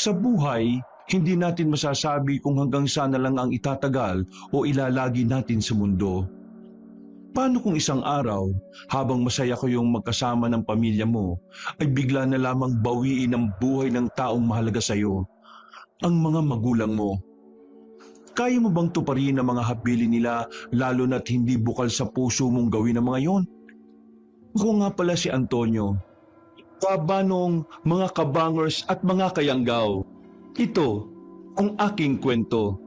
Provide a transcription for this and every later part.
Sa buhay, hindi natin masasabi kung hanggang saan na lang ang itatagal o ilalagi natin sa mundo. Paano kung isang araw, habang masaya kayong magkasama ng pamilya mo, ay bigla na lamang bawiin ang buhay ng taong mahalaga sa iyo, ang mga magulang mo? Kaya mo bang tuparin ang mga habilin nila lalo na't hindi bukal sa puso mong gawin ang mga yon? Ako nga pala si Antonio, baba nung mga kabangers at mga kayanggaw. Ito ang aking kwento.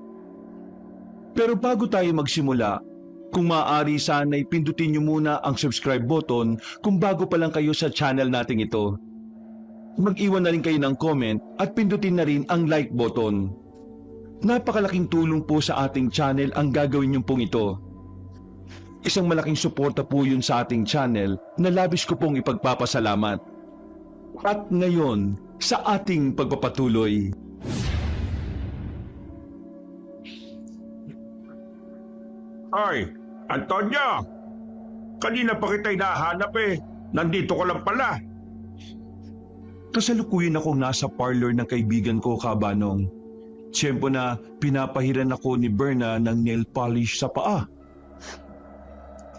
Pero bago tayo magsimula, kung maaari sana'y pindutin niyo muna ang subscribe button kung bago pa lang kayo sa channel nating ito. Mag-iwan na rin kayo ng comment at pindutin na rin ang like button. Napakalaking tulong po sa ating channel ang gagawin niyo pong ito. Isang malaking suporta po yun sa ating channel na labis ko pong ipagpapasalamat. At ngayon, sa ating pagpapatuloy. Ay, Antonio! Kanina pa kita hinahanap eh. Nandito ko lang pala. Kasalukuyan akong nasa parlor ng kaibigan ko, Kabanong. Tiyempo na pinapahiran ako ni Berna ng nail polish sa paa.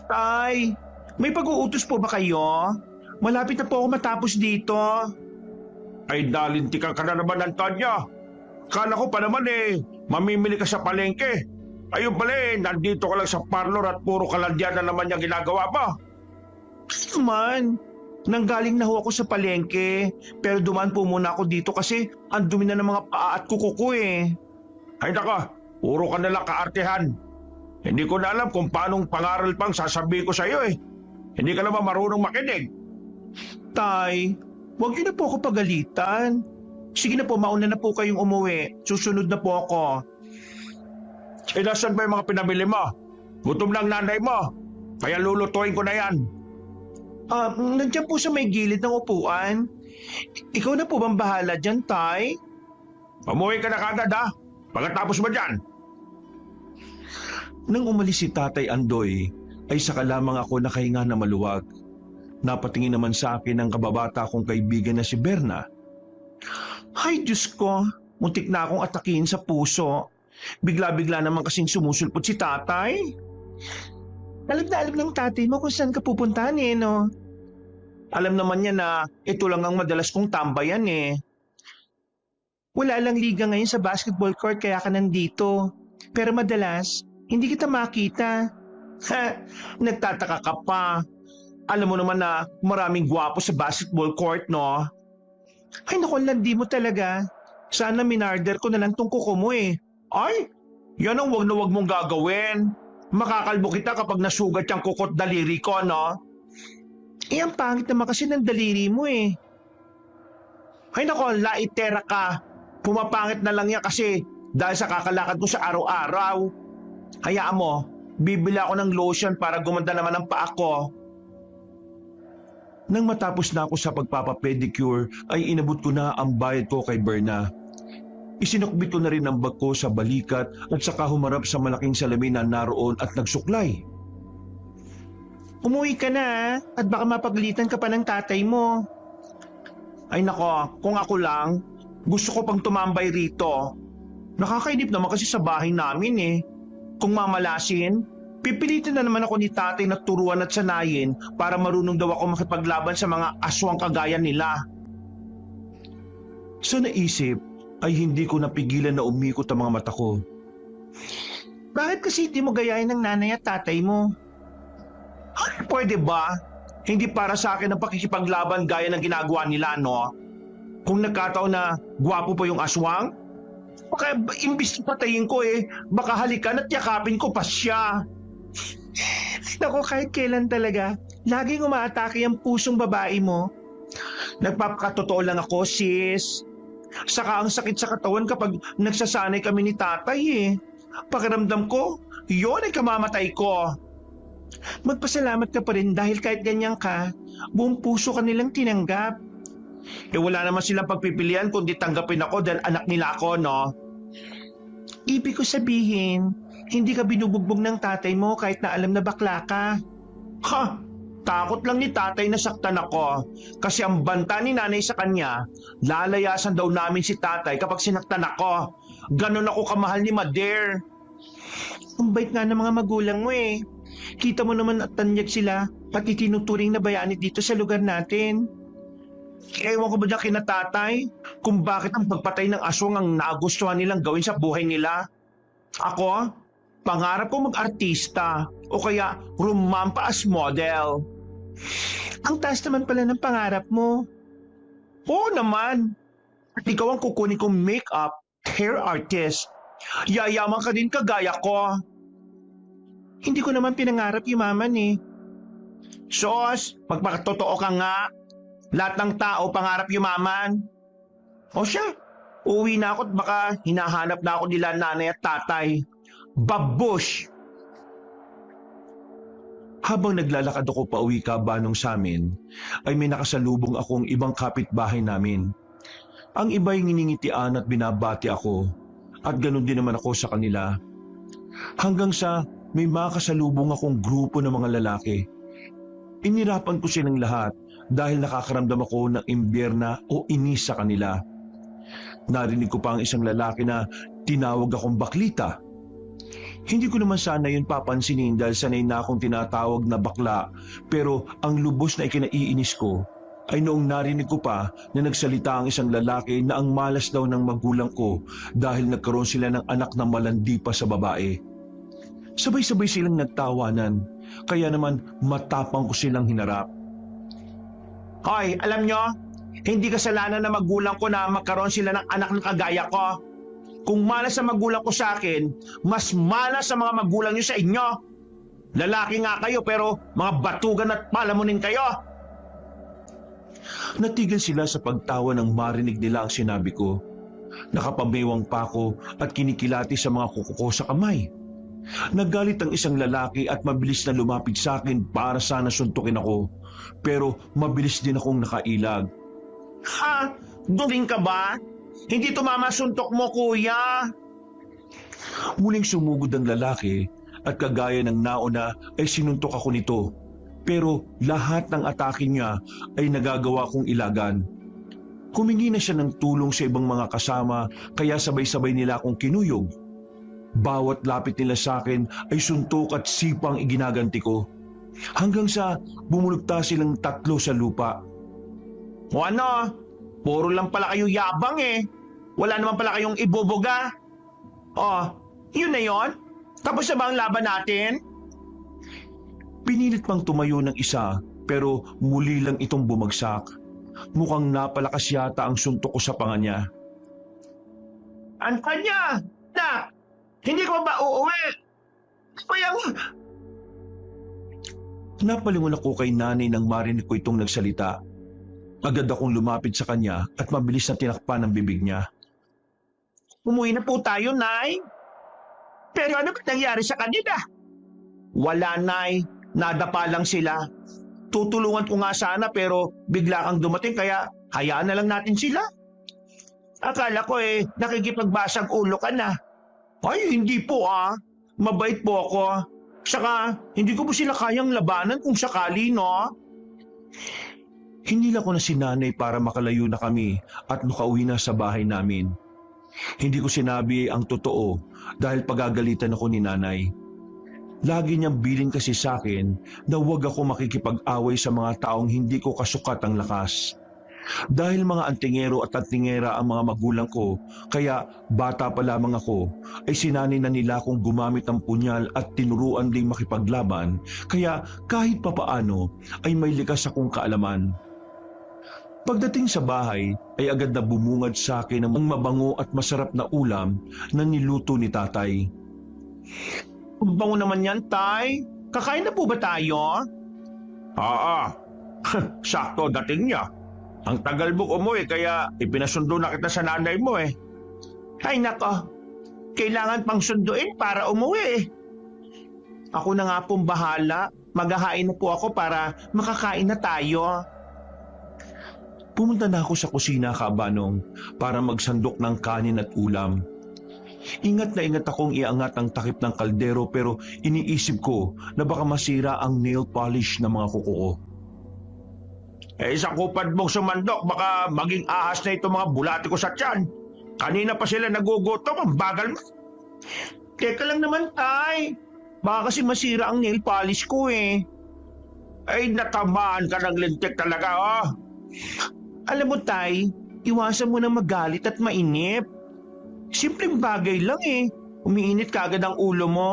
Tay, may pag-uutos po ba kayo? Malapit na po ako matapos dito. Ay, dalintikan ka na naman, Antonio. Kala ko pa naman eh, mamimili ka sa palengke. Ayun pala eh, nandito ka lang sa parlor at puro kalandyan na naman yung ginagawa mo. Man, nanggaling na ho ako sa palengke, pero dumaan po muna ako dito kasi ang dumi na ng mga paa at kuko ko eh. Ay naka, puro ka nalang kaartehan. Hindi ko na alam kung paanong pangaral pang sasabihin ko sa iyo eh. Hindi ka naman marunong makinig. Tay, huwag niyo na po ako pagalitan. Sige na po, mauna na po kayong umuwi. Susunod na po ako. Eh, nasan ba yung mga pinamili mo? Gutom ng nanay mo. Kaya lulutuin ko na yan. Nandiyan po sa may gilid ng upuan. Ikaw na po bang bahala dyan, Tay? Umuwi ka na kagad ha. Pagkatapos mo dyan. Nang umalis si Tatay Andoy, ay saka lamang ako nakahinga na maluwag. Napatingin naman sa akin ang kababata kong kaibigan na si Berna. Ay, Diyos ko. Muntik na akong atakihin sa puso. Bigla-bigla naman kasing sumusulpot si tatay. Alam na alam ng tatay mo kung saan ka pupuntahan eh, no? Alam naman niya na ito lang ang madalas kong tambayan eh. Wala lang liga ngayon sa basketball court kaya ka nandito. Pero madalas, hindi kita makita. Ha, nagtataka ka pa. Alam mo naman na maraming gwapo sa basketball court, no? Ay naku, landi mo talaga. Sana minarder ko na lang tong kuko mo eh. Ay, yan ang wag na wag mong gagawin. Makakalbo kita kapag nasugat yung kukot daliri ko, no? Eh, ang pangit naman kasi ng daliri mo eh. Ay nako, laitera ka. Pumapangit na lang yan kasi dahil sa kakalakad ko sa araw-araw. Hayaan mo, bibili ako ng lotion para gumanda naman ang paa ko. Nang matapos na ako sa pagpapapedicure, ay inabot ko na ang bayad ko kay Berna. Isinukbit ko na rin ang bag ko sa balikat at saka humarap sa malaking salamin na naroon at nagsuklay. Umuwi ka na at baka mapagalitan ka pa ng tatay mo. Ay nako, kung ako lang, gusto ko pang tumambay rito. Nakakainip naman kasi sa bahay namin eh. Kung mamalasin, pipilitin na naman ako ni tatay na turuan at sanayin para marunong daw ako makipaglaban sa mga aswang kagaya nila. Sa naisip, ay hindi ko napigilan na umikot ang mga mata ko. Bakit kasi hindi mo gayahin ng nanay at tatay mo? Ay, pwede ba? Hindi para sa akin ang pakikipaglaban gaya ng ginagawa nila, no? Kung nagkataon na gwapo pa yung aswang, baka imbis na patayin ko eh, baka halikan at yakapin ko pa siya. Naku, kahit kailan talaga, laging umaatake ang pusong babae mo. Nagpapakatotoo lang ako, sis. Saka ang sakit sa katawan kapag nagsasanay kami ni tatay eh. Pakiramdam ko, yun ay kamamatay ko. Magpasalamat ka pa rin dahil kahit ganyan ka, buong puso ka nilang tinanggap. Eh wala naman silang pagpipilian kundi tanggapin ako dahil anak nila ako, no? Ibig ko sabihin, hindi ka binubugbog ng tatay mo kahit na alam na bakla ka. Ha? Takot lang ni tatay na saktan ako kasi ang banta ni nanay sa kanya, lalayasan daw namin si tatay kapag sinaktan ako. Ganon ako kamahal ni Mader. Ang bait nga ng mga magulang mo eh. Kita mo naman at tanyag sila, pati tinuturing na bayani dito sa lugar natin. Ewan ko ba dyan kina tatay kung bakit ang pagpatay ng aswang ang nagustuhan nilang gawin sa buhay nila. Ako, pangarap ko mag-artista o kaya rumampa as model. Ang taas naman pala ng pangarap mo. Oo naman. At ikaw ang kukunin kong make-up, hair artist. Yayaman ka din kagaya ko. Hindi ko naman pinangarap yumaman eh. Sos, magpakatotoo ka nga. Lahat ng tao pangarap yumaman. O siya, uuwi na ako at baka hinahanap na ako nila nanay at tatay. Babush! Habang naglalakad ako pauwi kabanong sa amin, ay may nakasalubong akong ibang kapitbahay namin. Ang iba'y nginingitian at binabati ako, at ganun din naman ako sa kanila. Hanggang sa may makasalubong akong grupo ng mga lalaki. Inirapan ko silang lahat dahil nakakaramdam ako ng imbyerna o inis sa kanila. Narinig ko pa ang isang lalaki na tinawag akong baklita. Hindi ko naman sana yun papansinin dahil sanay na akong tinatawag na bakla, pero ang lubos na ikinaiinis ko ay noong narinig ko pa na nagsalita ang isang lalaki na ang malas daw ng magulang ko dahil nagkaroon sila ng anak na malandi pa sa babae. Sabay-sabay silang nagtawanan, kaya naman matapang ko silang hinarap. Hoy, alam nyo, hindi kasalanan na magulang ko na magkaroon sila ng anak na kagaya ko. Kung malas sa magulang ko sa akin, mas malas sa mga magulang nyo sa inyo. Lalaki nga kayo pero mga batugan at palamunin kayo. Natigil sila sa pagtawa nang marinig nila ang sinabi ko. Nakapamewang pa ako at kinikilati sa mga kuko ko sa kamay. Naggalit ang isang lalaki at mabilis na lumapit sa akin para sana suntukin ako. Pero mabilis din akong nakailag. Ha? Duling ka ba? Hindi tumama suntok mo, kuya. Muling sumugod ang lalaki at kagaya ng nauna ay sinuntok ako nito. Pero lahat ng atake niya ay nagagawa kong ilagan. Humingi na siya ng tulong sa ibang mga kasama kaya sabay-sabay nila akong kinuyog. Bawat lapit nila sa akin ay suntok at sipang iginaganti ko. Hanggang sa bumulugta silang tatlo sa lupa. O ano? Puro lang pala kayo yabang eh. Wala naman pala kayong ibubuga. Oh, yun na yon. Tapos na ba ang laban natin? Pinilit pang tumayo ng isa pero muli lang itong bumagsak. Mukhang napalakas yata ang suntok ko sa panga niya. Ang kanya! Nak! Hindi ko ba uuwi? Payang... Napalingon ako kay nanay nang marinig ko itong nagsalita. Agad akong lumapit sa kanya at mabilis na tinakpan ang bibig niya. Umuwi na po tayo, Nay. Pero ano ba nangyari sa kanila? Wala, Nay. Nadapa lang sila. Tutulungan ko nga sana pero bigla kang dumating kaya hayaan na lang natin sila. Akala ko nakikipagbasag ulo ka na. Ay, hindi po ah. Mabait po ako. Saka, hindi ko po sila kayang labanan kung sakali, no? Hinila ko na si nanay para makalayo na kami at makauwi na sa bahay namin. Hindi ko sinabi ang totoo dahil pagagalitan ako ni nanay. Lagi niyang bilin kasi sa akin na huwag ako makikipag-away sa mga taong hindi ko kasukat ang lakas. Dahil mga antingero at antingera ang mga magulang ko, kaya bata pa lamang ako, ay sinanay na nila akong gumamit ng punyal at tinuruan ding makipaglaban, kaya kahit papaano ay may likas akong kaalaman. Pagdating sa bahay ay agad na bumungad sa akin ang mabango at masarap na ulam na niluto ni tatay. Ang bango naman yan, Tay. Kakain na po ba tayo? Oo. Sakto dating niya. Ang tagal mo umuwi kaya ipinasundo na kita sa nanay mo eh. Ay nako, kailangan pang sunduin para umuwi. Ako na nga pong bahala. Maghahain na po ako para makakain na tayo. Pumunta na ako sa kusina kabanong para magsandok ng kanin at ulam. Ingat na ingat akong iangat ang takip ng kaldero pero iniisip ko na baka masira ang nail polish ng mga kuko ko. Sa kupad mong sumandok, baka maging ahas na itong mga bulati ko sa tiyan. Kanina pa sila nagugutom, ang bagal mo. Teka lang naman, Tay. Baka kasi masira ang nail polish ko eh. Natamaan ka ng lintik talaga, oh. Alam mo, Tay, iwasan mo na magalit at mainip. Simpleng bagay lang eh. Umiinit kagad ang ulo mo.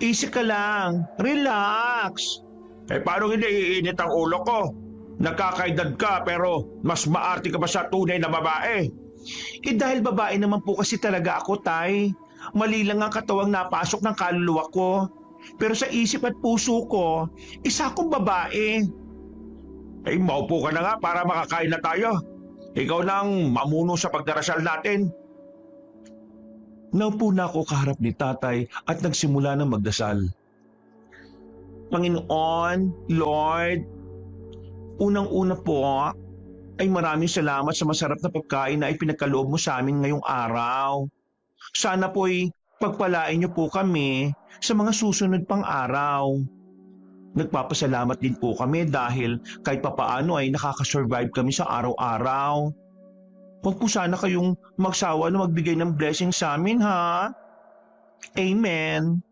Easy ka lang. Relax. Paano hindi iinit ang ulo ko? Nakakaedad ka pero mas maarte ka pa sa tunay na babae. Dahil babae naman po kasi talaga ako, Tay. Mali lang ang katawang napasok ng kaluluwa ko. Pero sa isip at puso ko, isa akong babae. Maupo ka na nga para makakain na tayo. Ikaw na ang mamuno sa pagdarasal natin. Naupo na ako kaharap ni tatay at nagsimula ng magdasal. Panginoon, Lord, unang-una po ay maraming salamat sa masarap na pagkain na ipinagkaloob mo sa amin ngayong araw. Sana po'y pagpalain niyo po kami sa mga susunod pang araw. Nagpapasalamat din po kami dahil kahit papaano ay nakakasurvive kami sa araw-araw. Huwag po sana kayong magsawa na magbigay ng blessing sa amin, ha? Amen.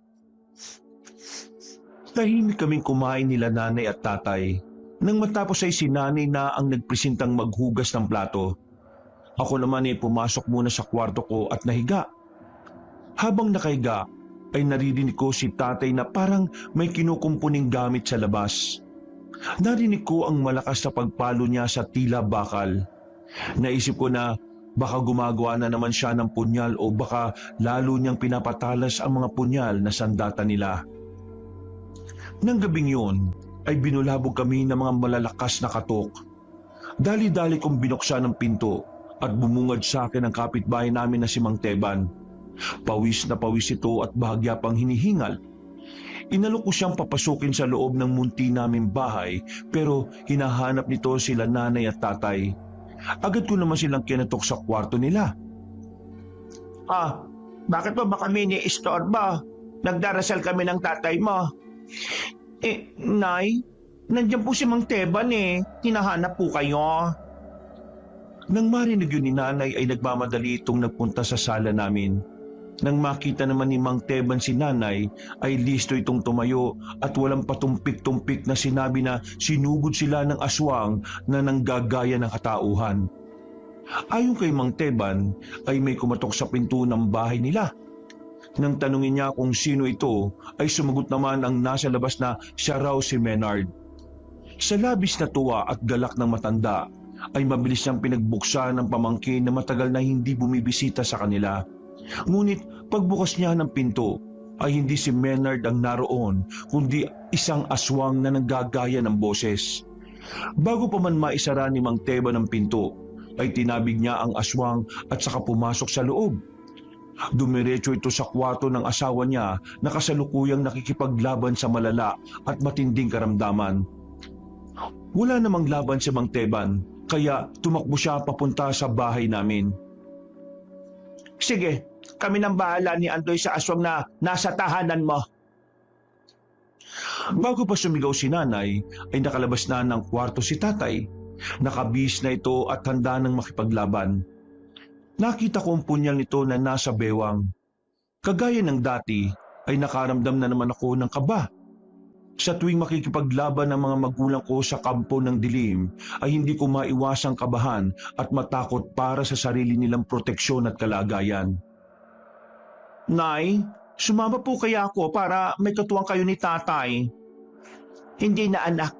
Tahimik kaming kumain nila nanay at tatay. Nang matapos ay si nanay na ang nagpresentang maghugas ng plato. Ako naman ay pumasok muna sa kwarto ko at nahiga. Habang nakahiga, ay naririnig ko si tatay na parang may kinukumpuning gamit sa labas. Narinig ko ang malakas na pagpalo niya sa tila bakal. Naisip ko na baka gumagawa na naman siya ng punyal o baka lalo niyang pinapatalas ang mga punyal na sandata nila. Nang gabing yun, ay binulabog kami ng mga malalakas na katok. Dali-dali kong binuksan ang pinto at bumungad sa akin ang kapitbahay namin na si Mang Teban. Pawis na pawis ito at bahagya pang hinihingal. Inalok ko siyang papasukin sa loob ng munti naming bahay pero hinahanap nito sila nanay at tatay. Agad ko naman silang kinatok sa kwarto nila. Bakit ba kami ni-istorbo? Nagdarasal kami ng tatay mo. Nay, nandiyan po si Mang Teban eh. Hinahanap po kayo. Nang marinig yun ni nanay ay nagmamadali itong nagpunta sa sala namin. Nang makita naman ni Mang Teban si nanay ay listo itong tumayo at walang patumpik-tumpik na sinabi na sinugod sila ng aswang na nanggagaya ng katauhan. Ayon kay Mang Teban ay may kumatok sa pinto ng bahay nila. Nang tanungin niya kung sino ito ay sumagot naman ang nasa labas na siya raw si Menard. Sa labis na tuwa at galak ng matanda ay mabilis niyang pinagbuksan ng pamangkin na matagal na hindi bumibisita sa kanila. Ngunit pagbukas niya ng pinto ay hindi si Menard ang naroon kundi isang aswang na nanggagaya ng boses. Bago pa man maisara ni Mang Teban ang pinto ay tinabig niya ang aswang at saka pumasok sa loob. Dumiretso ito sa kwarto ng asawa niya na kasalukuyang nakikipaglaban sa malala at matinding karamdaman. Wala namang laban si Mang Teban kaya tumakbo siya papunta sa bahay namin. Sige, kami nang bahala ni Andoy sa aswang na nasa tahanan mo. Bago pa sumigaw si nanay ay nakalabas na ng kwarto si tatay. Nakabihis na ito at handa ng makipaglaban. Nakita ko ang punyal nito na nasa bewang. Kagaya ng dati ay nakaramdam na naman ako ng kaba. Sa tuwing makikipaglaban ng mga magulang ko sa kampo ng dilim ay hindi ko maiwasang kabahan at matakot para sa sarili nilang proteksyon at kalagayan. Nay, sumama po kaya ako para may katuwang kayo ni tatay. Hindi na anak,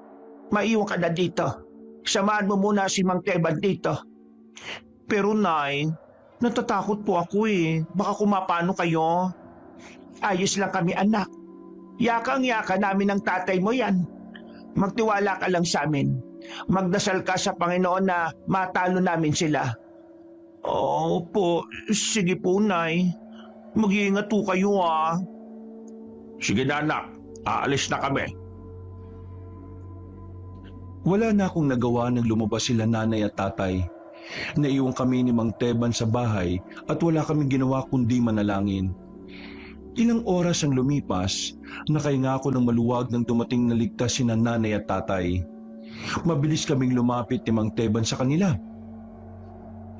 maiwan ka na dito. Samahan mo muna si Mang Teban dito. Pero Nay, natatakot po ako eh. Baka kumapano kayo. Ayos lang kami anak. Yakang-yaka namin ng tatay mo yan. Magtiwala ka lang sa amin. Magdasal ka sa Panginoon na matalo namin sila. Opo, sige po Nay. Mag-iingat po kayo ah. Sige na anak, aalis na kami. Wala na akong nagawa nang lumabas sila nanay at tatay. Naiwan kami ni Mang Teban sa bahay at wala kaming ginawa kundi manalangin. Ilang oras ang lumipas, nakahinga ako ng maluwag nang dumating na ligtas si nanay at tatay. Mabilis kaming lumapit ni Mang Teban sa kanila.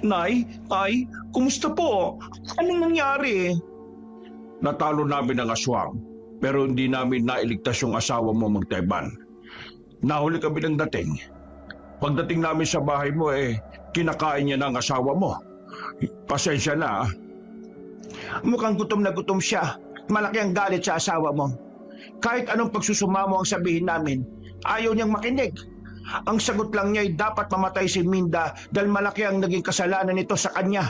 Nay, Tay, kumusta po? Anong nangyari? Natalo namin ang aswang, pero hindi namin nailigtas yung asawa mo, Mang Teban. Nahuli kami ng dating. Pagdating namin sa bahay mo, kinakain niya ng asawa mo. Pasensya na. Mukhang gutom na gutom siya. Malaki ang galit sa asawa mo. Kahit anong pagsusuma mo ang sabihin namin, ayaw niyang makinig. Ang sagot lang niya ay dapat mamatay si Minda dahil malaki ang naging kasalanan nito sa kanya.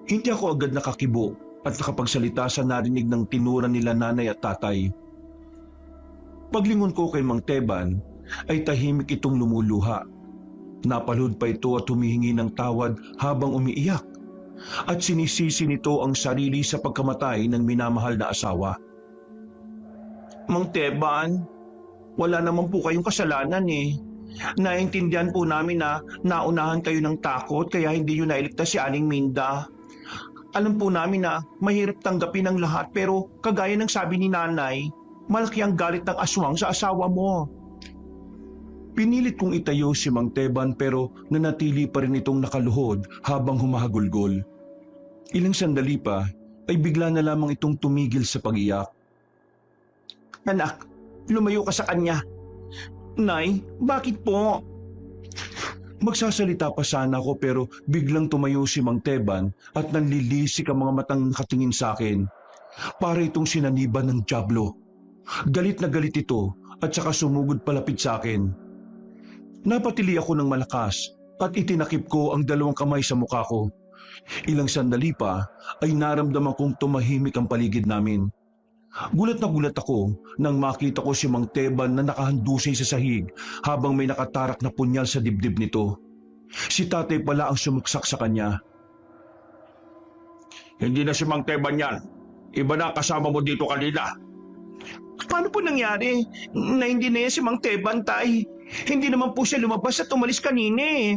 Hindi ako agad nakakibo at nakapagsalita sa narinig ng tinura nila nanay at tatay. Paglingon ko kay Mang Teban, ay tahimik itong lumuluha. Napalhod pa ito at humihingi ng tawad habang umiiyak. At sinisisi nito ang sarili sa pagkamatay ng minamahal na asawa. Mang Teban, wala naman po kayong kasalanan eh. Naintindihan po namin na naunahan kayo ng takot kaya hindi nyo nailigtas si Aling Minda. Alam po namin na mahirap tanggapin ang lahat pero kagaya ng sabi ni nanay, malaki ang galit ng aswang sa asawa mo. Pinilit kong itayo si Mang Teban pero nanatili pa rin itong nakaluhod habang humahagulgol. Ilang sandali pa ay bigla na lamang itong tumigil sa pag-iyak. Anak, lumayo ka sa kanya. Nay, bakit po? Magsasalita pa sana ako pero biglang tumayo si Mang Teban at nanlilisik ang mga matang nakatingin sa akin. Para itong sinaniban ng dyablo. Galit na galit ito at saka sumugod palapit sa akin. Napatili ako ng malakas at itinakip ko ang dalawang kamay sa mukha ko. Ilang sandali pa ay naramdaman kong tumahimik ang paligid namin. Gulat na gulat ako nang makita ko si Mang Teban na nakahandusay sa sahig habang may nakatarak na punyal sa dibdib nito. Si tatay pala ang sumuksak sa kanya. Hindi na si Mang Teban yan. Iba na kasama mo dito kanina. Paano po nangyari na hindi na yan si Mang Teban, Tay? Hindi naman po siya lumabas at umalis kanina eh.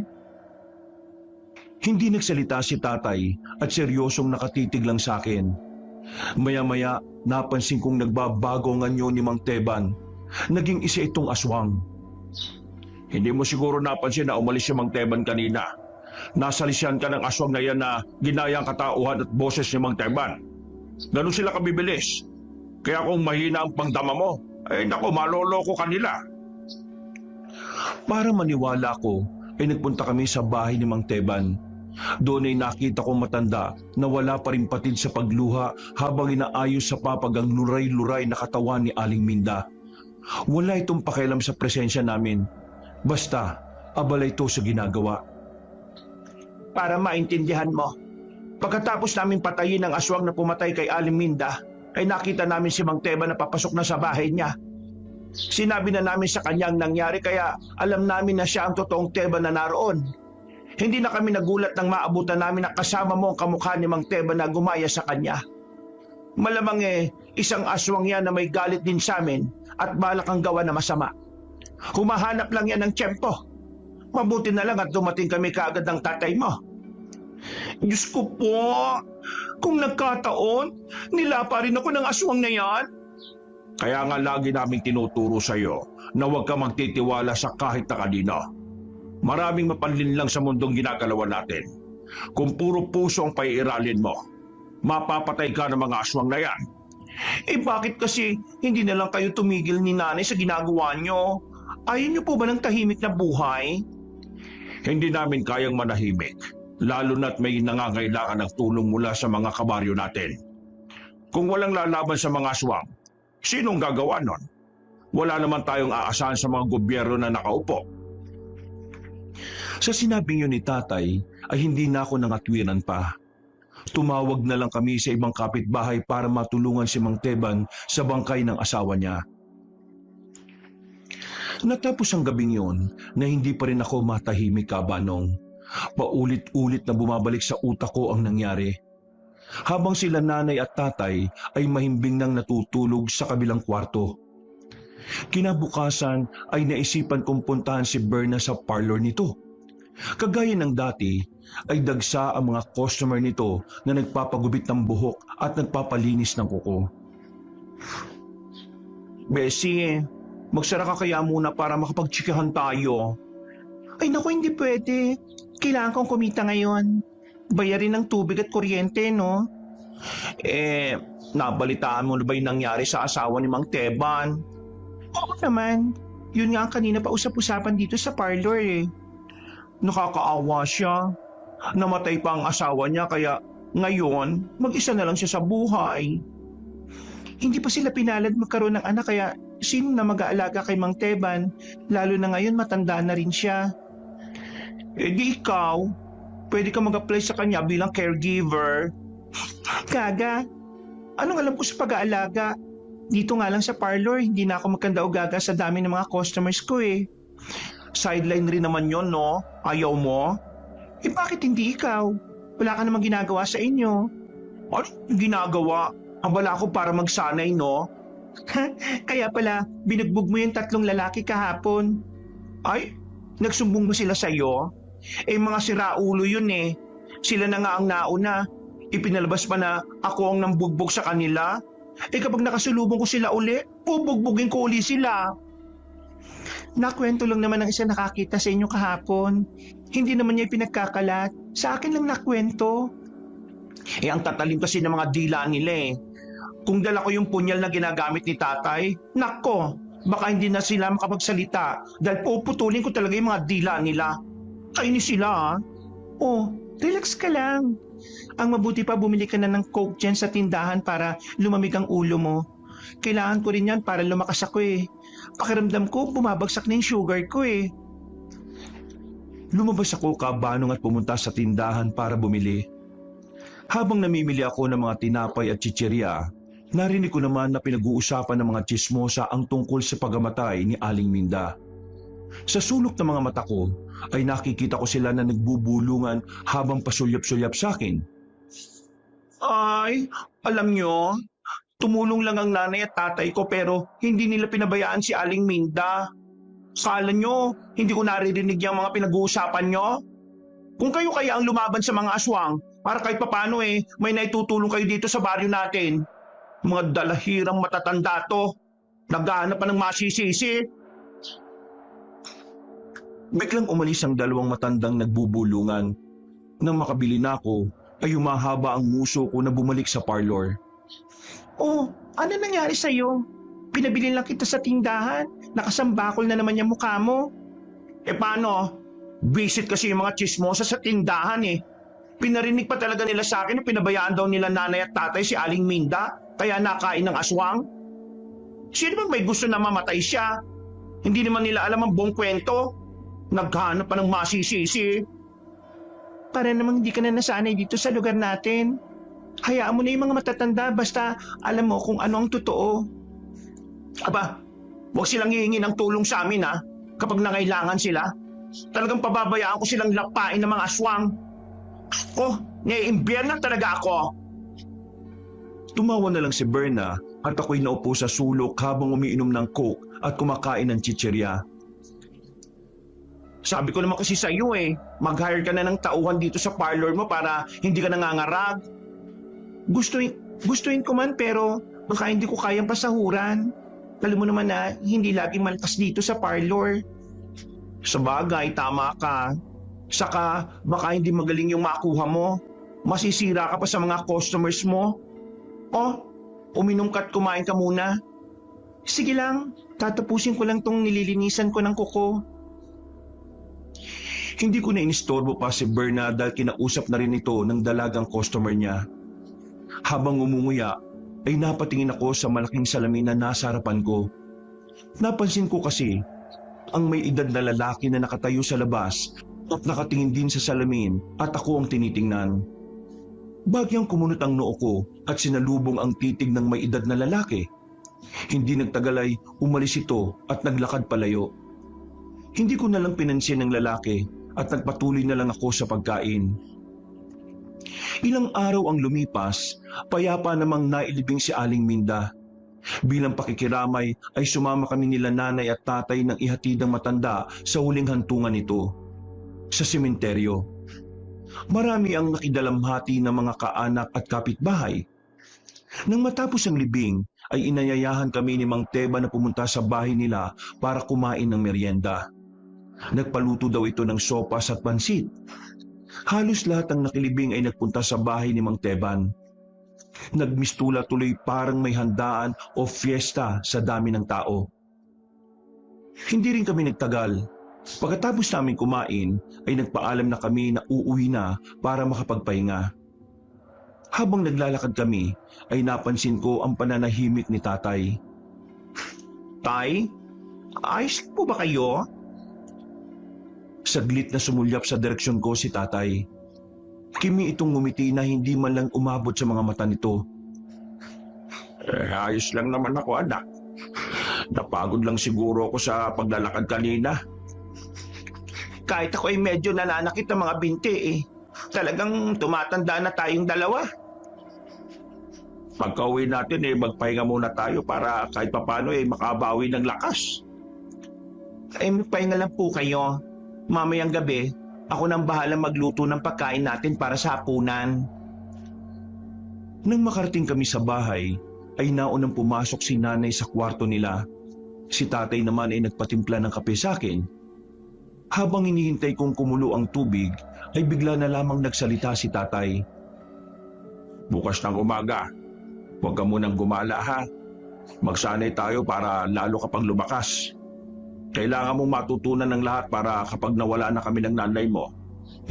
Hindi nagsalita si tatay at seryosong nakatitig lang sa akin. Maya-maya napansin kong nagbabago ang anyo ni Mang Teban. Naging isa itong aswang. Hindi mo siguro napansin na umalis si Mang Teban kanina. Nasalisyan ka ng aswang na yan na ginaya ang katauhan at boses ni Mang Teban. Ganun sila kabibilis. Kaya kung mahina ang pangdama mo, naku, maloloko kanila. Para maniwala ko, ay nagpunta kami sa bahay ni Mang Teban. Doon ay nakita kong matanda na wala pa rin patid sa pagluha habang inaayos sa papag ang luray-luray na katawan ni Aling Minda. Wala itong pakialam sa presensya namin. Basta, abala ito sa ginagawa. Para maintindihan mo, pagkatapos namin patayin ang aswang na pumatay kay Aling Minda, ay nakita namin si Mang Teban na papasok na sa bahay niya. Sinabi na namin sa kanya ang nangyari kaya alam namin na siya ang totoong Teban na naroon. Hindi na kami nagulat nang maabutan namin na kasama mo ang kamukha ni Mang Teban na gumaya sa kanya. Malamang isang aswang yan na may galit din sa amin at balak ang gawa na masama. Humahanap lang yan ng tiyempo. Mabuti na lang at dumating kami kaagad ng tatay mo. Diyos ko po, kung nagkataon, nilapa rin ako ng aswang na yan. Kaya nga lagi naming tinuturo sa iyo na huwag ka magtitiwala sa kahit na kanino. Maraming mapanlinlang sa mundong ginagalawan natin. Kung puro puso ang paiiralin mo, mapapatay ka ng mga aswang na yan. Bakit kasi hindi na lang kayo tumigil ni nanay sa ginagawa nyo? Ayaw nyo po ba ng tahimik na buhay? Hindi namin kayang manahimik, lalo na't may nangangailangan ng tulong mula sa mga kabaryo natin. Kung walang lalaban sa mga aswang, sinong gagawa nun? Wala naman tayong aasahan sa mga gobyerno na nakaupo. Sa sinabing yun ni tatay ay hindi na ako nangatwiran pa. Tumawag na lang kami sa ibang kapitbahay para matulungan si Mang Teban sa bangkay ng asawa niya. Natapos ang gabing yon na hindi pa rin ako matahimik, Kabanong. Paulit-ulit na bumabalik sa utak ko ang nangyari. Habang sila nanay at tatay ay mahimbing nang natutulog sa kabilang kwarto. Kinabukasan ay naisipan kong puntahan si Berna sa parlor nito. Kagaya ng dati, ay dagsa ang mga customer nito na nagpapagubit ng buhok at nagpapalinis ng kuko. Bessie, magsara ka kaya muna para makapagtsikahan tayo. Ay naku, hindi pwede. Kailangan kong kumita ngayon. Bayarin ng tubig at kuryente, no? Nabalitaan mo na ba yung nangyari sa asawa ni Mang Teban? Oo naman. Yun nga ang kanina pa usap-usapan dito sa parlor eh. Nakakaawa siya. Namatay pa ang asawa niya kaya ngayon mag-isa na lang siya sa buhay. Hindi pa sila pinalad magkaroon ng anak kaya sino na mag-aalaga kay Mang Teban lalo na ngayon matanda na rin siya. Di ikaw, pwede ka mag-apply sa kanya bilang caregiver. Gaga, anong alam ko sa pag-aalaga? Dito nga lang sa parlor, hindi na ako magkanda-ugaga sa dami ng mga customers ko eh. Sideline rin naman yon, no? Ayaw mo? Bakit hindi ikaw? Wala ka namang ginagawa sa inyo. Ano ginagawa? Abala ako para magsanay, no? Kaya pala, binugbog mo yung 3 lalaki kahapon. Ay, nagsumbong ba sila sa'yo? Mga siraulo yun eh. Sila na nga ang nauna. Ipinalabas pa na ako ang nambugbog sa kanila. Kapag nakasulubong ko sila uli, bubugbugin ko uli sila. Nakwento lang naman ng isa nakakita sa inyo kahapon. Hindi naman niya pinagkakalat. Sa akin lang nakwento. Ang tatalim kasi ng mga dila nila eh. Kung dala ko yung punyal na ginagamit ni tatay, nako, baka hindi na sila makapagsalita dahil puputulin ko talaga yung mga dila nila. Kainis sila ah. Oh, relax ka lang. Ang mabuti pa bumili ka na ng Coke dyan sa tindahan para lumamig ang ulo mo. Kailangan ko rin yan para lumakas ako eh. Pakiramdam ko bumabagsak na yung sugar ko eh. Lumabas ako kabanong at pumunta sa tindahan para bumili. Habang namimili ako ng mga tinapay at chichirya, narinig ko naman na pinag-uusapan ng mga tsismosa ang tungkol sa pagamatay ni Aling Minda. Sa sulok ng mga mata ko ay nakikita ko sila na nagbubulungan habang pasulyap-sulyap sa akin. Ay, alam nyo, tumulong lang ang nanay at tatay ko pero hindi nila pinabayaan si Aling Minda. Kala nyo, hindi ko naririnig yung mga pinag-uusapan nyo? Kung kayo kaya ang lumaban sa mga aswang, para kahit papano may naitutulong kayo dito sa baryo natin. Mga dalahirang matatanda to, naghahanap pa ng masisisi. Biglang umalis ang 2 matandang nagbubulungan. Nang makabili na ako, ay humahaba ang muso ko na bumalik sa parlor. Oh, ano nangyari sa'yo? Pinabili lang kita sa tindahan, nakasambakol na naman yung mukha mo. Paano? Visit kasi yung mga chismosa sa tindahan eh. Pinarinig pa talaga nila sa akin na pinabayaan daw nila nanay at tatay si Aling Minda, kaya nakain ng aswang. Sino bang may gusto na mamatay siya? Hindi naman nila alam ang buong kwento. Naghanap pa ng masisisi. Para namang hindi ka na nasanay dito sa lugar natin. Hayaan mo na yung mga matatanda basta alam mo kung ano ang totoo. Aba, huwag silang hihingi ng tulong sa amin ha, kapag nangailangan sila. Talagang pababayaan ko silang lapain ng mga aswang. Ako, naiimbyan na talaga ako. Tumawa na lang si Berna at ako'y naupo sa sulok habang umiinom ng Coke at kumakain ng chichirya. Sabi ko naman kasi sa iyo mag-hire ka na ng tauhan dito sa parlor mo para hindi ka nangangarag. Gustuin ko man pero baka hindi ko kayang pasahuran. Alam mo naman na hindi laging maltas dito sa parlor. Sa bagay, tama ka. Saka baka hindi magaling yung makuha mo. Masisira ka pa sa mga customers mo. Oh, uminom ka at kumain ka muna. Sige lang, tatapusin ko lang tong nililinisan ko ng kuko. Hindi ko na inistorbo pa si Berna dahil kinausap na rin ito ng dalagang customer niya. Habang umunguya, ay napatingin ako sa malaking salamin na nasa harapan ko. Napansin ko kasi ang may edad na lalaki na nakatayo sa labas at nakatingin din sa salamin at ako ang tinitingnan. Bagyang kumunot ang noo ko at sinalubong ang titig ng may edad na lalaki. Hindi nagtagal ay umalis ito at naglakad palayo. Hindi ko na lang pinansin ng lalaki at nagpatuloy na lang ako sa pagkain. Ilang araw ang lumipas, payapa namang nailibing si Aling Minda. Bilang pakikiramay ay sumama kami nila nanay at tatay ng ihatid ng matanda sa huling hantungan nito, sa sementeryo. Marami ang nakidalamhati ng mga kaanak at kapitbahay. Nang matapos ang libing, ay inayayahan kami ni Mang Teba na pumunta sa bahay nila para kumain ng merienda. Nagpaluto daw ito ng sopas at pansit. Halos lahat ng nakilibing ay nagpunta sa bahay ni Mang Teban. Nagmistula tuloy parang may handaan o fiesta sa dami ng tao. Hindi rin kami nagtagal. Pagkatapos namin kumain ay nagpaalam na kami na uuwi na para makapagpahinga. Habang naglalakad kami ay napansin ko ang pananahimik ni tatay. Tay, ayos po ba kayo? Saglit na sumulyap sa direksyon ko si tatay. Kimi itong ngumiti na hindi man lang umabot sa mga mata nito. Ayos lang naman ako, anak. Napagod lang siguro ako sa paglalakad kanina. Kahit ako ay medyo nananakit ng mga binti eh. Talagang tumatanda na tayong dalawa. Pagka-uwi natin magpahinga muna tayo para kahit papano makabawi ng lakas. Ay, magpahinga lang po kayo. Mamayang gabi, ako nang bahala magluto ng pagkain natin para sa hapunan. Nang makarating kami sa bahay, ay naunang pumasok si nanay sa kwarto nila. Si tatay naman ay nagpatimpla ng kape sa akin. Habang hinihintay kong kumulo ang tubig, ay bigla na lamang nagsalita si tatay. Bukas ng umaga, huwag ka munang gumala ha. Magsanay tayo para lalo ka pang lumakas. Kailangan mong matutunan ng lahat para kapag nawala na kami ng nanay mo,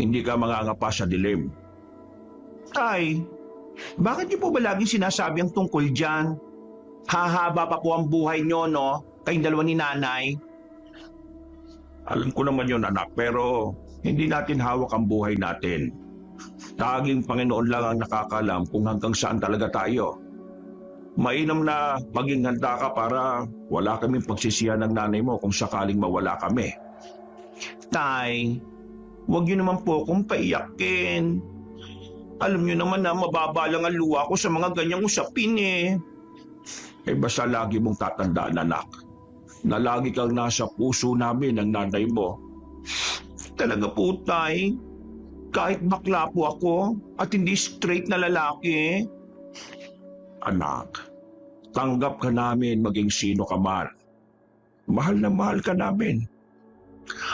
hindi ka mangangapa sa dilim. Tay, bakit niyo po ba laging sinasabi ang tungkol dyan? Hahaba pa po ang buhay niyo, no? Kayong dalawa ni nanay. Alam ko naman yun, anak, pero hindi natin hawak ang buhay natin. Taging Panginoon lang ang nakakalam kung hanggang saan talaga tayo. Mainam na maging handa ka para wala kaming pagsisihan ng nanay mo kung sakaling mawala kami. Tay, huwag niyo naman po akong paiyakin. Alam niyo naman na mababa lang ang luha ko sa mga ganyang usapin eh. Basta lagi mong tatandaan, anak, na lagi kang nasa puso namin ng nanay mo. Talaga po, Tay. Kahit bakla po ako at hindi straight na lalaki. Anak, tanggap ka namin maging sino ka man. Mahal na mahal ka namin.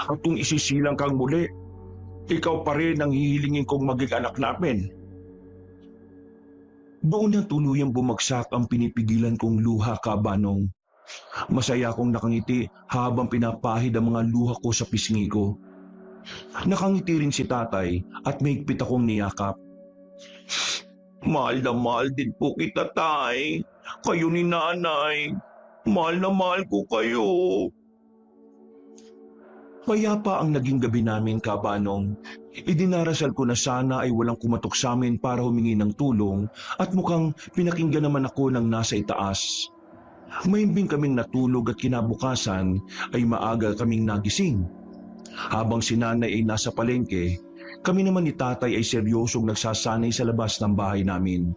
At kung isisilang kang muli, ikaw pa rin ang hihilingin kong maging anak namin. Doon na tuluyang bumagsak ang pinipigilan kong luha, Kabanong. Masaya akong nakangiti habang pinapahid ang mga luha ko sa pisngi ko. Nakangiti rin si tatay at mahigpit akong niyakap. Mahal na mahal din po kita, Tay. Kayo ni nanay. Mahal na mahal ko kayo. Payapa ang naging gabi namin, Kabanong. Idinarasal ko na sana ay walang kumatok sa amin para humingi ng tulong at mukhang pinakinggan naman ako ng nasa itaas. Mahimbing kaming natulog at kinabukasan ay maaga kaming nagising. Habang si nanay ay nasa palengke, kami naman ni tatay ay seryosong nagsasanay sa labas ng bahay namin.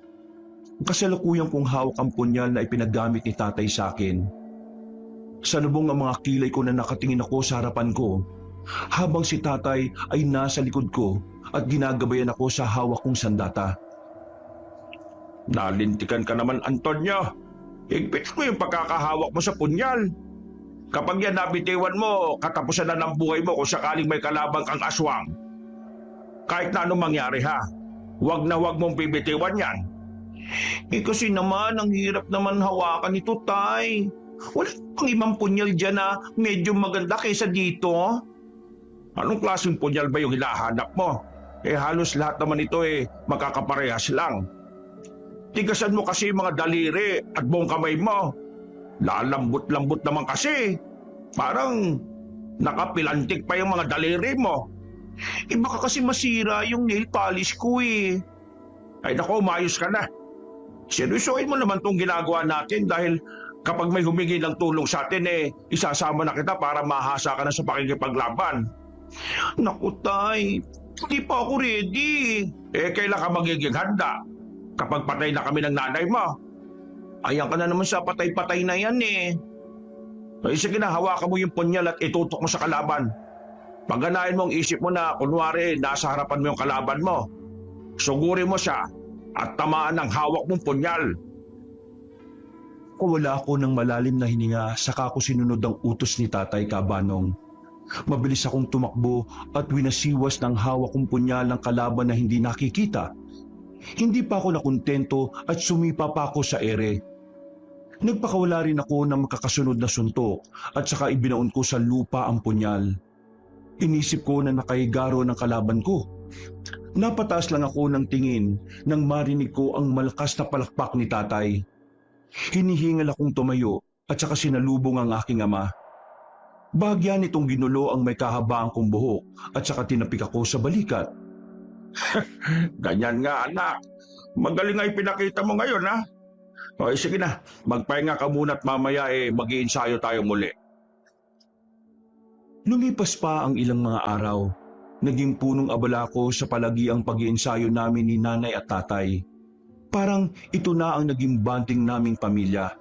Kasalukuyang kong hawak ang punyal na ipinagamit ni tatay sa akin. Salubong ang mga kilay ko na nakatingin ako sa harapan ko, habang si tatay ay nasa likod ko at ginagabayan ako sa hawak kong sandata. Nalintikan ka naman, Antonio. Higpit ko yung pagkakahawak mo sa punyal. Kapag yan nabitiwan mo, katapusan na ng buhay mo kung sakaling may kalabang kang aswang. Kahit na anong mangyari ha, huwag na huwag mong bibitiwan yan. Kasi naman, ang hirap naman hawakan ito, Tay. Wala pang ibang punyal dyan na medyo maganda kaysa dito. Anong klaseng punyal ba yung hinahanap mo? Halos lahat naman ito magkakaparehas lang. Tigasan mo kasi mga daliri at buong kamay mo. Lalambot-lambot naman kasi. Parang nakapilantik pa yung mga daliri mo. Baka kasi masira yung nail polish ko eh. Ay naku, umayos ka na. Seryosoin mo naman tong ginagawa natin dahil kapag may humingi ng tulong sa atin isasama na kita para mahasa ka na sa pakikipaglaban. Naku, Tay, hindi pa ako ready. Kailan ka magiging handa? Kapag patay na kami ng nanay mo. Ayan ka na naman sa patay-patay na yan eh. Ay sige na, hawakan mo yung punyal at itutok mo sa kalaban. Pagganahin mo ang isip mo na kunwari nasa harapan mo yung kalaban mo. Sugurin mo siya at tamaan ng hawak mong punyal. Wala ako ng malalim na hininga saka ako sinunod ang utos ni Tatay Kabanong. Mabilis akong tumakbo at winasiwas ng hawak kong punyal ng kalaban na hindi nakikita. Hindi pa ako nakontento at sumipa pa ako sa ere. Nagpakawala rin ako ng makakasunod na suntok at saka ibinaon ko sa lupa ang punyal. Inisip ko na nakahigaro ng kalaban ko. Napataas lang ako ng tingin nang marinig ko ang malakas na palakpak ni Tatay. Hinihingal akong tumayo at saka sinalubong ang aking ama. Bahagya nitong ginulo ang may kahabaan kong buhok at saka tinapik ako sa balikat. Ganyan nga anak. Magaling nga ipinakita mo ngayon ha. O sige na, magpahinga ka muna at mamaya mag-iinsayo tayo muli. Lumipas pa ang ilang mga araw. Naging punong abala ko sa palagi ang pag-iensayo namin ni Nanay at Tatay. Parang ito na ang naging bonding naming pamilya.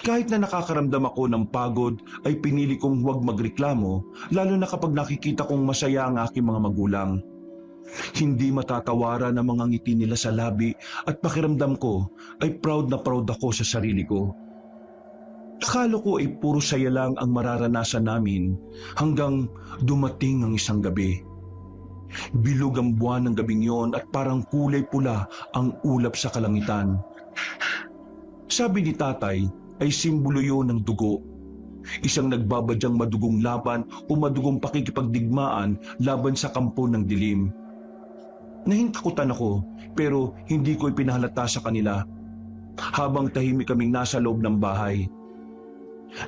Kahit na nakakaramdam ako ng pagod ay pinili kong huwag magreklamo lalo na kapag nakikita kong masaya ang aking mga magulang. Hindi matatawaran ang mga ngiti nila sa labi at pakiramdam ko ay proud na proud ako sa sarili ko. Akala ko ay puro saya lang ang mararanasan namin hanggang dumating ang isang gabi. Bilog ang buwan ng gabing yon at parang kulay pula ang ulap sa kalangitan. Sabi ni Tatay ay simbolo yon ng dugo. Isang nagbabadyang madugong laban o madugong pakikipagdigmaan laban sa kampo ng dilim. Nahintakutan ako pero hindi ko ipinahalata sa kanila. Habang tahimik kaming nasa loob ng bahay,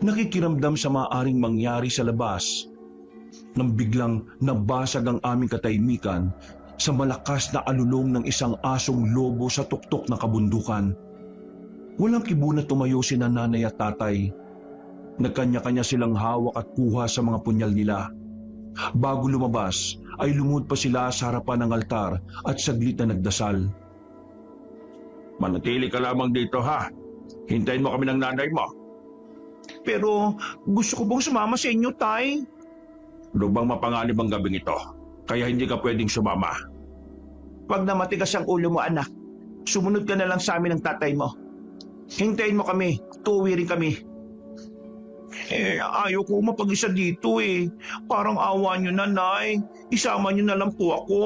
nakikiramdam sa maaaring mangyari sa labas nang biglang nabasag ang aming katahimikan sa malakas na alulong ng isang asong lobo sa tuktok ng kabundukan. Walang kibo na tumayo sina Nanay at Tatay. Nagkanya-kanya silang hawak at kuha sa mga punyal nila. Bago lumabas ay lumuhod pa sila sa harapan ng altar at saglit na nagdasal. Manatili ka lamang dito ha. Hintayin mo kami ng nanay mo. Pero gusto ko bang sumama sa inyo, Tay? Lubang mapanganib ang gabing ito, kaya hindi ka pwedeng sumama. Pag na matigas ang ulo mo, anak, sumunod ka na lang sa amin ng tatay mo. Hintayin mo kami, tuwi rin kami. Ayaw ko mapag-isa dito eh. Parang awa nyo na, Nay. Isama nyo na lang po ako.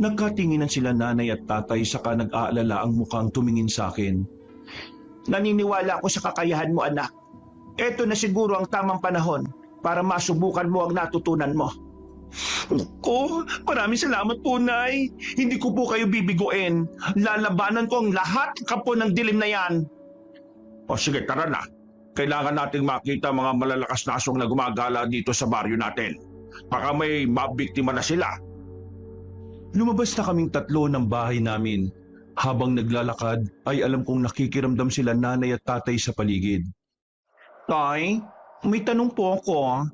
Nagkatinginan sila Nanay at Tatay saka nag-aalala ang mukhang tumingin sa akin. Naniniwala ako sa kakayahan mo, anak. Ito na siguro ang tamang panahon para masubukan mo ang natutunan mo. Ko, maraming salamat po, Nay. Hindi ko po kayo bibiguin. Lalabanan ko ang lahat kampo ng dilim na yan. O sige, tara na. Kailangan nating makita mga malalakas na aswang na gumagala dito sa baryo natin. Baka may mabiktima na sila. Lumabas na kaming tatlo ng bahay namin. Habang naglalakad ay alam kong nakikiramdam sila Nanay at Tatay sa paligid. Tay, may tanong po ako.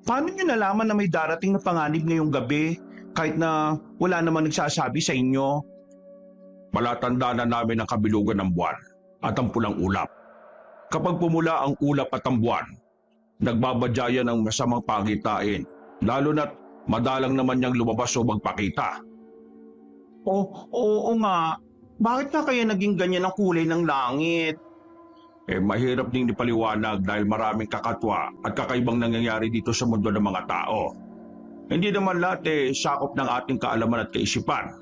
Paano niyo nalaman na may darating na panganib ngayong gabi kahit na wala namang nagsasabi sa inyo? Palatanda na namin ang kabilugan ng buwan at ang pulang ulap. Kapag pumula ang ulap at ang buwan, nagbabadya yan ng masamang pagitain, lalo na't madalang naman niyang lumabas o magpakita. Oo nga. Bakit na kaya naging ganyan ang kulay ng langit? Mahirap ding ipaliwanag dahil maraming kakatwa at kakaibang nangyayari dito sa mundo ng mga tao. Hindi naman lahat sakop ng ating kaalaman at kaisipan.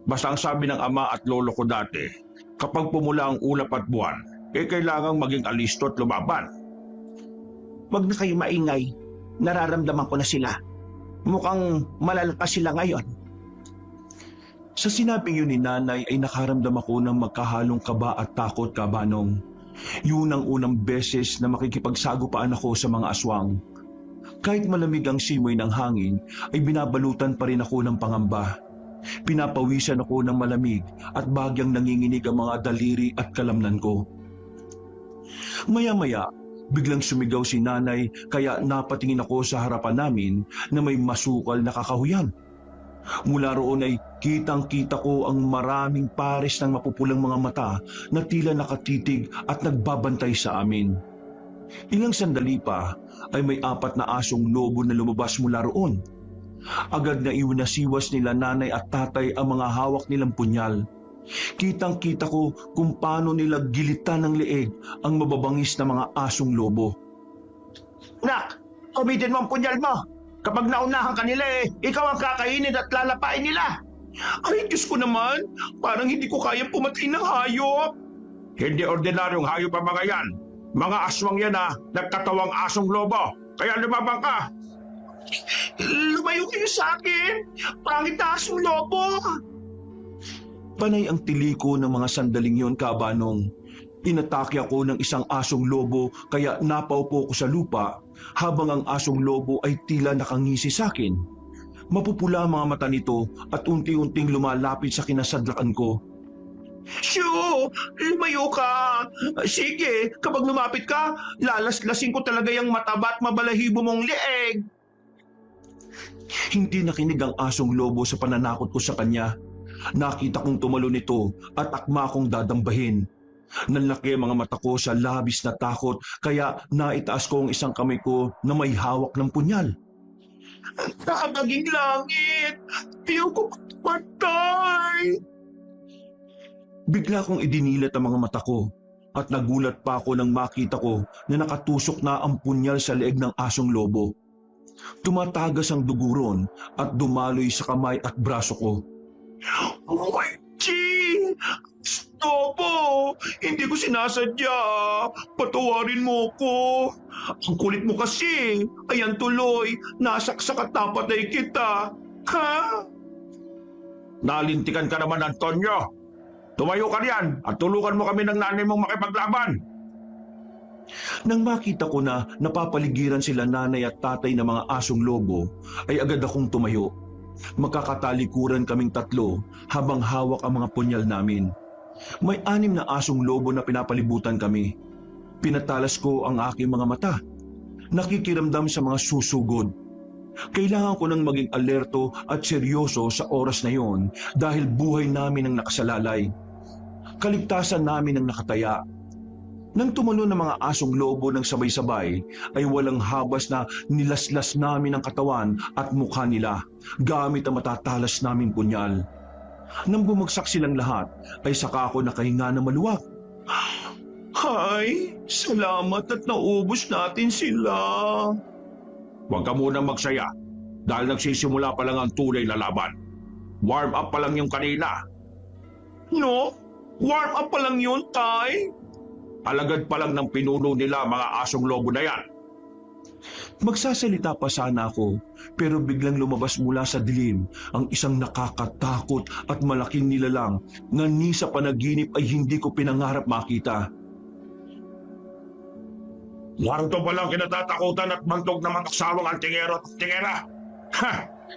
Basta ang sabi ng ama at lolo ko dati, kapag pumula ang ulap at buwan, kailangang maging alisto at lumaban. Huwag na kayo maingay. Nararamdaman ko na sila. Mukhang malalakas sila ngayon. Sa sinabing yun ni Nanay ay nakaramdam ako ng magkahalong kaba at takot, Kabanong. Yun ang unang beses na makikipagsagupaan ako sa mga aswang. Kahit malamig ang simoy ng hangin, ay binabalutan pa rin ako ng pangamba. Pinapawisan ako ng malamig at bagyang nanginginig ang mga daliri at kalamnan ko. Maya-maya, biglang sumigaw si Nanay kaya napatingin ako sa harapan namin na may masukal na kakahuyan. Mula roon ay kitang-kita ko ang maraming pares ng mapupulang mga mata na tila nakatitig at nagbabantay sa amin. Ilang sandali pa ay may 4 na asong lobo na lumabas mula roon. Agad na iwinasiwas nila nanay at tatay ang mga hawak nilang punyal. Kitang-kita ko kung paano nila gilitan ng leeg ang mababangis na mga asong lobo. Nak, gamitin mo ang punyal mo. Kapag naunahan ka nila ikaw ang kakainin at lalapain nila. Ay, Diyos ko naman, parang hindi ko kayang pumatay ng hayop. Hindi ordinaryong hayop ang mga yan. Mga aswang yan nagkatawang asong lobo. Kaya lumabang ka. Lumayo kayo sa akin. Pangit na asong lobo. Panay ang tiliko ng mga sandaling yon, Kabanong. Inatake ako ng isang asong lobo kaya napaupo ko sa lupa habang ang asong lobo ay tila nakangisi sa akin. Mapupula ang mga mata nito at unti-unting lumalapit sa kinasadlakan ko. Shoo! Lumayo ka! Sige, kapag lumapit ka, lalaslasing ko talaga yung mataba at mabalahibo mong leeg. Hindi nakinig ang asong lobo sa pananakot ko sa kanya. Nakita kong tumalo nito at akma kong dadambahin. Nanlaki ang mga mata ko sa labis na takot kaya naitaas ko ang isang kamay ko na may hawak ng punyal. Nakagaging langit! Ayaw ko matay! Bigla kong idinilat ang mga mata ko at nagulat pa ako nang makita ko na nakatusok na ang punyal sa leeg ng asong lobo. Tumatagas ang duguron at dumaloy sa kamay at braso ko. Chi! Stopo! Hindi ko sinasadya. Patawarin mo ko. Ang kulit mo kasi. Ayan tuloy. Nasaksak at napatay kita. Ha? Nalintikan ka naman, Antonio. Tumayo ka riyan at tulungan mo kami ng nanay mong makipaglaban. Nang makita ko na napapaligiran sila nanay at tatay ng mga asong lobo, ay agad akong tumayo. Magkakatalikuran kaming 3 habang hawak ang mga punyal namin. May 6 na asong lobo na pinapalibutan kami. Pinatalas ko ang aking mga mata. Nakikiramdam sa mga susugod. Kailangan ko nang maging alerto at seryoso sa oras na yon dahil buhay namin ang nakasalalay. Kaligtasan namin ang nakataya. Nang tumalo ng mga asong lobo ng sabay-sabay, ay walang habas na nilaslas namin ang katawan at mukha nila gamit ang matatalas naming punyal. Nang bumagsak silang lahat, ay saka ako nakahinga na maluwag. Hay, salamat at naubos natin sila. Huwag ka munang magsaya dahil nagsisimula pa lang ang tunay na laban. Warm up pa lang yung kanina. No? Warm up pa lang yun, Tay? Alagad pa lang ng pinuno nila mga asong lobo na yan. Magsasalita pa sana ako, pero biglang lumabas mula sa dilim ang isang nakakatakot at malaking nilalang na ni sa panaginip ay hindi ko pinangarap makita. Narito pa lang kinatatakutan at bantog ng mga kasawang antingero at tingera. Ha!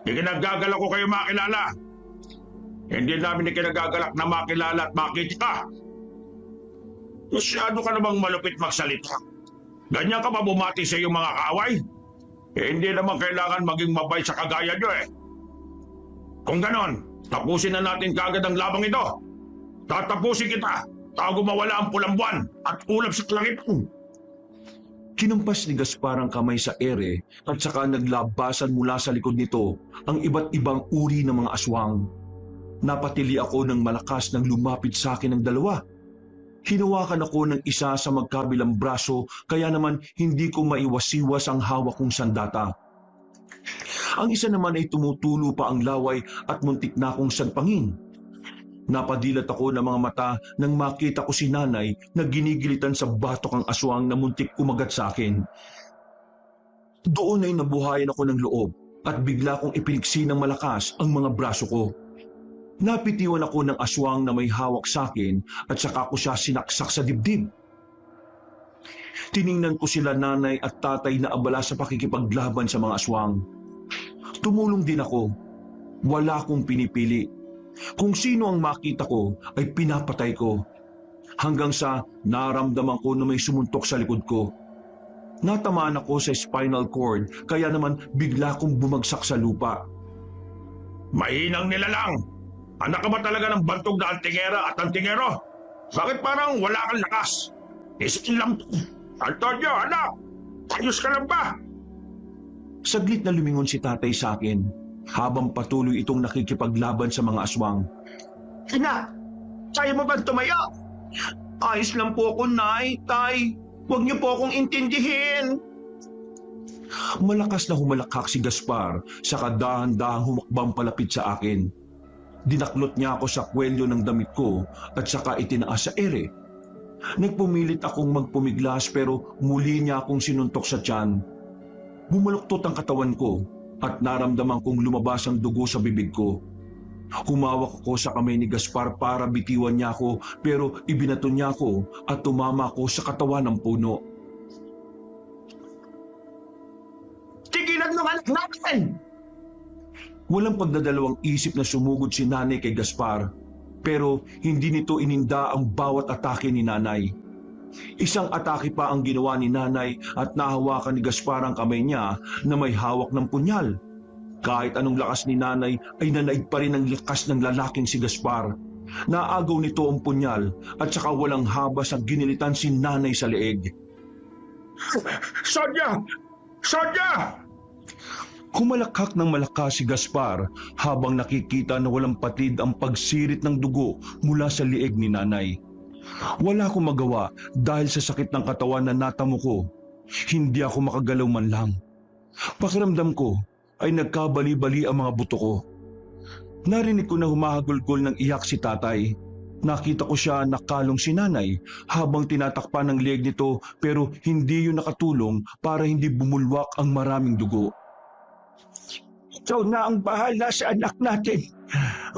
Ikinagagalak ko kayo makilala. Hindi namin ikinagagalak na makilala at makita. Masyado ka namang malupit magsalita. Ganyan ka ba bumati sa iyong mga kaaway? Hindi naman kailangan maging mabay sa kagaya nyo Kung ganon, tapusin na natin kaagad ang labang ito. Tatapusin kita, tago mawala ang pulang buwan at ulap sa langit. Kinumpas ni Gaspar ang kamay sa ere at saka naglabasan mula sa likod nito ang iba't ibang uri ng mga aswang. Napatili ako ng malakas nang lumapit sa akin ang 2. Hinawakan ako ng isa sa magkabilang braso kaya naman hindi ko maiwasiwas ang hawak kong sandata. Ang isa naman ay tumutulo pa ang laway at muntik na akong sagpangin. Napadilat ako ng mga mata nang makita ko si nanay na ginigilitan sa batok ang aswang na muntik kumagat sa akin. Doon ay nabuhayan ako ng loob at bigla kong ipiniksi ng malakas ang mga braso ko. Napitiwan ako ng aswang na may hawak sa akin at saka ko siya sinaksak sa dibdib. Tiningnan ko sila nanay at tatay na abala sa pakikipaglaban sa mga aswang. Tumulong din ako. Wala akong pinipili. Kung sino ang makita ko ay pinapatay ko. Hanggang sa naramdaman ko na may sumuntok sa likod ko. Natamaan ako sa spinal cord kaya naman bigla kong bumagsak sa lupa. Mahinang nilalang. Anak ka ba talaga ng bantog na antingera at antingero? Bakit parang wala kang lakas? Isin lang. Antonio, anak! Ayos ka lang ba? Saglit na lumingon si tatay sa akin habang patuloy itong nakikipaglaban sa mga aswang. Anak, kaya mo bang tumayo? Ayos lang po ako, Nay, Tay. Huwag niyo po akong intindihin. Malakas na humalakhak si Gaspar sa dahan-dahang humakbang palapit sa akin. Dinaklot niya ako sa kwelyo ng damit ko at saka itinaas sa ere. Nagpumilit akong magpumiglas pero muli niya akong sinuntok sa tiyan. Bumaluktot ang katawan ko at naramdaman kong lumabas ang dugo sa bibig ko. Humawak ako sa kamay ni Gaspar para bitiwan niya ako pero ibinato niya ako at tumama ako sa katawan ng puno. Tigilan mo anak natin! Walang pagdadalawang isip na sumugod si nanay kay Gaspar pero hindi nito ininda ang bawat atake ni nanay. Isang atake pa ang ginawa ni nanay at nahawakan ni Gaspar ang kamay niya na may hawak ng punyal. Kahit anong lakas ni nanay ay nanaig pa rin ang lakas ng lalaking si Gaspar. Naagaw nito ang punyal at saka walang habas ang ginilitan si nanay sa leeg. Sonia! Sonia! Kumalakhak ng malakas si Gaspar habang nakikita na walang patid ang pagsirit ng dugo mula sa leeg ni nanay. Wala akong magawa dahil sa sakit ng katawan na natamo ko. Hindi ako makagalaw man lang. Pakiramdam ko ay nagkabali-bali ang mga buto ko. Narinig ko na humahagulgol ng iyak si tatay. Nakita ko siya nakalong si nanay habang tinatakpan ng leeg nito pero hindi yun nakatulong para hindi bumulwak ang maraming dugo. Ikaw na ang bahala sa anak natin.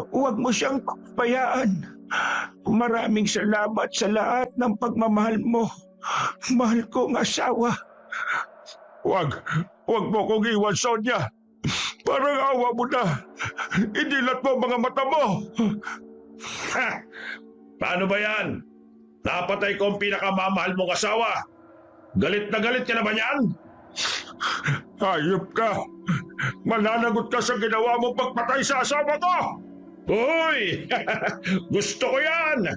Huwag mo siyang pabayaan. Maraming salamat sa lahat ng pagmamahal mo. Mahal kong asawa. Huwag mo kong iwan, Sonia. Parang awa mo na. Idilat mo ang mga mata mo. Ha! Paano ba yan? Napatay ko ang pinakamamahal mong asawa. Galit na galit ka naman yan? Hayop ka. Mananagot ka sa ginawa mong pagpatay sa asawa ko. Hoy! Gusto ko yan!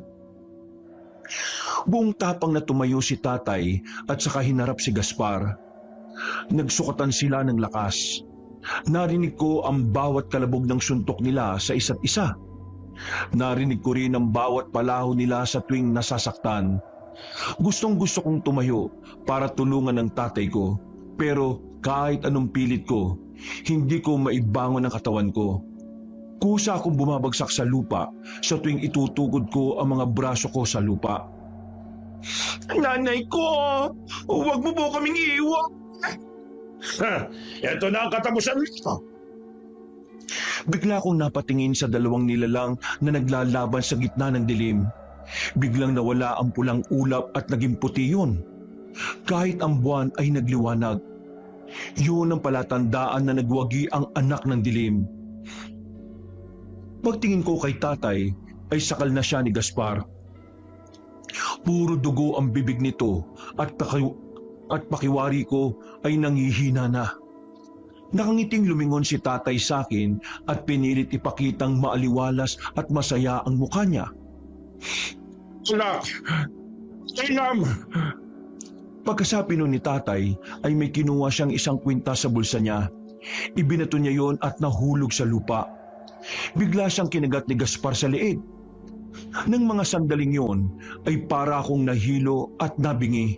Buong tapang na tumayo si tatay at saka hinarap si Gaspar. Nagsukatan sila ng lakas. Narinig ko ang bawat kalabog ng suntok nila sa isa't isa. Narinig ko rin ang bawat palaho nila sa tuwing nasasaktan. Gustong-gusto kong tumayo para tulungan ang tatay ko. Pero kahit anong pilit ko, hindi ko maibangon ang katawan ko. Kusa akong bumabagsak sa lupa sa tuwing itutugod ko ang mga braso ko sa lupa. Nanay ko, huwag mo po kaming iiwan. Ito na ang katapusan nito. Bigla akong napatingin sa dalawang nilalang na naglalaban sa gitna ng dilim. Biglang nawala ang pulang ulap at naging puti yun. Kahit ang buwan ay nagliwanag. Yun ang palatandaan na nagwagi ang anak ng dilim. Pagtingin ko kay tatay ay sakal na siya ni Gaspar. Puro dugo ang bibig nito at pakiwari ko ay nangihina na. Nakangiting lumingon si tatay sa akin at pinilit ipakitang maaliwalas at masaya ang mukha niya. Anak! Inam! Pagkasabi nun ni tatay ay may kinuha siyang isang kwintas sa bulsa niya. Ibinato niya yon at nahulog sa lupa. Bigla siyang kinagat ni Gaspar sa leeg. Nang mga sandaling yon ay para akong nahilo at nabingi.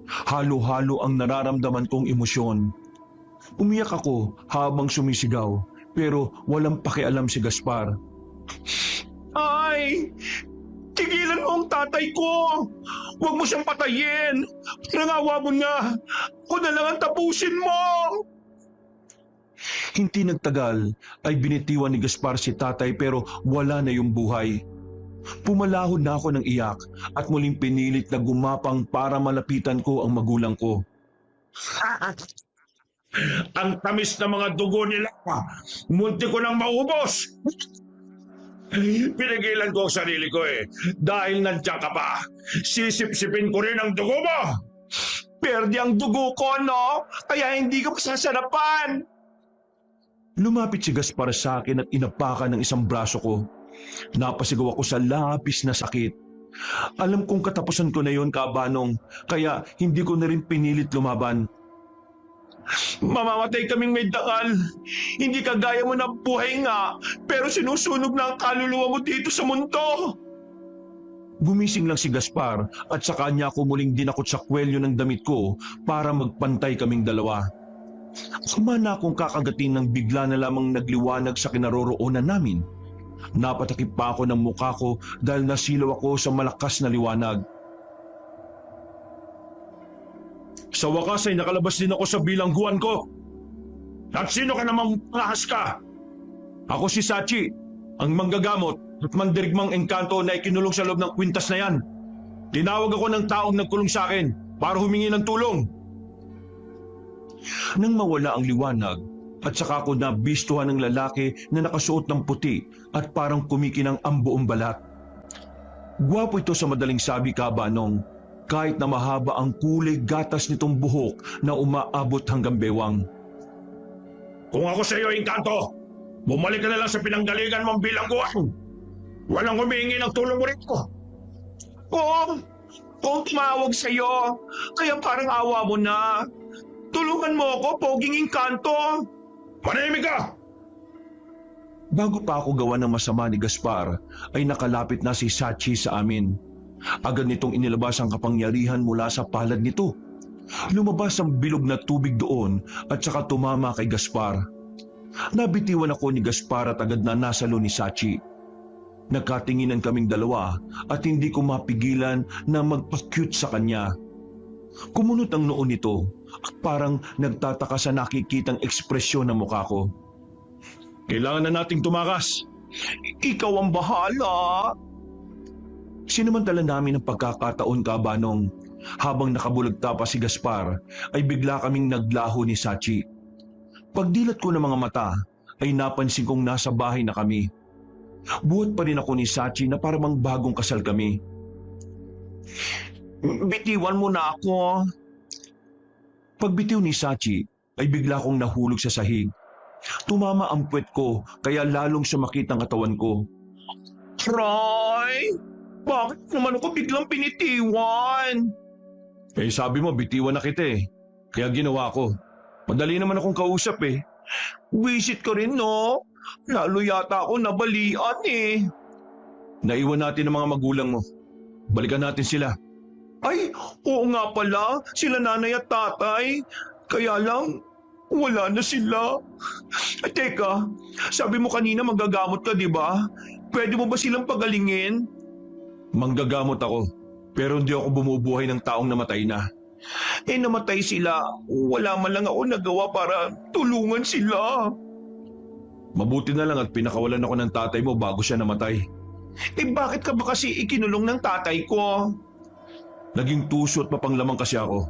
Halo-halo ang nararamdaman kong emosyon. Umiyak ako habang sumisigaw pero walang pakialam si Gaspar. Ay! Tigilan mo ang tatay ko! Huwag mo siyang patayin! Nangawa mo na! Ako na lang ang tapusin mo! Hindi nagtagal ay binitiwan ni Gaspar si tatay pero wala na yung buhay. Pumalahod na ako ng iyak at muling pinilit na gumapang para malapitan ko ang magulang ko. Ang tamis na mga dugo nila. Munti ko nang maubos. Pinigilan ko ang sarili ko Dahil nandiyan ka pa, sisip-sipin ko rin ang dugo mo. Perde ang dugo ko, no? Kaya hindi ka masasarapan. Lumapit si Gaspar sa akin at inapakan ng isang braso ko. Napasigaw ako sa labis na sakit. Alam kong katapusan ko na yon, Kabanong, kaya hindi ko na rin pinilit lumaban. Mamamatay kaming may dangal. Hindi kagaya mo na buhay nga, pero sinusunog na ang kaluluwa mo dito sa mundo. Gumising lang si Gaspar at sa kanya ako muling dinakot sa kwelyo ng damit ko para magpantay kaming dalawa. Sumana akong kakagatin ng bigla na lamang nagliwanag sa kinaroroonan namin. Napatakip pa ako ng mukha ko dahil nasilaw ako sa malakas na liwanag. Sa wakas ay nakalabas din ako sa bilangguan ko. At sino ka namang pangahas ka? Ako si Sachi, ang manggagamot at mandirigmang engkanto na ikinulong sa loob ng kwintas na yan. Tinawag ako ng taong nagkulong sa akin para humingi ng tulong. Nang mawala ang liwanag, at saka ako nabistuhan ng lalaki na nakasuot ng puti at parang kumikinang ang buong balat. Gwapo ito sa madaling sabi, Kabanong, kahit na mahaba ang kulay gatas nitong buhok na umaabot hanggang bewang. Kung ako sa iyo, Engkanto, bumalik ka na lang sa pinanggalingan mong bilangguan. Walang humingi ng tulong mo rito. Kung tumawag sa'yo, kaya parang awa mo na. Tulungan mo ako, poging Engkanto. Manahimik ka! Bago pa ako gawa ng masama ni Gaspar, ay nakalapit na si Sachi sa amin. Agad nitong inilabas ang kapangyarihan mula sa palad nito. Lumabas ang bilog na tubig doon at saka tumama kay Gaspar. Nabitiwan ako ni Gaspar at agad na nasalo ni Sachi. Nagkatinginan kaming dalawa at hindi ko mapigilan na magpa-cute sa kanya. Kumunot ang noon nito at parang nagtataka sa nakikitang ekspresyon ng mukha ko. Kailangan na nating tumakas. Ikaw ang bahala. Sinamantala namin ang pagkakataon, Kabanong. Habang nakabulagta pa si Gaspar, ay bigla kaming naglaho ni Sachi. Pagdilat ko ng mga mata, ay napansin kong nasa bahay na kami. Buhat pa rin ako ni Sachi na parang bagong kasal kami. Bitiwan mo na ako. Pagbitiw ni Sachi, ay bigla kong nahulog sa sahig. Tumama ang puwet ko kaya lalong sumakit ang katawan ko. Troy, bakit naman ako biglang pinitiwan? Sabi mo bitiwan na kita eh. Kaya ginawa ko. Madali naman akong kausap eh. Wisit ka rin, no? Lalo yata ako nabalian eh. Naiwan natin ang mga magulang mo. Balikan natin sila. Ay, oo nga pala, sila nanay at tatay. Kaya lang, wala na sila. Ay, teka, sabi mo kanina manggagamot ka, di ba? Pwede mo ba silang pagalingin? Manggagamot ako, pero hindi ako bumubuhay ng taong namatay na. Namatay sila. Wala man lang ako nagawa para tulungan sila. Mabuti na lang at pinakawalan ako ng tatay mo bago siya namatay. Bakit ka ba kasi ikinulong ng tatay ko? Naging tuso at mapanglamang kasi ako.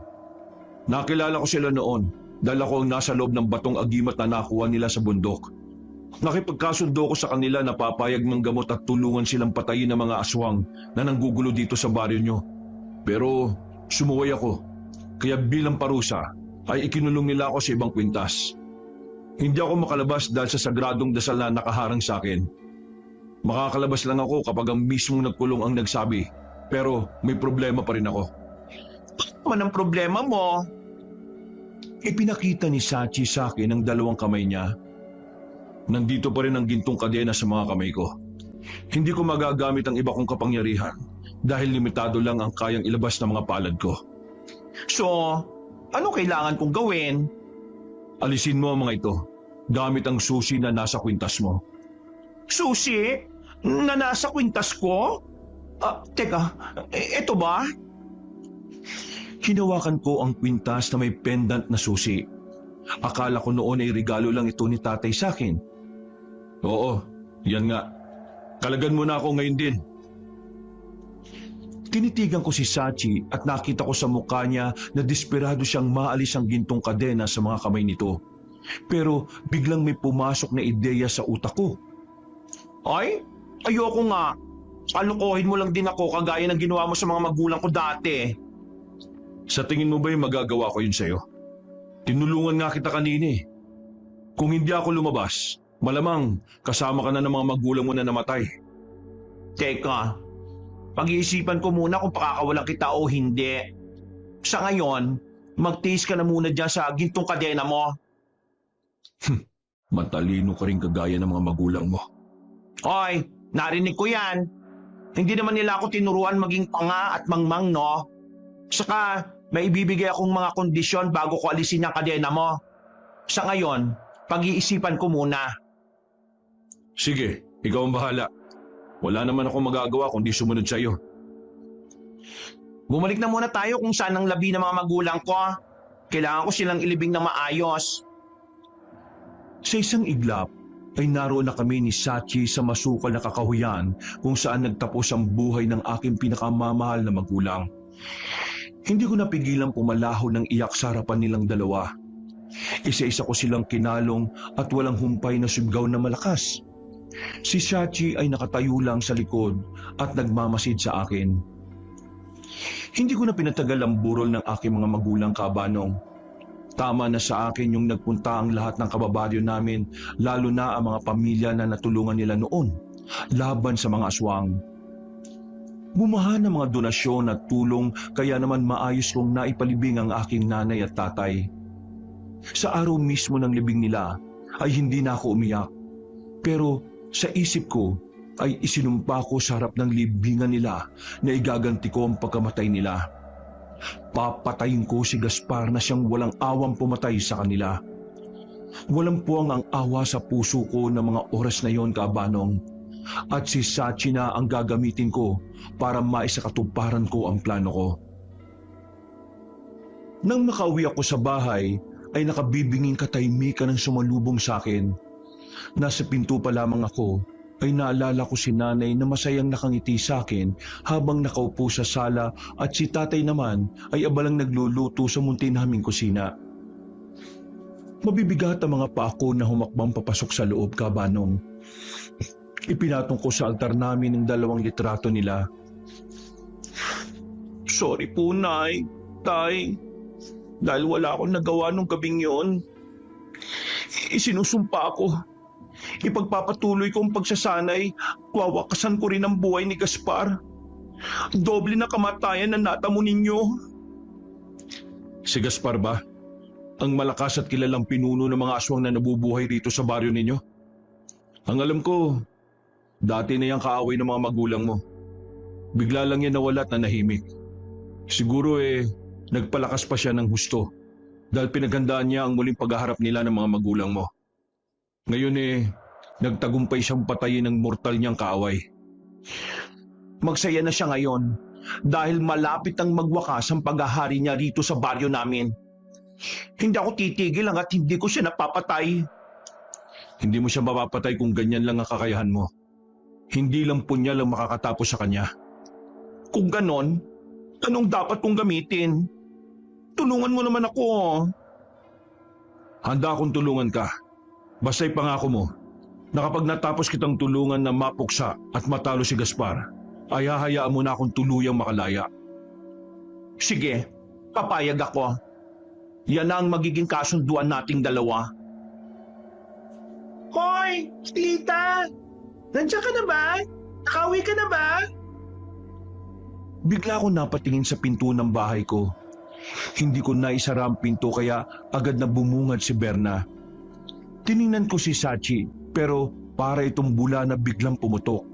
Nakilala ko sila noon dahil ako ang nasa loob ng batong agimat na nakuha nila sa bundok. Nakipagkasundo ko sa kanila na papayag ng gamot at tulungan silang patayin ng mga aswang na nanggugulo dito sa baryo nyo. Pero sumuway ako, kaya bilang parusa ay ikinulong nila ako sa ibang kwintas. Hindi ako makalabas dahil sa sagradong dasal na nakaharang sa akin. Makakalabas lang ako kapag ang mismong nagkulong ang nagsabi. Pero may problema pa rin ako. Man ang problema mo? Ipinakita ni Sachi sa akin ang dalawang kamay niya. Nandito pa rin ang gintong kadena sa mga kamay ko. Hindi ko magagamit ang iba kong kapangyarihan dahil limitado lang ang kayang ilabas ng mga palad ko. So, ano kailangan kong gawin? Alisin mo ang mga ito gamit ang susi na nasa kwintas mo. Susi? Na nasa kwintas ko? Teka, ito ba? Hinawakan ko ang kwintas na may pendant na susi. Akala ko noon ay regalo lang ito ni tatay sa akin. Oo, yan nga. Kalagan mo na ako ngayon din. Tinitigan ko si Sachi at nakita ko sa mukha niya na desperado siyang maalis ang gintong kadena sa mga kamay nito. Pero biglang may pumasok na ideya sa utak ko. Ay, ayoko nga. Palukohin mo lang din ako kagaya ng ginawa mo sa mga magulang ko dati. Sa tingin mo ba yung magagawa ko yun sa'yo? Tinulungan nga kita kanina eh. Kung hindi ako lumabas, malamang kasama ka na ng mga magulang mo na namatay. Teka, pag-iisipan ko muna kung pakakawalan kita o hindi. Sa ngayon, magtiis ka na muna dyan sa gintong kadena mo. Matalino ka rin kagaya ng mga magulang mo. Hoy, narinig ko yan. Hindi naman nila ako tinuruan maging tanga at mangmang, no? Saka, may ibibigay akong mga kondisyon bago ko alisin ang kadena mo. Sa ngayon, pag-iisipan ko muna. Sige, ikaw ang bahala. Wala naman akong magagawa kundi sumunod sa iyo. Bumalik na muna tayo kung saan ang labi ng mga magulang ko. Kailangan ko silang ilibing na maayos. Sa isang iglap, ay naroon na kami ni Sachi sa masukal na kakahuyan kung saan nagtapos ang buhay ng aking pinakamamahal na magulang. Hindi ko napigilang pumalaho ng iyak sa harapan nilang dalawa. Isa-isa ko silang kinalong at walang humpay na sigaw na malakas. Si Sachi ay nakatayo lang sa likod at nagmamasid sa akin. Hindi ko na pinatagal ang burol ng aking mga magulang, Kabanong. Tama na sa akin yung nagpunta ang lahat ng kababaryo namin, lalo na ang mga pamilya na natulungan nila noon, laban sa mga aswang. Bumaha ng mga donasyon at tulong kaya naman maayos kong naipalibing ang aking nanay at tatay. Sa araw mismo ng libing nila ay hindi na ako umiyak. Pero sa isip ko ay isinumpa ko sa harap ng libingan nila na igaganti ko ang pagkamatay nila. Papatayin ko si Gaspar na siyang walang awang pumatay sa kanila. Walang puwang ang awa sa puso ko ng mga oras na yon, Kabanong. At si Sachi na ang gagamitin ko para maisakatuparan ko ang plano ko. Nang makauwi ako sa bahay, ay nakabibinging katahimikan ang sumalubong sa akin. Nasa pinto pa lamang ako, ay naalala ko si nanay na masayang nakangiti sa akin habang nakaupo sa sala at si tatay naman ay abalang nagluluto sa munti naming kusina. Mabibigat ang mga paa ko na humakbang papasok sa loob, Kabanong. Ipinatong ko sa altar namin ang 2 litrato nila. Sorry po, Nay, Tay, dahil wala akong nagawa nung gabing yon. Isinusumpa ko. Ipagpapatuloy ko ang pagsasanay, wawakasan ko rin ang buhay ni Gaspar. Doble na kamatayan na natamo ninyo. Si Gaspar ba? Ang malakas at kilalang pinuno ng mga aswang na nabubuhay rito sa baryo ninyo? Ang alam ko, dati na yung kaaway ng mga magulang mo. Bigla lang yan nawala at nanahimik. Siguro nagpalakas pa siya ng husto dahil pinaghandaan niya ang muling paghaharap nila ng mga magulang mo. Ngayon nagtagumpay siyang patayin ng mortal niyang kaaway. Magsaya na siya ngayon dahil malapit ang magwakas ang paghahari niya rito sa baryo namin. Hindi ako titigil hanggat hindi ko siya napapatay. Hindi mo siya mapapatay kung ganyan lang ang kakayahan mo. Hindi lang punya lang makakatapos sa kanya. Kung ganon, anong dapat kong gamitin? Tulungan mo naman ako. Handa akong tulungan ka. Basta'y pangako mo na kapag natapos kitang tulungan na mapuksa at matalo si Gaspar, ay hahayaan mo na akong tuluyang makalaya. Sige, papayag ako. Yan na ang magiging kasunduan nating dalawa. Hoy, Tita! Nandiyan ka na ba? Nakauwi ka na ba? Bigla ako napatingin sa pinto ng bahay ko. Hindi ko naisara ang pinto kaya agad na bumungad si Berna. Tiningnan ko si Sachi pero para itong bula na biglang pumutok.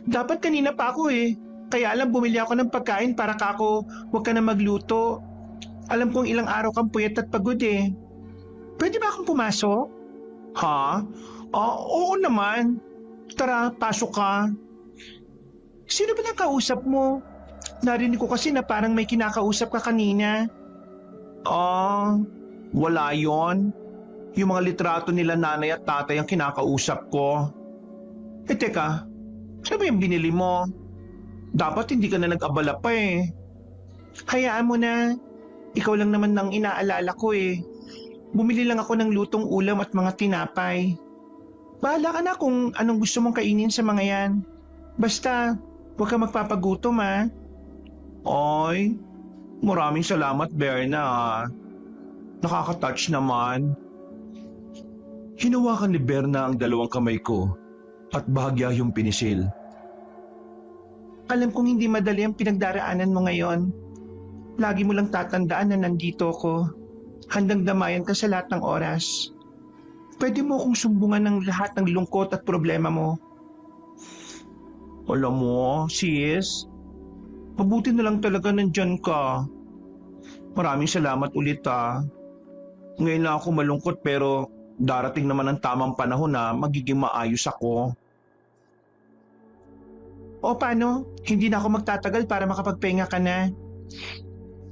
Dapat kanina pa ako Kaya lang bumili ako ng pagkain para kako huwag ka na magluto. Alam kong ilang araw kang puyat at pagod Pwede ba akong pumasok? Ha? Oo naman. Tara, pasok ka. Sino ba nang kausap mo? Narinig ko kasi na parang may kinakausap ka kanina. Wala yon. Yung mga litrato nila nanay at tatay ang kinakausap ko. Teka, ano ba yung binili mo? Dapat hindi ka na nag-abala pa Hayaan mo na. Ikaw lang naman nang inaalala ko Bumili lang ako ng lutong ulam at mga tinapay. Bahala ka na kung anong gusto mong kainin sa mga yan. Basta, huwag ka magpapagutom Oy, maraming salamat Berna Nakaka-touch naman. Hinawakan ni Berna ang dalawang kamay ko at bahagya yung pinisil. Alam kong hindi madali ang pinagdaraanan mo ngayon. Lagi mo lang tatandaan na nandito ko. Handang damayan ka sa lahat ng oras. Pwede mo akong sumbungan ng lahat ng lungkot at problema mo. Alam mo, sis, mabuti na lang talaga nandyan ka. Maraming salamat ulit Ngayon lang ako malungkot pero darating naman ang tamang panahon na magiging maayos ako. O paano? Hindi na ako magtatagal para makapagpahinga ka na.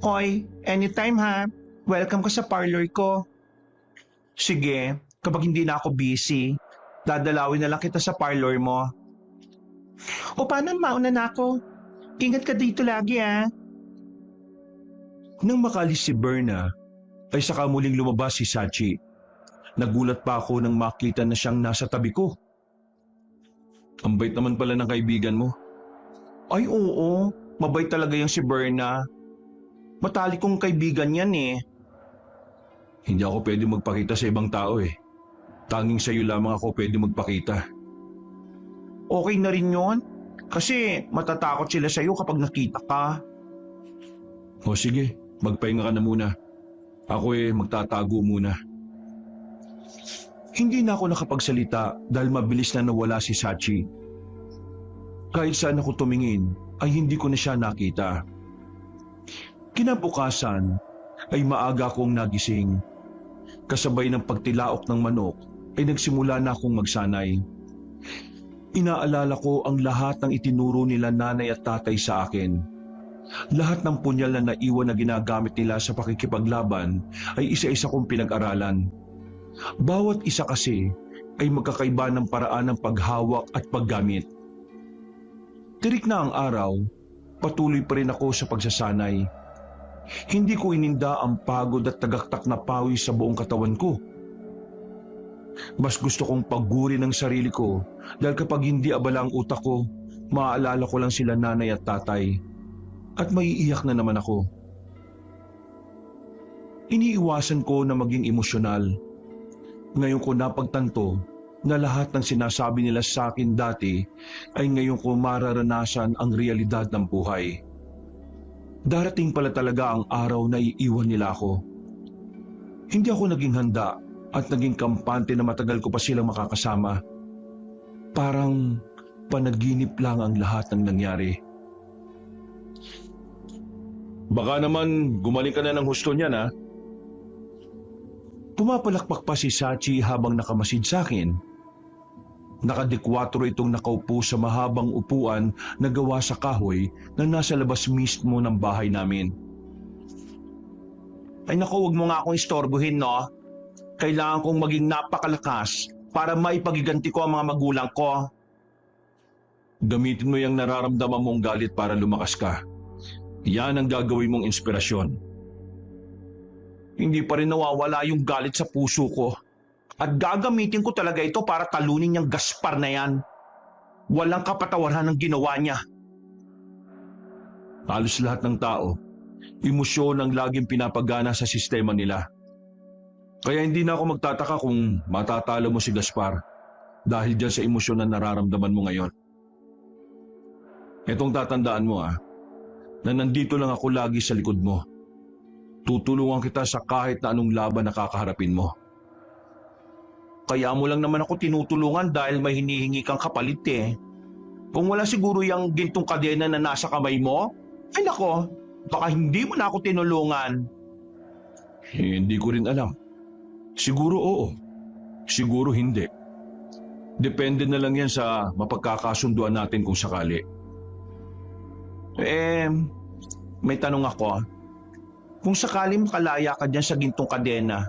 Hoy, anytime ha. Welcome ka sa parlor ko. Sige, kapag hindi na ako busy, dadalawin na lang kita sa parlor mo. O paano mauna na ako? Ingat ka dito lagi ha. Nang makalis si Berna, ay saka muling lumabas si Sachi. Nagulat pa ako nang makita na siyang nasa tabi ko. Ang bait naman pala ng kaibigan mo. Ay oo, mabait talaga yung si Berna. Matalik kong kaibigan yan eh. Hindi ako pwede magpakita sa ibang tao eh. Tanging sa iyo lamang ako pwede magpakita. Okay na rin yun. Kasi matatakot sila sa iyo kapag nakita ka. O sige, magpahinga ka na muna. Ako magtatago muna. Hindi na ako nakapagsalita dahil mabilis na nawala si Sachi. Kahit saan ako tumingin ay hindi ko na siya nakita. Kinabukasan ay maaga akong nagising. Kasabay ng pagtilaok ng manok ay nagsimula na akong magsanay. Inaalala ko ang lahat ng itinuro nila nanay at tatay sa akin. Lahat ng punyal na naiwan na ginagamit nila sa pakikipaglaban ay isa-isa kong pinag-aralan. Bawat isa kasi ay magkakaiba ng paraan ng paghawak at paggamit. Tirik na ang araw, patuloy pa rin ako sa pagsasanay. Hindi ko ininda ang pagod at tagaktak na pawis sa buong katawan ko. Mas gusto kong pagurin ang sarili ko dahil kapag hindi abala ang utak ko, maaalala ko lang sila nanay at tatay. At maiiyak na naman ako. Iniiwasan ko na maging emosyonal. Ngayon ko napagtanto na lahat ng sinasabi nila sa akin dati ay ngayon ko mararanasan ang realidad ng buhay. Darating pala talaga ang araw na iiwan nila ako. Hindi ako naging handa at naging kampante na matagal ko pa silang makakasama. Parang panaginip lang ang lahat ng nangyari. Baka naman gumaling ka na ng husto niyan ha? Pumapalakpak pa si Sachi habang nakamasid sa akin. Nakadekwatro itong nakaupo sa mahabang upuan na gawa sa kahoy na nasa labas mismo ng bahay namin. Ay naku, huwag mo nga akong istorbohin no. Kailangan kong maging napakalakas para maipagiganti ko ang mga magulang ko. Gamitin mo yung nararamdaman mong galit para lumakas ka. Yan ang gagawin mong inspirasyon. Hindi pa rin nawawala yung galit sa puso ko. At gagamitin ko talaga ito para talunin niyang Gaspar na yan. Walang kapatawaran ng ginawa niya. Halos lahat ng tao, emosyon ang laging pinapagana sa sistema nila. Kaya hindi na ako magtataka kung matatalo mo si Gaspar dahil dyan sa emosyon na nararamdaman mo ngayon. Itong tatandaan mo na nandito lang ako lagi sa likod mo. Tutulungan kita sa kahit na anong laban na kakaharapin mo. Kaya mo lang naman ako tinutulungan dahil may hinihingi kang kapalit eh. Kung wala siguro yung gintong kadena na nasa kamay mo, ay nako, baka hindi mo na ako tinulungan. Hindi ko rin alam. Siguro oo, siguro hindi. Depende na lang yan sa mapagkakasunduan natin kung sakali. May tanong ako. Kung sakali makalaya ka dyan sa gintong kadena,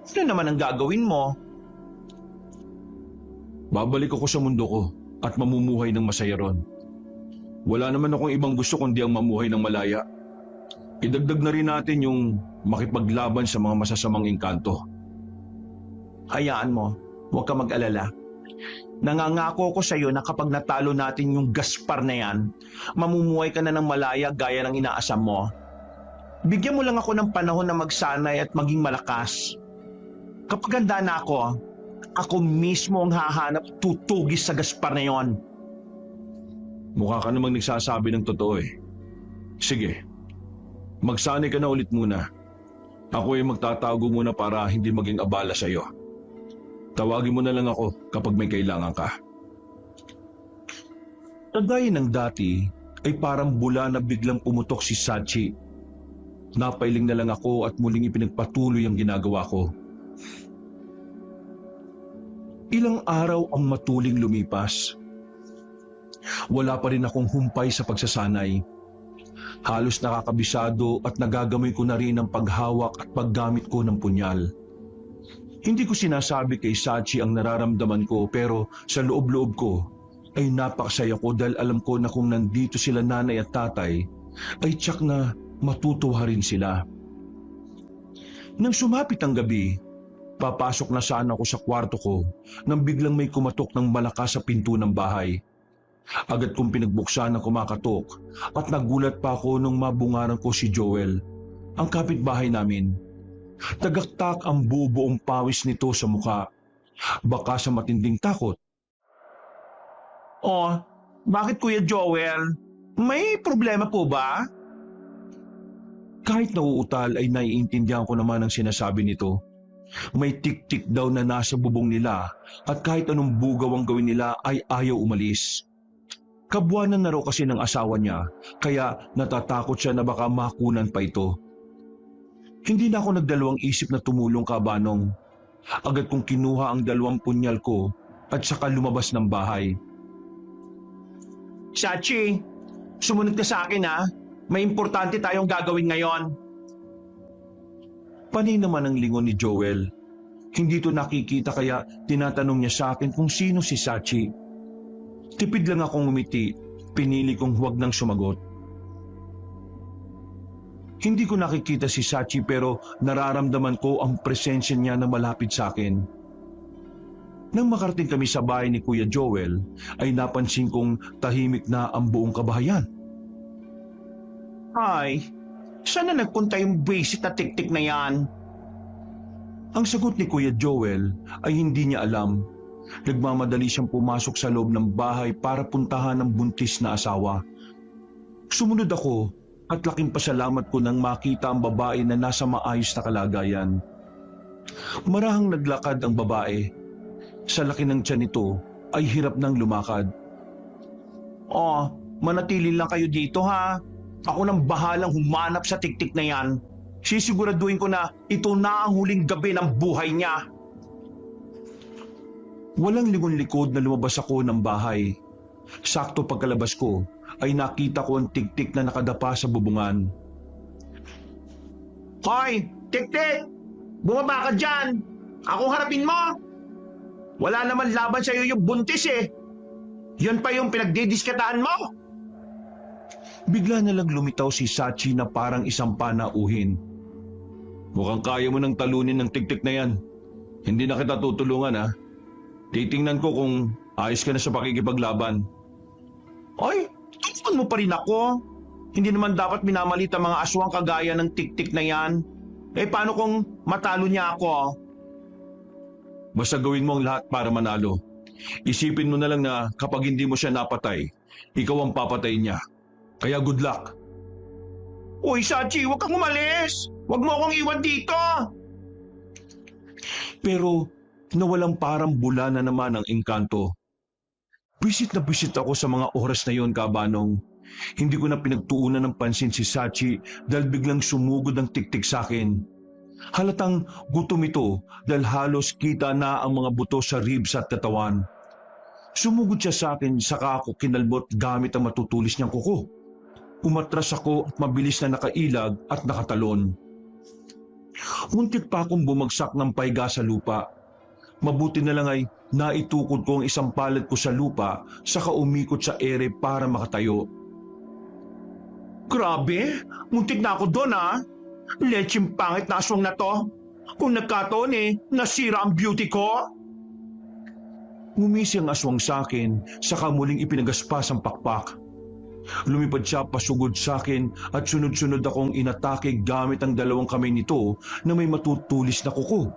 ano naman ang gagawin mo? Babalik ako sa mundo ko at mamumuhay ng masaya ron. Wala naman akong ibang gusto kundi ang mamuhay ng malaya. Idagdag na rin natin yung makipaglaban sa mga masasamang engkanto. Hayaan mo, huwag ka mag-alala. Nangangako ko sa iyo na kapag natalo natin yung Gaspar na yan, mamumuhay ka na ng malaya gaya ng inaasam mo. Bigyan mo lang ako ng panahon na magsanay at maging malakas. Kapag handa na ako, Ako mismo ang hahanap tutugis sa Gaspar na yon. Mukha ka namang nagsasabi ng totoo eh. Sige, magsanay ka na ulit muna. Ako ay magtatago muna para hindi maging abala sa iyo. Tawagin mo na lang ako kapag may kailangan ka. Kagaya ng dati, ay parang bula na biglang pumutok si Sachi. Napailing na lang ako at muling ipinagpatuloy ang ginagawa ko. Ilang araw ang matuling lumipas. Wala pa rin akong humpay sa pagsasanay. Halos nakakabisado at nagagamoy ko na rin ang paghawak at paggamit ko ng punyal. Hindi ko sinasabi kay Sachi ang nararamdaman ko pero sa loob-loob ko ay napakasaya ko dahil alam ko na kung nandito sila nanay at tatay ay tiyak na matutuwa rin sila. Nang sumapit ang gabi, papasok na sana ako sa kwarto ko nang biglang may kumatok ng malakas sa pinto ng bahay. Agad kong pinagbuksan ang kumakatok at nagulat pa ako nung mabungaran ko si Joel, ang kapitbahay namin. Tagaktak ang buong pawis nito sa mukha, baka sa matinding takot. Oh, bakit Kuya Joel? May problema po ba? Kahit nauutal ay naiintindihan ko naman ang sinasabi nito. May tik-tik daw na nasa bubong nila at kahit anong bugaw ang gawin nila ay ayaw umalis. Kabuanan na raw kasi ng asawa niya kaya natatakot siya na baka makunan pa ito. Hindi na ako nagdalawang isip na tumulong kabanong. Agad kong kinuha ang 2 punyal ko at saka lumabas ng bahay. Sachi, sumunod ka sa akin ha. May importante tayong gagawin ngayon. Panay naman ang lingon ni Joel. Hindi to nakikita kaya tinatanong niya sa akin kung sino si Sachi. Tipid lang akong umiti, pinili kong huwag nang sumagot. Hindi ko nakikita si Sachi pero nararamdaman ko ang presensya niya na malapit sa akin. Nang makarating kami sa bahay ni Kuya Joel, ay napansin kong tahimik na ang buong kabahayan. Ay, saan na nagpunta yung basic na tik-tik na yan? Ang sagot ni Kuya Joel ay hindi niya alam. Nagmamadali siyang pumasok sa loob ng bahay para puntahan ang buntis na asawa. Sumunod ako at laking pasalamat ko nang makita ang babae na nasa maayos na kalagayan. Marahang naglakad ang babae. Sa laki ng tiyan nito ay hirap nang lumakad. Oh, manatili lang kayo dito ha. Ako nang bahalang humanap sa tik-tik na yan. Sisiguraduhin ko na ito na ang huling gabi ng buhay niya. Walang lingon-likod na lumabas ako ng bahay. Sakto pagkalabas ko ay nakita ko ang tik-tik na nakadapa sa bubungan. Hoy, tik-tik! Bumaba ka dyan! Ako harapin mo! Wala naman laban sa iyo yung buntis eh. Yun pa yung pinagdidiskataan mo. Bigla na lang lumitaw si Sachi na parang isang panauhin. Mukhang kaya mo nang talunin ng tik-tik na yan. Hindi na kita tutulungan ha. Titingnan ko kung ayos ka na sa pakikipaglaban. Ay, tulungan mo pa rin ako. Hindi naman dapat minamalit ang mga aswang kagaya ng tik-tik na yan. Eh paano kung matalo niya ako? Basta gawin mo ang lahat para manalo. Isipin mo na lang na kapag hindi mo siya napatay, ikaw ang papatay niya. Kaya good luck. Uy, Sachi, huwag kang umalis! Huwag mo akong iwan dito! Pero nawalang parang bula na naman ang engkanto. Bisit na bisit ako sa mga oras na yon, kabanong. Hindi ko na pinagtuunan ng pansin si Sachi dahil biglang sumugod ang tik-tik sa akin. Halatang gutom ito dahil halos kita na ang mga buto sa ribs at katawan. Sumugod siya sa akin saka ako kinalbot gamit ang matutulis niyang kuko. Umatras ako at mabilis na nakailag at nakatalon. Muntik pa akong bumagsak ng paiga sa lupa. Mabuti na lang ay naitukod ko ang isang palad ko sa lupa saka umikot sa ere para makatayo. Grabe, muntik na ako doon ha. Lecheng pangit na aswang na to. Kung nagkataon eh, nasira ang beauty ko. Ngumisi ang aswang sa akin, saka muling ipinagaspas ang pakpak. Lumipad siya pasugod sa akin at sunod-sunod akong inatake gamit ang 2 kamay nito na may matutulis na kuko.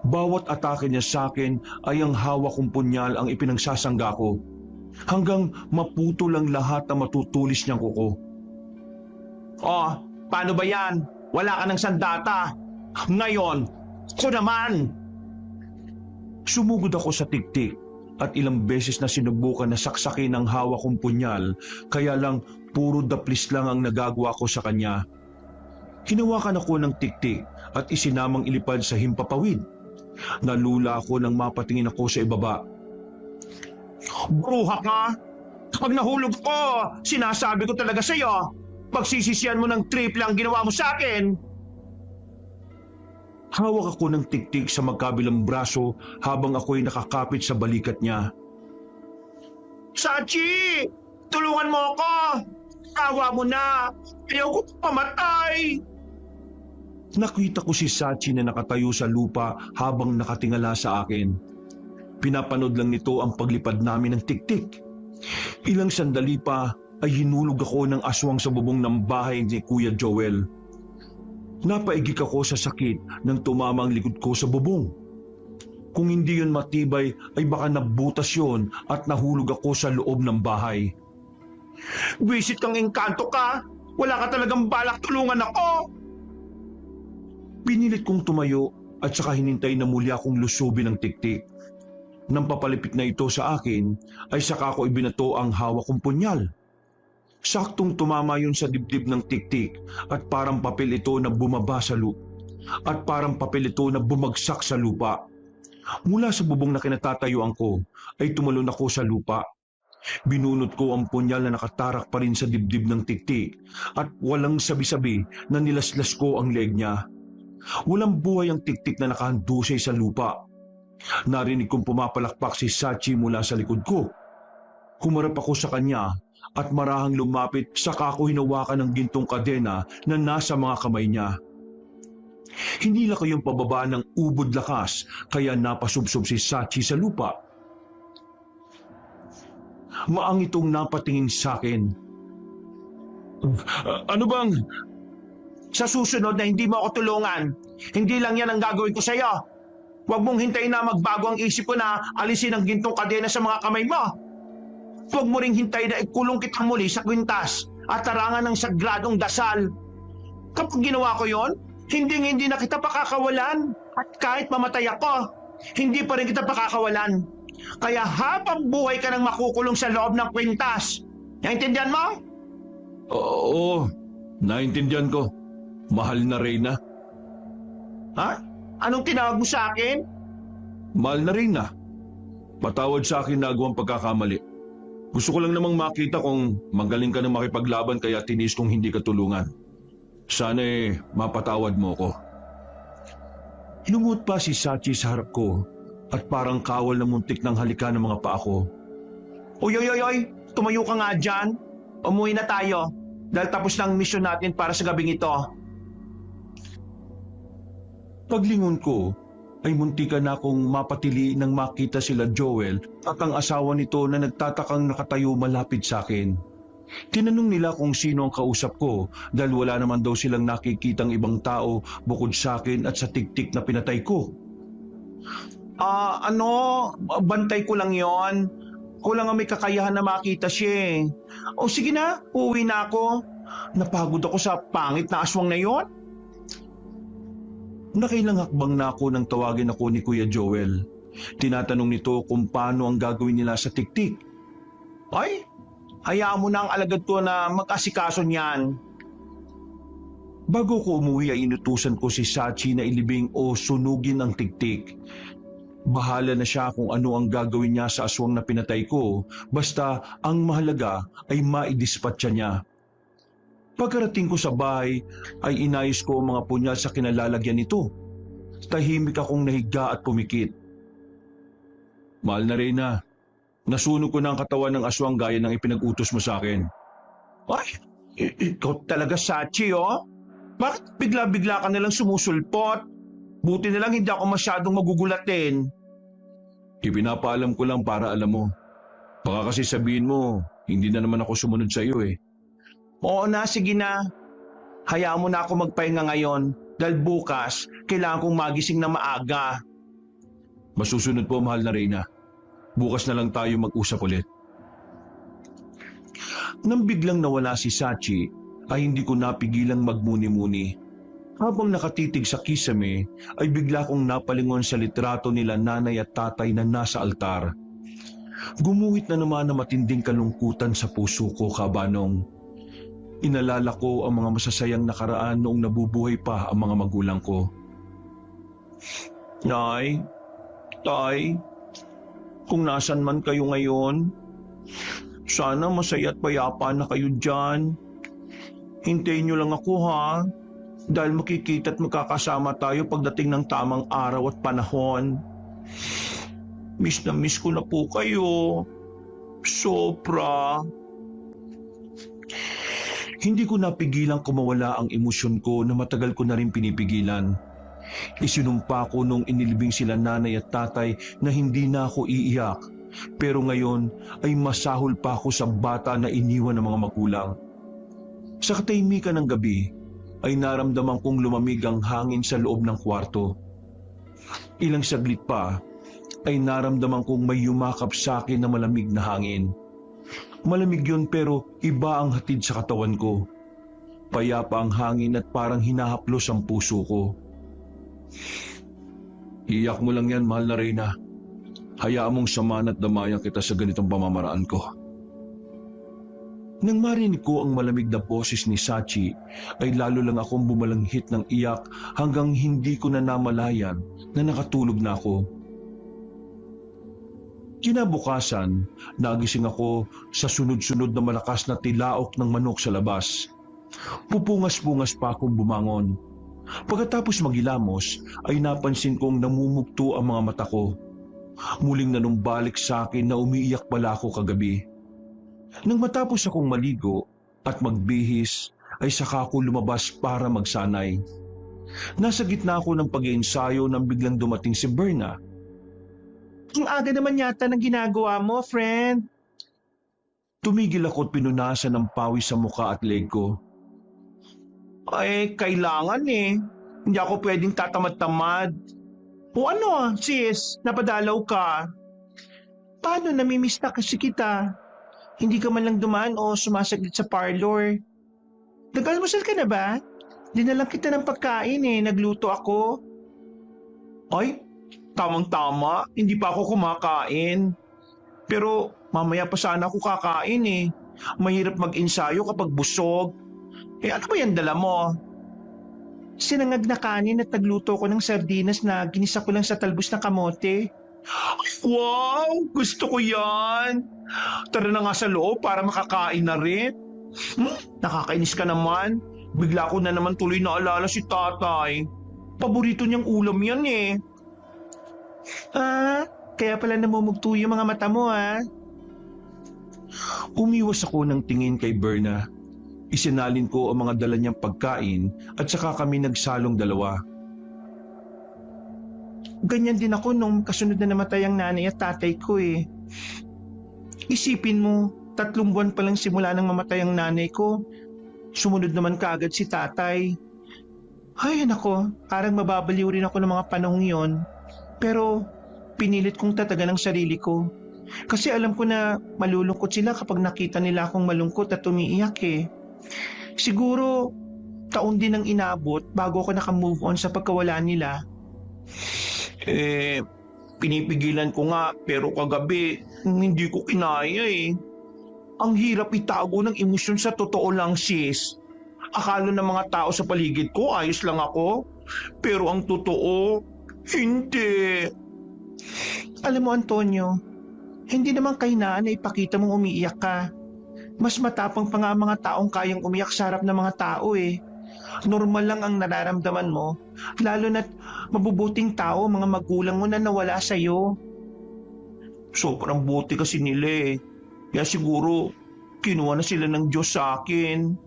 Bawat atake niya sa akin ay ang hawak kong punyal ang ipinagsasangga ko, hanggang maputo lang lahat ng matutulis niyang kuko. Oh, paano ba yan? Wala ka ng sandata. Ngayon, ko naman. Sumugod ako sa tiktik at ilang beses na sinubukan na saksakin ang hawak kong punyal, kaya lang puro daplis lang ang nagagawa ko sa kanya. Hinawakan ako ng tiktik at isinamang ilipad sa himpapawid. Nalula ako nang mapatingin ako sa ibaba. Bruha ka. Pag nahulog ko, sinasabi ko talaga sa'yo, pagsisisiyan mo ng triple ang ginawa mo sa akin. Hawak ako ng tiktik sa magkabilang braso habang ako'y nakakapit sa balikat niya. Sachi! Tulungan mo ako! Awa mo na! Ayaw ko pamatay! Nakita ko si Sachi na nakatayo sa lupa habang nakatingala sa akin. Pinapanood lang nito ang paglipad namin ng tiktik. Ilang sandali pa ay hinulog ako ng aswang sa bubong ng bahay ni Kuya Joel. Napaigik ako sa sakit nang tumama ang likod ko sa bubong. Kung hindi yun matibay ay baka nabutas yun at nahulog ako sa loob ng bahay. Wisit kang engkanto ka! Wala ka talagang balak tulungan ako! Pinilit kong tumayo at saka hinintay na muli akong lusubin ng tiktik. Nang papalipit na ito sa akin, ay saka ko ibinato ang hawak kong punyal. Saktong tumama yun sa dibdib ng tiktik at parang papel ito na bumaba sa lupa. At parang papel ito na bumagsak sa lupa. Mula sa bubong na kinatatayuan ko, ay tumalon ako sa lupa. Binunot ko ang punyal na nakatarak pa rin sa dibdib ng tiktik at walang sabi-sabi na nilaslas ko ang leg niya. Walang buhay ang tiktik na nakahandusay sa lupa. Narinig kong pumapalakpak si Sachi mula sa likod ko. Humarap ako sa kanya at marahang lumapit saka ako hinawakan ng gintong kadena na nasa mga kamay niya. Hinila ko yung pababa ng ubod lakas kaya napasubsob si Sachi sa lupa. Maang itong napatingin sa akin. Ano bang? Sa susunod na hindi mo ako tulungan, hindi lang yan ang gagawin ko sa'yo. Huwag mong hintayin na magbago ang isip ko na alisin ang gintong kadena sa mga kamay mo. Huwag mo ring hintayin na ikulong kita muli sa kwintas at tarangan ng sagradong dasal. Kapag ginawa ko yon, hindi na kita pakakawalan. At kahit mamatay ako, hindi pa rin kita pakakawalan. Kaya habang buhay ka nang makukulong sa loob ng kwintas. Naintindihan mo? Oo, naintindihan ko. Mahal na Reyna. Ha? Anong tinawag mo sa akin? Mahal na Reyna. Patawad sa akin na agawang pagkakamali. Gusto ko lang namang makita kung magaling ka na makipaglaban kaya tinis kong hindi ka tulungan. Sana mapatawad mo ko. Lumot pa si Sachi sa harap ko at parang kawal na muntik ng halika ng mga paa ko. Oy, tumayo ka nga dyan. Umuwi na tayo dahil tapos na ang misyon natin para sa gabing ito. Paglingon ko, ay muntikan na akong mapatili nang makita sila Joel at ang asawa nito na nagtatakang nakatayo malapit sa akin. Tinanong nila kung sino ang kausap ko dahil wala naman daw silang nakikitang ibang tao bukod sa akin at sa tiktik na pinatay ko. Bantay ko lang yon. Kulang ang may kakayahan na makita siya eh. O sige na, uuwi na ako. Napagod ako sa pangit na aswang na yon. Nakailang hakbang na ako nang tawagin ako ni Kuya Joel. Tinatanong nito kung paano ang gagawin nila sa tiktik. Ay, hayaan mo na ang alagad ko na mag-asikaso niyan. Bago ko umuwi ay inutusan ko si Sachi na ilibing o sunugin ang tiktik. Bahala na siya kung ano ang gagawin niya sa aswang na pinatay ko, basta ang mahalaga ay maidispatcha niya. Pagkarating ko sa bahay ay inayos ko ang mga punyal sa kinalalagyan nito. Tahimik akong nahiga at pumikit. Mahal na Reyna, nasunog ko na ang katawan ng aswang gaya ng ipinag-utos mo sa akin. Ay, ikaw talaga Sachi oh. Bakit bigla-bigla ka nalang sumusulpot? Buti na lang hindi ako masyadong magugulatin. Ipinapaalam ko lang para alam mo. Baka kasi sabihin mo, hindi na naman ako sumunod sa iyo eh. Oo na, sige na. Hayaan mo na ako magpahinga ngayon dahil bukas kailangan kong magising na maaga. Masusunod po, mahal na Reyna. Bukas na lang tayo mag-usap ulit. Nang biglang nawala si Sachi, ay hindi ko napigilang magmuni-muni. Habang nakatitig sa kisame, ay bigla kong napalingon sa litrato nila nanay at tatay na nasa altar. Gumuhit na naman na matinding kalungkutan sa puso ko, Kabanong. Inalala ko ang mga masasayang nakaraan noong nabubuhay pa ang mga magulang ko. Nay, Tay, kung nasan man kayo ngayon, sana masaya at payapa na kayo dyan. Hintayin niyo lang ako ha, dahil makikita at magkakasama tayo pagdating ng tamang araw at panahon. Miss na miss ko na po kayo. Sobra. Hindi ko napigilang kumawala ang emosyon ko na matagal ko na rin pinipigilan. Isinumpa ko nung inilibing sila nanay at tatay na hindi na ako iiyak. Pero ngayon ay masahol pa ako sa bata na iniwan ng mga magulang. Sa katahimikan ng gabi ay naramdaman kong lumamig ang hangin sa loob ng kwarto. Ilang saglit pa ay naramdaman kong may yumakap sa akin na malamig na hangin. Malamig yun pero iba ang hatid sa katawan ko. Payapa ang hangin at parang hinahaplos ang puso ko. Iyak mo lang yan, mahal na Reyna. Hayaan mong samahan at damayan kita sa ganitong pamamaraan ko. Nang marinig ko ang malamig na boses ni Sachi, ay lalo lang akong bumalanghit ng iyak hanggang hindi ko na namalayan na nakatulog na ako. Kinabukasan, nagising ako sa sunod-sunod na malakas na tilaok ng manok sa labas. Pupungas-pungas pa akong bumangon. Pagkatapos magilamos, ay napansin kong namumugto ang mga mata ko. Muling nanumbalik sa akin na umiiyak pala ako kagabi. Nang matapos akong maligo at magbihis, ay saka ako lumabas para magsanay. Nasa gitna ako ng pag-iensayo nang biglang dumating si Berna. Ang aga naman yata ng ginagawa mo, friend. Tumigil ako at pinunasan ng pawis sa muka at leg ko. Ay, kailangan eh. Hindi ako pwedeng tatamad-tamad. O ano, sis, napadalaw ka. Paano namimiss na kasi kita? Hindi ka man lang dumaan o sumasaglit sa parlor. Nag-almusal ka na ba? Dinalang kita ng pagkain eh, nagluto ako. Ay, tamang-tama, hindi pa ako kumakain. Pero mamaya pa sana ako kakain eh. Mahirap mag-ensayo kapag busog. Eh ano ba yan dala mo? Sinangag na kanin at nagluto ko ng sardinas na ginisa ko lang sa talbos ng kamote. Wow! Gusto ko yan! Tara na nga sa loob para makakain na rin. Nakakainis ka naman. Bigla ko na naman tuloy na alala si tatay. Paborito niyang ulam yan eh. Kaya pala namumugto yung mga mata mo ah. Umiwas ako ng tingin kay Berna. Isinalin ko ang mga dala niyang pagkain at saka kami nagsalong dalawa. Ganyan din ako nung kasunod na namatay ang nanay at tatay ko eh. Isipin mo, 3 buwan pa lang simula nang mamatay ang nanay ko. Sumunod naman kaagad si tatay. Ay nako, parang mababaliw rin ako ng mga panahong yon. Pero pinilit kong tatagan ang sarili ko. Kasi alam ko na malulungkot sila kapag nakita nila akong malungkot at umiiyak eh. Siguro taon din ang inabot bago ako nakamove on sa pagkawala nila. Pinipigilan ko nga pero kagabi hindi ko kinaya eh. Ang hirap itago ng emosyon sa totoo lang sis. Akala ng mga tao sa paligid ko ayos lang ako. Pero ang totoo, hindi. Alam mo Antonio, hindi naman kahinaan na ipakita mong umiiyak ka. Mas matapang pa nga ang mga taong kayang umiyak sa harap ng mga tao eh. Normal lang ang nararamdaman mo, lalo na't mabubuting tao mga magulang mo na nawala sa'yo. Sobrang buti kasi nila eh. Kaya siguro kinuha na sila ng Diyos sa akin.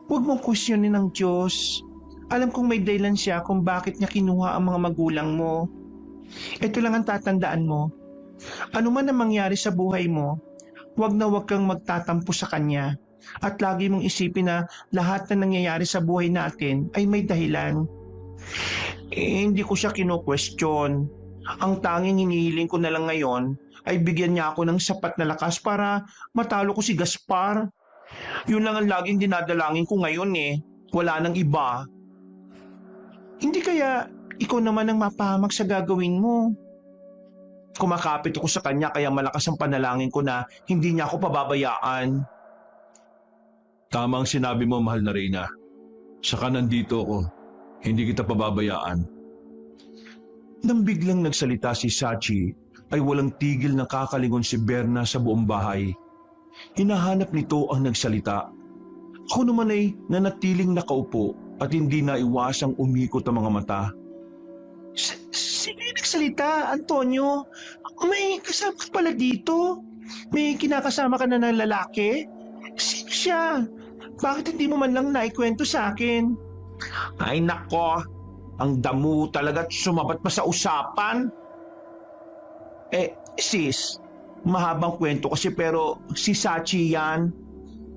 Huwag mong questionin ng Diyos. Alam kong may dahilan siya kung bakit niya kinuha ang mga magulang mo. Ito lang ang tatandaan mo. Ano man ang mangyari sa buhay mo, huwag na huwag kang magtatampo sa Kanya. At lagi mong isipin na lahat na nangyayari sa buhay natin ay may dahilan. Hindi ko siya kino-question. Ang tanging hinihiling ko na lang ngayon ay bigyan niya ako ng sapat na lakas para matalo ko si Gaspar. Yun lang ang laging dinadalangin ko ngayon eh. Wala nang iba. Hindi kaya ikaw naman ang mapahamak sa gagawin mo? Kumakapit ako sa kanya kaya malakas ang panalangin ko na hindi niya ako pababayaan. Tama ang sinabi mo, mahal na Reyna. Saka nandito ako. Hindi kita pababayaan. Nang biglang nagsalita si Sachi, ay walang tigil na kakalingon si Berna sa buong bahay. Hinahanap nito ang nagsalita. Ako naman ay nanatiling nakaupo at hindi na iwasang umikot ang mga mata. Sino yung nagsalita, Antonio? May kasama ka pala dito? May kinakasama ka na ng lalaki? Sino siya? Bakit hindi mo man lang naikwento sa akin? Ay nako, ang damo talaga at sumabat pa sa usapan. Sis, mahabang kwento kasi pero si Sachi yan.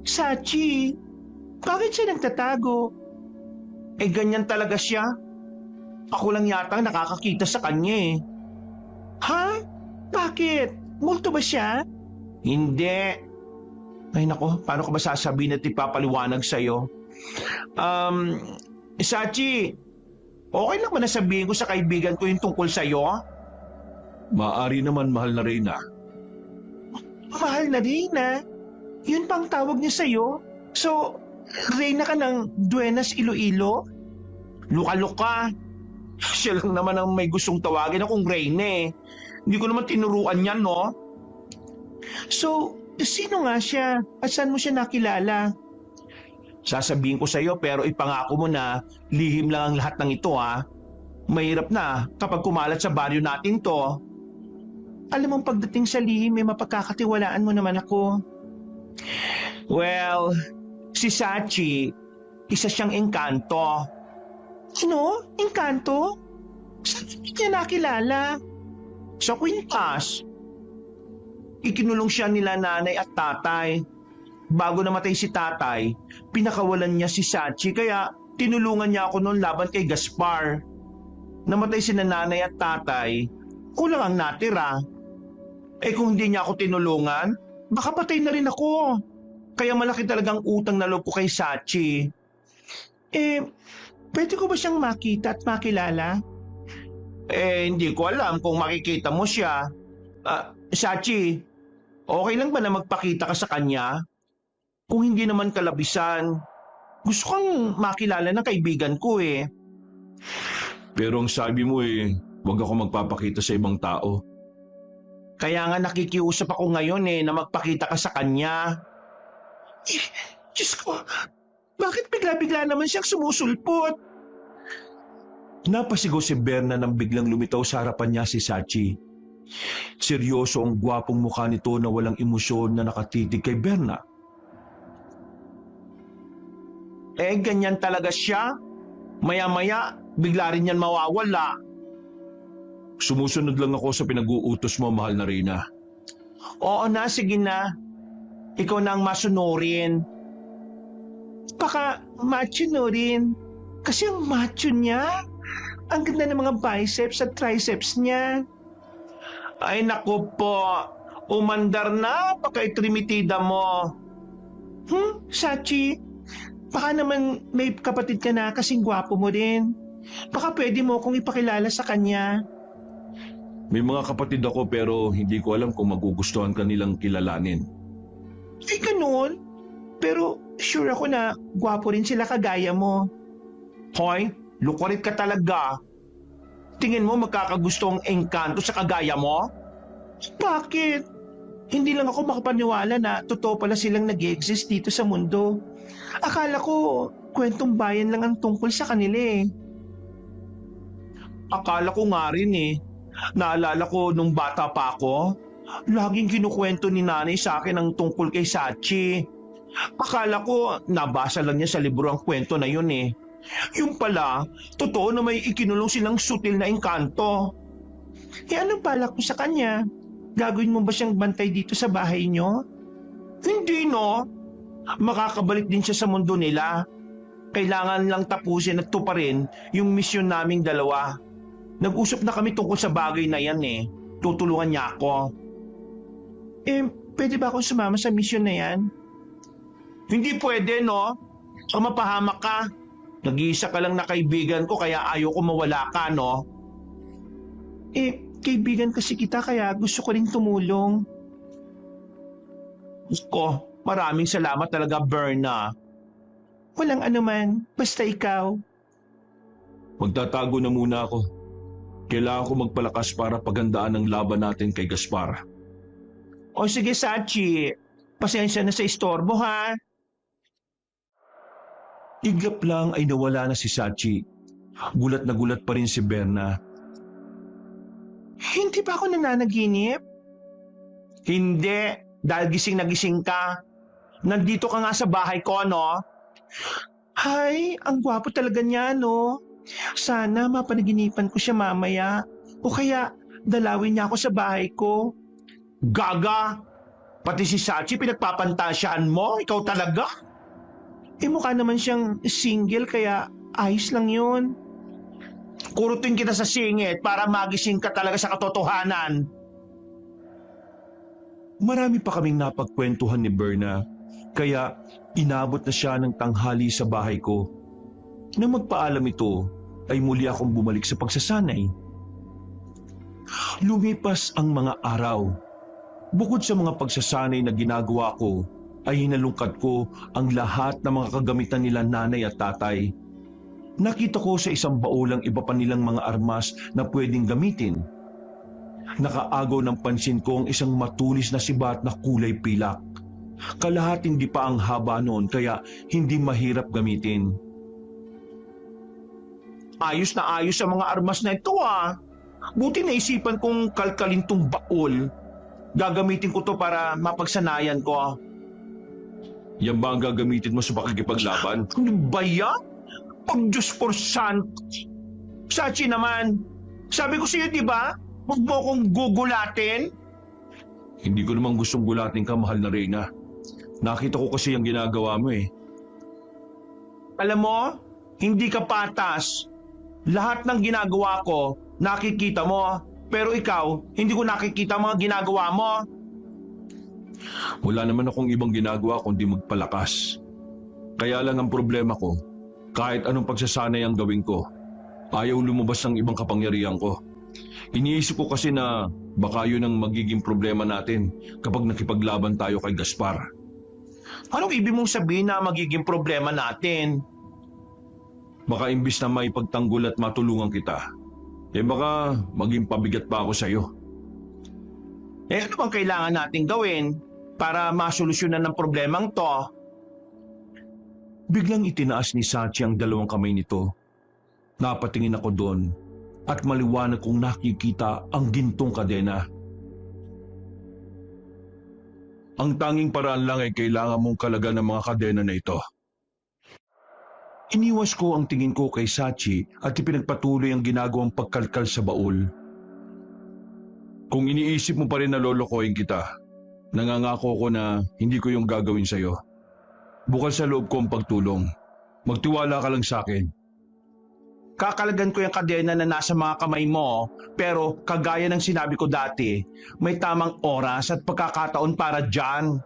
Sachi? Bakit siya nagtatago? Ganyan talaga siya. Ako lang yata ang nakakakita sa kanya eh. Ha? Bakit? Multo ba siya? Hindi. Ay nako, paano ko ba sasabihin at ipapaliwanag sa'yo? Sachi, okay lang ba nasabihin ko sa kaibigan ko yung tungkol sa'yo? Maaari naman, mahal na Reyna. Mahal na Reyna? Yun pang tawag niya sa'yo? So, Reyna ka ng Duenas Iloilo? Luka-luka. Siya lang naman ang may gustong tawagin akong Reyna eh. Hindi ko naman tinuruan yan, no? So, sino nga siya? At saan mo siya nakilala? Sasabihin ko sa'yo pero ipangako mo na lihim lang ang lahat ng ito ha. Mahirap na kapag kumalat sa baryo natin to. Alam mong pagdating sa lihim may mapagkakatiwalaan mo naman ako. Well, si Sachi, isa siyang engkanto. Ano? Engkanto? Saan niya nakilala? Sa kwintas. Ikinulong siya nila nanay at tatay. Bago namatay si tatay, pinakawalan niya si Sachi kaya tinulungan niya ako noon laban kay Gaspar. Namatay si nanay at tatay, kulang ang natira. Kung hindi niya ako tinulungan, baka patay na rin ako. Kaya malaki talagang utang na loob ko kay Sachi. Pwede ko ba siyang makita at makilala? Hindi ko alam kung makikita mo siya. Sachi, okay lang ba na magpakita ka sa kanya? Kung hindi naman kalabisan, gusto kang makilala ng kaibigan ko eh. Pero ang sabi mo huwag ako magpapakita sa ibang tao. Kaya nga nakikiusap ako ngayon na magpakita ka sa kanya. Diyos ko, bakit bigla-bigla naman siyang sumusulpot? Napasigaw si Berna nang biglang lumitaw sa harapan niya si Sachi. Seryoso ang gwapong mukha nito na walang emosyon na nakatitig kay Berna. Ganyan talaga siya. Maya-maya, bigla rin yan mawawala. Sumusunod lang ako sa pinag-uutos mo, mahal na Reyna. Oo na, sige na. Ikaw na ang masunurin. Baka machunurin. Kasi ang macho niya, ang ganda ng mga biceps at triceps niya. Ay naku po, umandar na pagka-itrimitida mo. Sachi, baka naman may kapatid ka na kasing gwapo mo din. Baka pwede mo akong ipakilala sa kanya. May mga kapatid ako pero hindi ko alam kung magugustuhan ka nilang kilalanin. Ganun. Pero sure ako na gwapo rin sila kagaya mo. Hoy, lukurit ka talaga. Tingin mo magkakagusto ang engkanto sa kagaya mo? Bakit? Hindi lang ako makapaniwala na totoo pala silang nag-exist dito sa mundo. Akala ko kwentong bayan lang ang tungkol sa kanila eh. Akala ko nga rin. Naalala ko nung bata pa ako, laging kinukwento ni nanay sa akin ang tungkol kay Sachi. Akala ko nabasa lang niya sa libro ang kwento na yun eh. Yung pala, totoo na may ikinulong silang sutil na engkanto. Anong balak mo sa kanya? Gagawin mo ba siyang bantay dito sa bahay niyo? Hindi no. Makakabalik din siya sa mundo nila. Kailangan lang tapusin at tuparin yung misyon naming dalawa. Nag-usap na kami tungkol sa bagay na yan eh. Tutulungan niya ako. Pwede ba akong sumama sa mission na yan? Hindi pwede, no? O mapahamak ka. Nag-iisa ka lang na kaibigan ko kaya ayaw ko mawala ka, no? Kaibigan kasi kita kaya gusto ko rin tumulong. Gusto, maraming salamat talaga, Berna. Walang anuman, basta ikaw. Magtatago na muna ako. Kailangan ko magpalakas para pagandaan ang laban natin kay Gaspar. O sige, Sachi. Pasensya na sa istorbo, ha? Iglap lang ay nawala na si Sachi. Gulat na gulat pa rin si Berna. Hindi ba ako nananaginip? Hindi. Dahil gising na gising ka. Nandito ka nga sa bahay ko, no? Ay, ang gwapo talaga niya, no? Sana mapanaginipan ko siya mamaya. O kaya, dalawin niya ako sa bahay ko. Gaga! Pati si Sachi pinagpapantasyaan mo? Ikaw talaga? Mukha naman siyang single kaya ayos lang yun. Kurutin kita sa singit para magising ka talaga sa katotohanan. Marami pa kaming napagkwentuhan ni Berna, kaya inabot na siya ng tanghali sa bahay ko. Nang magpaalam ito, ay muli akong bumalik sa pagsasanay. Lumipas ang mga araw. Bukod sa mga pagsasanay na ginagawa ko, ay hinalungkat ko ang lahat ng mga kagamitan nila nanay at tatay. Nakita ko sa isang baulang iba pa nilang mga armas na pwedeng gamitin. Nakaagaw ng pansin ko ang isang matulis na sibat na kulay pilak. Kalahat hindi pa ang haba noon kaya hindi mahirap gamitin. Ayos na ayos sa mga armas na ito, ah. Buti naisipan kong kalkalin tong baul. Gagamitin ko to para mapagsanayan ko. Yan ba ang gagamitin mo sa pakikipaglaban? Ano ba yan? Pag Diyos por sant. Sachi naman, sabi ko sa iyo, di ba? Huwag mo akong gugulatin. Hindi ko namang gustong gulatin ka, mahal na Reyna. Nakita ko kasi ang ginagawa mo eh. Alam mo, hindi ka patas. Lahat ng ginagawa ko, nakikita mo. Pero ikaw, hindi ko nakikita mga ginagawa mo. Wala naman akong ibang ginagawa kundi magpalakas. Kaya lang ang problema ko, kahit anong pagsasanay ang gawin ko, ayaw lumabas ng ibang kapangyarihan ko. Iniisip ko kasi na baka yun ang magiging problema natin kapag nakipaglaban tayo kay Gaspar. Anong ibig mong sabihin na magiging problema natin? Baka imbis na may pagtanggol at matulungan kita, baka maging pabigat pa ako sa'yo. Ano bang kailangan nating gawin para masolusyonan ng problemang to? Biglang itinaas ni Sachi ang dalawang kamay nito. Napatingin ako doon at maliwanag kong nakikita ang gintong kadena. Ang tanging paraan lang ay kailangan mong kalagan ng mga kadena na ito. Iniwas ko ang tingin ko kay Sachi at ipinagpatuloy ang ginagawang pagkalkal sa baul. Kung iniisip mo pa rin na lolokohin kita, nangangako ko na hindi ko yung gagawin sa'yo. Bukal sa loob ko ang pagtulong. Magtiwala ka lang sa akin. Kakalagan ko yung kadena na nasa mga kamay mo, pero kagaya ng sinabi ko dati, may tamang oras at pagkakataon para dyan.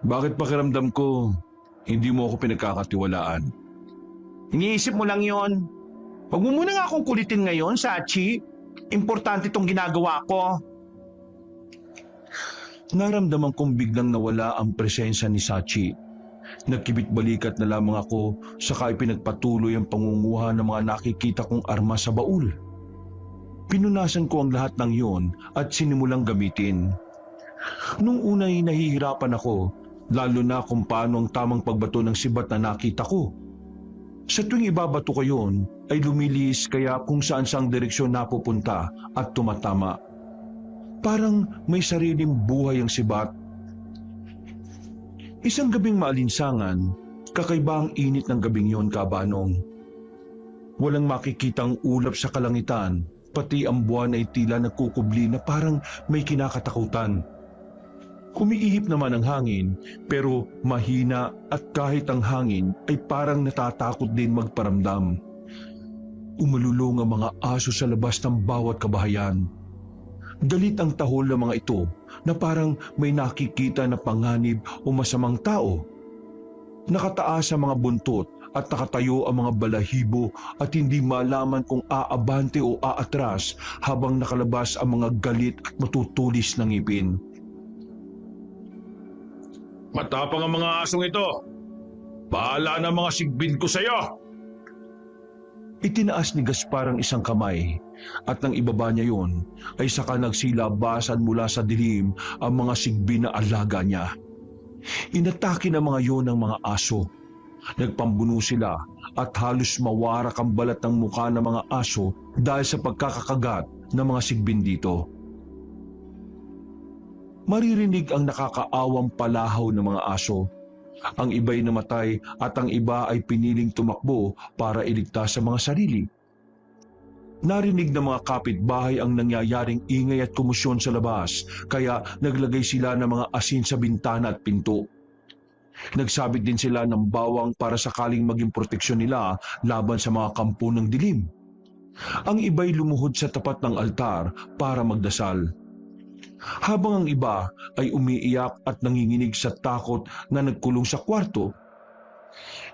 Bakit pakiramdam ko, hindi mo ako pinagkakatiwalaan? Iniisip mo lang yon. Huwag mo muna nga akong kulitin ngayon, Sachi. Importante itong ginagawa ko. Naramdaman kong biglang nawala ang presensya ni Sachi. Nagkibit-balikat na lamang ako saka ipinagpatuloy ang pangunguha ng mga nakikita kong armas sa baul. Pinunasan ko ang lahat ng iyon at sinimulang gamitin. Nung una'y nahihirapan ako, lalo na kung paano ang tamang pagbato ng sibat na nakita ko. Sa tuwing ibabato ko yun, ay lumilis kaya kung saan-saang direksyon napupunta at tumatama. Parang may sariling buhay ang sibat. Isang gabing maalinsangan, kakaiba ang init ng gabing yon, Kabanong. Walang makikitang ulap sa kalangitan, pati ang buwan ay tila nagkukubli na parang may kinakatakutan. Umiihip naman ang hangin, pero mahina at kahit ang hangin ay parang natatakot din magparamdam. Umalulong ang mga aso sa labas ng bawat kabahayan. Galit ang tahol ng mga ito na parang may nakikita na panganib o masamang tao. Nakataas ang mga buntot at nakatayo ang mga balahibo at hindi malaman kung aabante o aatras habang nakalabas ang mga galit at matutulis na ngipin. Matapang ang mga asong ito. Bahala na mga sigbin ko sa'yo. Itinaas ni Gaspar ang isang kamay at nang ibaba niya yon ay saka nagsilabasan mula sa dilim ang mga sigbi na alaga niya. Inatake ng mga yon ng mga aso. Nagpambuno sila at halos mawarak ang balat ng mukha ng mga aso dahil sa pagkakakagat ng mga sigbin dito. Maririnig ang nakakaawang palahaw ng mga aso. Ang iba'y namatay at ang iba ay piniling tumakbo para iligtas sa mga sarili. Narinig ng mga kapitbahay ang nangyayaring ingay at kumusyon sa labas, kaya naglagay sila ng mga asin sa bintana at pinto. Nagsabit din sila ng bawang para sakaling maging proteksyon nila laban sa mga kampo ng dilim. Ang iba'y lumuhod sa tapat ng altar para magdasal. Habang ang iba ay umiiyak at nanginginig sa takot na nagkulong sa kwarto,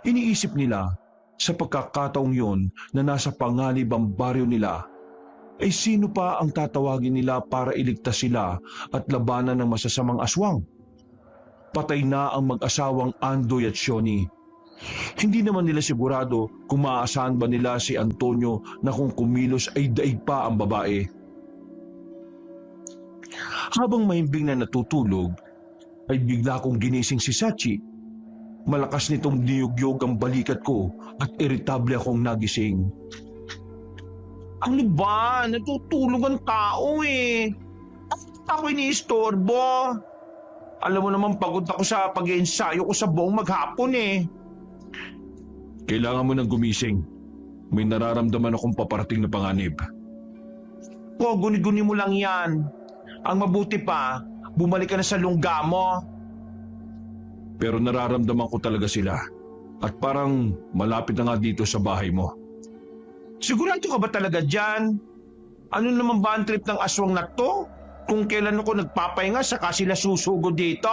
iniisip nila sa pagkakataong yon na nasa panganib ang baryo nila, ay sino pa ang tatawagin nila para iligtas sila at labanan ng masasamang aswang? Patay na ang mag-asawang Andoy at Shoni. Hindi naman nila sigurado kung maaasahan ba nila si Antonio na kung kumilos ay daig pa ang babae. Habang mahimbing na natutulog, ay bigla kong ginising si Sachi. Malakas nitong niyugyog ang balikat ko at iritable akong nagising. Ano ba? Natutulog ang tao eh. Ako iniistorbo. Alam mo naman pagod ako sa pag-iensayo ko sa buong maghapon eh. Kailangan mo nang gumising. May nararamdaman akong paparating na panganib. O, guni-guni mo lang yan. Ang mabuti pa, bumalik ka na sa lungga mo. Pero nararamdaman ko talaga sila. At parang malapit na nga dito sa bahay mo. Sigurado ka ba talaga dyan? Ano naman ba ang trip ng aswang na to? Kung kailan ako nagpapahinga saka sila susugod dito?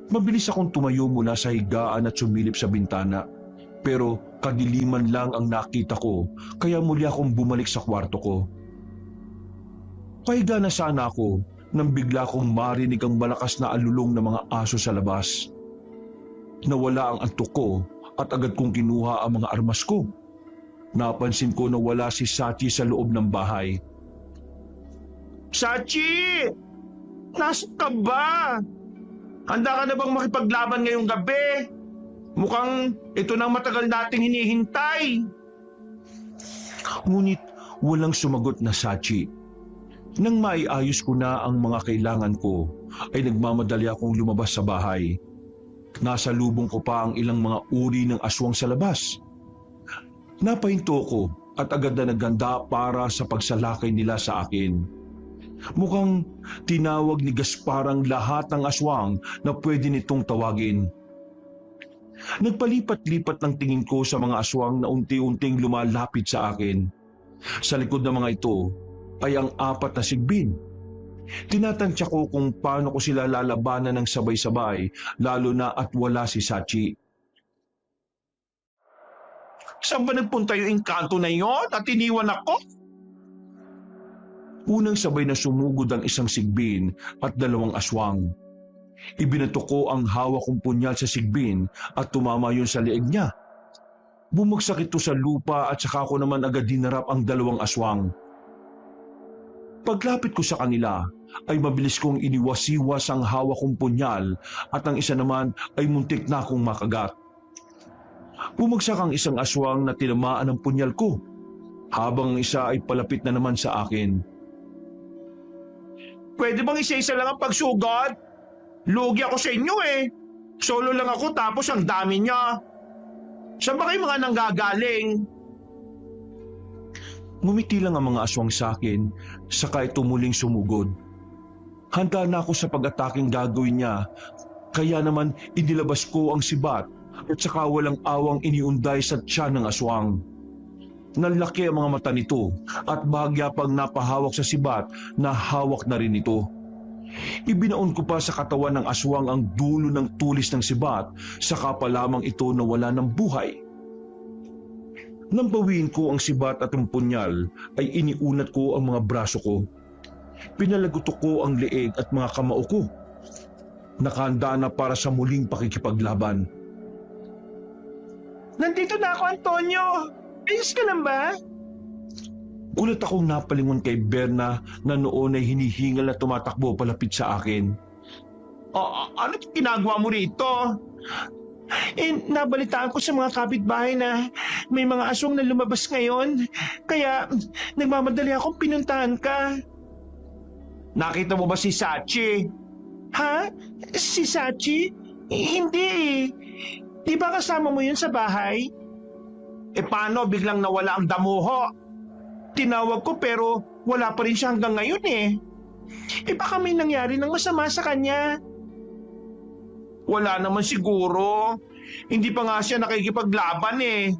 Mabilis akong tumayo mula sa higaan at sumilip sa bintana. Pero kadiliman lang ang nakita ko, kaya muli akong bumalik sa kwarto ko. Pahiga na sana ako nang bigla kong marinig ang malakas na alulong ng mga aso sa labas. Nawala ang antok ko at agad kong kinuha ang mga armas ko. Napansin ko na wala si Sachi sa loob ng bahay. Sachi! Nasaan ka ba? Handa ka na bang makipaglaban ngayong gabi? Mukhang ito nang matagal nating hinihintay. Ngunit walang sumagot na Sachi. Nang maiayos ko na ang mga kailangan ko, ay nagmamadali akong lumabas sa bahay. Nasa lubong ko pa ang ilang mga uri ng aswang sa labas. Napahinto ko at agad na naghanda para sa pagsalakay nila sa akin. Mukhang tinawag ni Gaspar ang lahat ng aswang na pwede nitong tawagin. Nagpalipat-lipat ng tingin ko sa mga aswang na unti-unting lumalapit sa akin. Sa likod ng mga ito ay ang 4 na sigbin. Tinatansya ko kung paano ko sila lalabanan ng sabay-sabay, lalo na at wala si Sachi. Saan ba nagpunta yung engkanto na yon at iniwan ako? Unang sabay na sumugod ang isang sigbin at 2 aswang. Ibinato ko ang hawak kong punyal sa sigbin at tumama yun sa leeg niya. Bumagsak ito sa lupa at saka ko naman agad dinarap ang 2 aswang. Paglapit ko sa kanila ay mabilis kong iniwasiwas ang hawak kong punyal at ang isa naman ay muntik na akong makagat. Bumagsak ang isang aswang na tinamaan ng punyal ko, habang ang isa ay palapit na naman sa akin. Pwede bang isa-isa lang ang pagsugod? Lugi ako sa inyo eh. Solo lang ako tapos ang dami niya. Saan ba kayo mga nanggagaling? Ngumiti lang ang mga aswang sa akin, saka ito muling sumugod. Handa na ako sa pag-ataking gagawin niya, kaya naman inilabas ko ang sibat at saka walang awang iniunday sa tiyan ng aswang. Nanlaki ang mga mata nito at bahagya pang napahawak sa sibat na hawak na rin ito. Ibinaon ko pa sa katawan ng aswang ang dulo ng tulis ng sibat, saka pa lamang ito nawala ng buhay. Nang bawiin ko ang sibat at ang punyal, ay iniunat ko ang mga braso ko. Pinalagutok ko ang leeg at mga kamao ko. Nakahanda na para sa muling pakikipaglaban. Nandito na ako, Antonio! Ayos ka lang ba? Gulat akong napalingon kay Berna na noon ay hinihingal na tumatakbo palapit sa akin. Ano ginagawa mo rito? Nabalitaan ko sa mga kapitbahay na may mga aswang na lumabas ngayon. Kaya nagmamadali akong pinuntahan ka. Nakita mo ba si Sachi? Ha? Si Sachi? Hindi eh. Di ba kasama mo yun sa bahay? Paano biglang nawala ang damuho? Tinawag ko pero wala pa rin siya hanggang ngayon eh. Baka may nangyari ng masama sa kanya. Wala naman siguro. Hindi pa nga siya nakikipaglaban eh.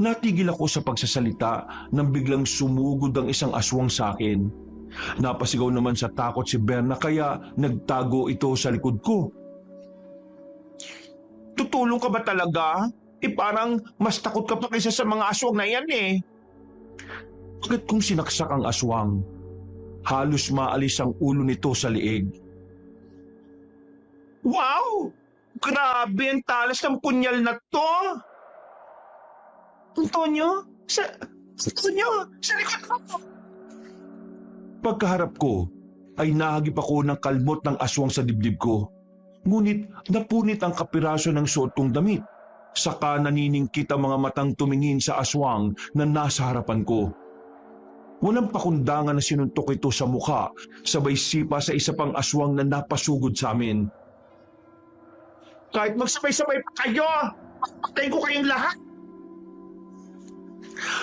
Natigil ako sa pagsasalita nang biglang sumugod ang isang aswang sa akin. Napasigaw naman sa takot si Berna kaya nagtago ito sa likod ko. Tutulong ka ba talaga? Parang mas takot ka pa kaysa sa mga aswang na yan eh. Agad kong sinaksak ang aswang. Halos maalis ang ulo nito sa liig. Wow! Grabe ang talas ng punyal na to! Antonio? Antonio! Sa likod ko! Pagkaharap ko, ay nahagip ako ng kalmot ng aswang sa dibdib ko. Ngunit napunit ang kapiraso ng suot kong damit. Saka naniningkit ang mga matang tumingin sa aswang na nasa harapan ko. Walang pakundangan na sinuntok ito sa mukha, sabay sipa sa isa pang aswang na napasugod sa amin. Kahit magsabay-sabay pa kayo, patayin ko kayong lahat.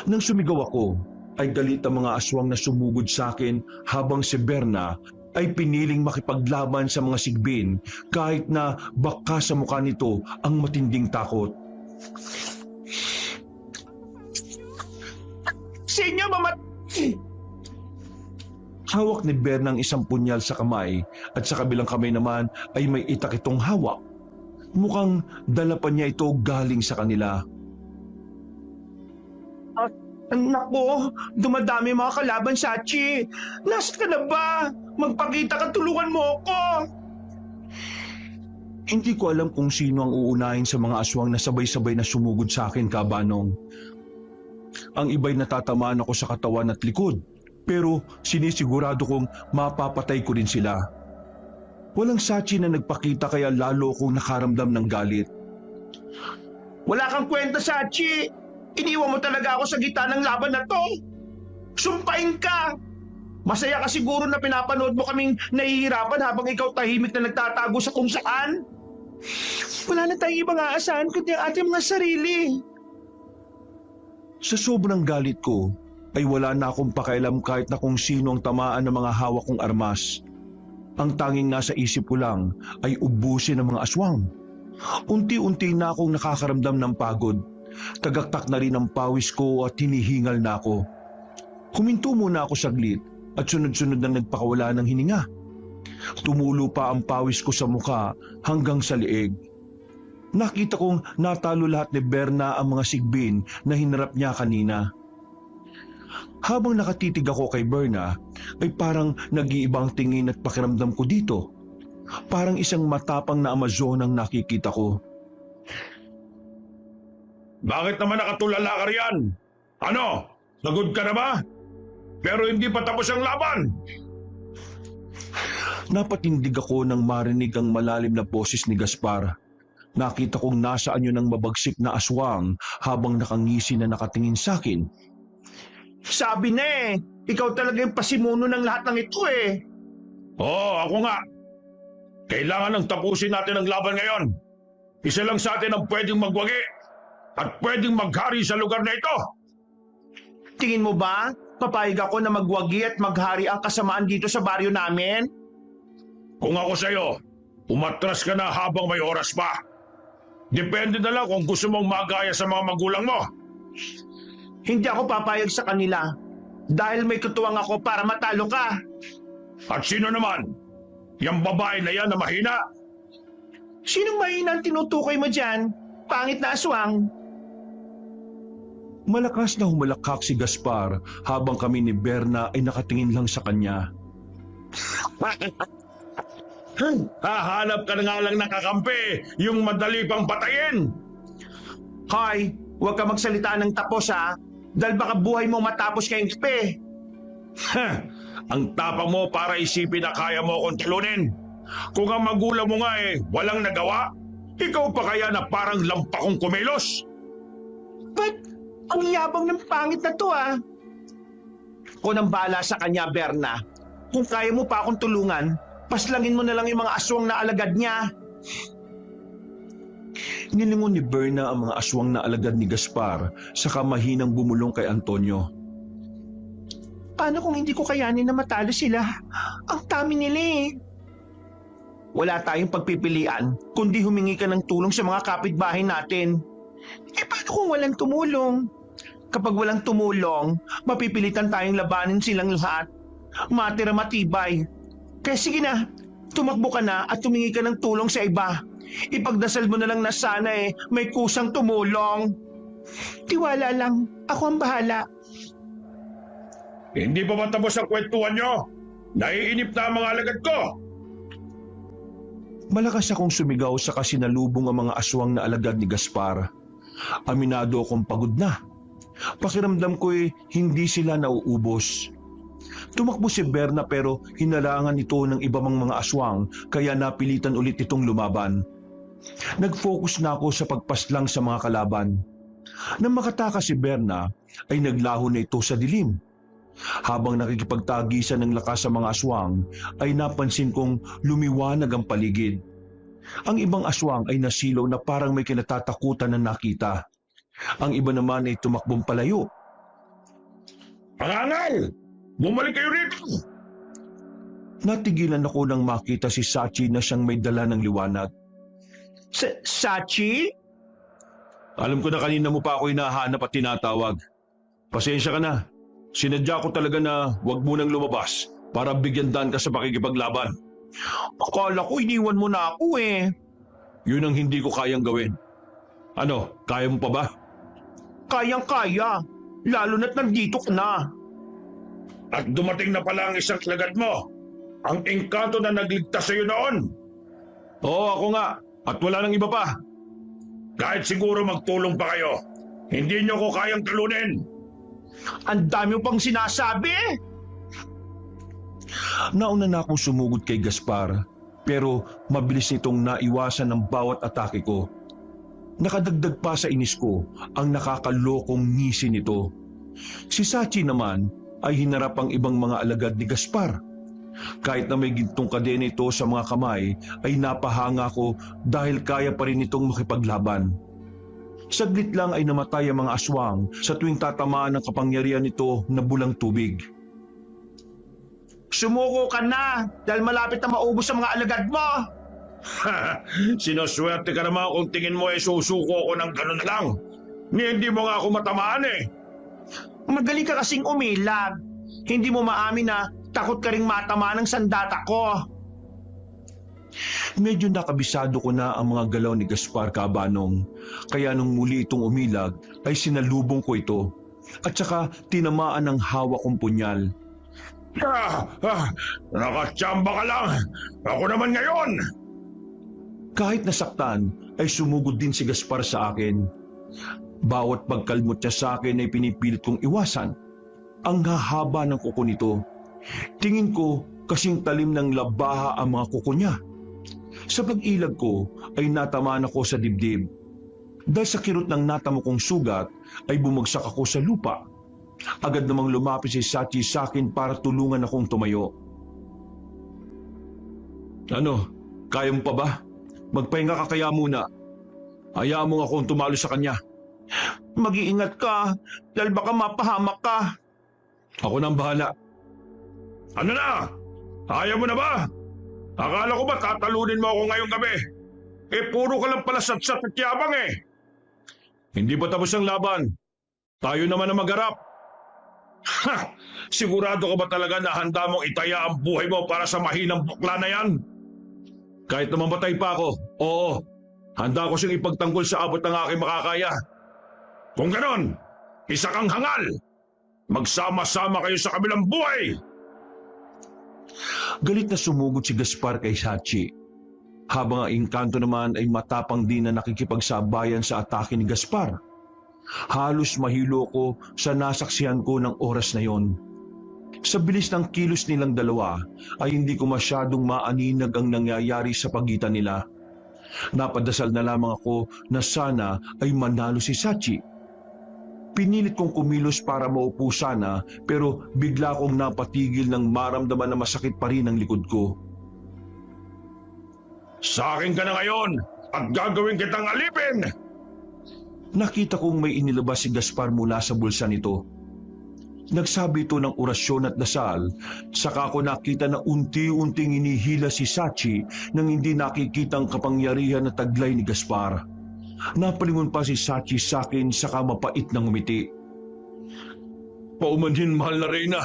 Nang sumigaw ako, ay galit ang mga aswang na sumugod sa akin habang si Berna ay piniling makipaglaban sa mga sigbin kahit na baka sa mukha nito ang matinding takot. Sa inyo, Hawak ni Berna ang isang punyal sa kamay at sa kabilang kamay naman ay may itak itong hawak. Mukhang dala pa niya ito galing sa kanila. Nako, dumadami mga kalaban, Sachi. Nasaan ka na ba? Magpakita ka, tulungan mo ako. Hindi ko alam kung sino ang uunahin sa mga aswang na sabay-sabay na sumugod sa akin, Kabanong. Ang iba'y natatamaan ako sa katawan at likod, pero sinisigurado kong mapapatay ko rin sila. Walang Sachi na nagpakita kaya lalo kong nakaramdam ng galit. Wala kang kwenta, Sachi. Iniwan mo talaga ako sa gitna ng laban na to. Sumpain ka! Masaya ka siguro na pinapanood mo kaming nahihirapan habang ikaw tahimik na nagtatago sa kung saan. Wala na tayong ibang aasahan kundi ang ating mga sarili. Sa sobrang galit ko, ay wala na akong pakialam kahit na kung sino ang tamaan ng mga hawak kong armas. Ang tanging nasa isip ko lang ay ubusin ng mga aswang. Unti-unti na akong nakakaramdam ng pagod. Tagaktak na rin ang pawis ko at hinihingal na ako. Huminto muna ako saglit at sunod-sunod na nagpakawala ng hininga. Tumulo pa ang pawis ko sa mukha hanggang sa leeg. Nakita kong natalo lahat ni Berna ang mga sigbin na hinarap niya kanina. Habang nakatitig ako kay Berna, ay parang nag-iibang tingin at pakiramdam ko dito. Parang isang matapang na Amazon ang nakikita ko. Bakit naman nakatulala ka riyan? Ano? Nagod ka na ba? Pero hindi pa tapos ang laban. Napatindig ako nang marinig ang malalim na boses ni Gaspar. Nakita kong nasa anyo ng mabagsik na aswang habang nakangisi na nakatingin sa akin. Sabi na eh, ikaw talaga yung pasimuno ng lahat ng ito eh. Oo, ako nga. Kailangan nang tapusin natin ang laban ngayon. Isa lang sa atin ang pwedeng magwagi at pwedeng maghari sa lugar na ito. Tingin mo ba, papayag ako na magwagi at maghari ang kasamaan dito sa baryo namin? Kung ako sa'yo, umatras ka na habang may oras pa. Depende na lang kung gusto mong magaya sa mga magulang mo Hindi ako papayag sa kanila dahil may kutuwang ako para matalo ka. At sino naman? Yang babae na yan na mahina? Sinong mahina ang tinutukoy mo dyan? Pangit na aswang. Malakas na humalakhak si Gaspar habang kami ni Berna ay nakatingin lang sa kanya. Hahanap ka na nga lang nakakampi, yung madali pang patayin. Hoy, huwag ka magsalita ng tapos ha. Dahil baka buhay mo matapos kayong kipe. Ang tapang mo para isipin na kaya mo akong talunin. Kung ang magulang mo nga walang nagawa, ikaw pa kaya na parang lampakong kumilos? Ba't ang yabang ng pangit na to ah? Ako nang bahala sa kanya, Berna. Kung kaya mo pa akong tulungan, paslangin mo na lang yung mga aswang na alagad niya. Nilingon ni Berna ang mga aswang na alagad ni Gaspar saka mahinang bumulong kay Antonio. Paano kung hindi ko kayanin na matalo sila? Ang dami nila eh. Wala tayong pagpipilian kundi humingi ka ng tulong sa mga kapitbahay natin. Paano kung walang tumulong? Kapag walang tumulong, mapipilitan tayong labanin silang lahat. Matira matibay. Kaya sige na, tumakbo ka na at tumingi ka ng tulong sa iba. Ipagdasal mo na lang na sana may kusang tumulong. Tiwala lang, ako ang bahala. Hindi pa ba tapos ang kwentuhan nyo? Naiinip na ang mga alagad ko. Malakas akong sumigaw sa kasinalubong ang mga aswang na alagad ni Gaspar. Aminado akong pagod na. Pakiramdam ko'y hindi sila nauubos. Tumakbo si Berna pero hinalangan ito ng iba mang mga aswang kaya napilitan ulit itong lumaban. Nag-focus na ako sa pagpaslang sa mga kalaban. Nang makatakas si Berna ay naglaho na ito sa dilim. Habang nakikipagtagisan ng lakas sa mga aswang ay napansin kong lumiwanag ang paligid. Ang ibang aswang ay nasilaw na parang may kinatatakutan na nakita. Ang iba naman ay tumakbong palayo. Pangangal! Bumalik kayo rito! Natigilan ako nang makita si Sachi na siyang may dala ng liwanag. Sachi? Alam ko na kanina mo pa ako hinahanap at tinatawag. Pasensya ka na. Sinadya ko talaga na huwag mo nang lumabas para bigyan daan ka sa pakikipaglaban. Akala ko iniwan mo na ako eh. Yun ang hindi ko kayang gawin. Ano, kaya mo pa ba? Kayang-kaya. Lalo na't nandito ka na. At dumating na pala ang isang alagad mo. Ang engkanto na nagligtas sa iyo noon. Oo, ako nga. At wala nang iba pa. Kahit siguro magtulong pa kayo, hindi niyo ko kayang talunin. Ang dami mo pang sinasabi eh. Nauna na akong sumugod kay Gaspar, pero mabilis nitong naiwasan ng bawat atake ko. Nakadagdag pa sa inis ko ang nakakalokong ngisi nito. Si Sachi naman ay hinarap ang ibang mga alagad ni Gaspar. Kahit na may gintong kadena ito sa mga kamay, ay napahanga ko dahil kaya pa rin itong makipaglaban. Saglit lang ay namatay ang mga aswang sa tuwing tatamaan ng kapangyarihan nito na bulang tubig. Sumuko ka na dahil malapit na maubos ang mga alagad mo. Sinuswerte ka naman kung tingin mo susuko ko ng ganun na lang. Hindi mo nga ako matamaan eh. Magaling ka kasing umilag. Hindi mo maamin na takot ka ring matamaan ng sandata ko. Medyo nakabisado ko na ang mga galaw ni Gaspar Cabanong, kaya nung muli itong umilag ay sinalubong ko ito at saka tinamaan ng hawak kong punyal. Nakatsamba ka lang! Ako naman ngayon! Kahit nasaktan ay sumugod din si Gaspar sa akin. Bawat pagkalmot niya sa akin ay pinipilit kong iwasan. Ang hahaba ng kuko nito. Tingin ko kasing talim ng labaha ang mga kuko niya. Sa pag-ilag ko ay natamaan ako sa dibdib. Dahil sa kirot ng natamo kong sugat ay bumagsak ako sa lupa. Agad namang lumapit si Sachi sa akin para tulungan akong tumayo. Ano, kaya mo pa ba? Magpahinga ka kaya muna. Hayaan mo akong tumalo sa kanya. Mag-iingat ka dahil baka mapahamak ka. Ako nang bahala. Ano na? Ayaw mo na ba? Akala ko ba tatalunin mo ako ngayong gabi? Puro ka lang pala satsat at yabang eh. Hindi pa tapos ang laban. Tayo naman ang magharap. Ha! Sigurado ka ba talaga na handa mong itaya ang buhay mo para sa mahinang bukla na yan? Kahit na mamatay pa ako, oo. Handa ko siyang ipagtanggol sa abot ng aking makakaya. Kung ganon, isa kang hangal. Magsama-sama kayo sa kabilang buhay. Galit na sumugod si Gaspar kay Sachi. Habang ang engkanto naman ay matapang din na nakikipagsabayan sa atake ni Gaspar. Halos mahilo ko sa nasaksihan ko ng oras na yon. Sa bilis ng kilos nilang dalawa ay hindi ko masyadong maaninag ang nangyayari sa pagitan nila. Napadasal na lamang ako na sana ay manalo si Sachi. Pinilit kong kumilos para maupo sana pero bigla kong napatigil nang maramdaman na masakit pa rin ang likod ko. Sa akin ka na ngayon at gagawin kitang alipin! Nakita kong may inilabas si Gaspar mula sa bulsa nito. Nagsabi ito ng orasyon at dasal, saka ko nakita na unti-unting inihila si Sachi nang hindi nakikitang kapangyarihan na taglay ni Gaspar. Napalingon pa si Sachi sa akin saka mapait na ngumiti. Paumanhin, mahal na Reyna.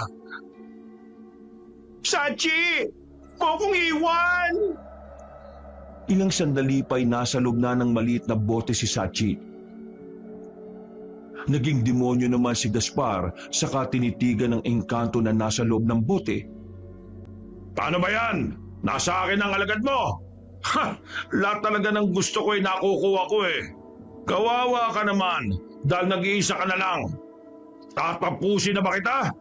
Sachi! Huwag kong iwan! Ilang sandali pa'y nasa loob na ng maliit na bote si Sachi. Naging demonyo naman si Gaspar saka tinitigan ng engkanto na nasa loob ng bote. Paano ba yan? Nasa akin ang alagad mo. Ha! Lahat talaga ng gusto ko ay nakukuha ko eh. Kawawa ka naman dahil nag-iisa ka na lang. Tatapusin na ba kita?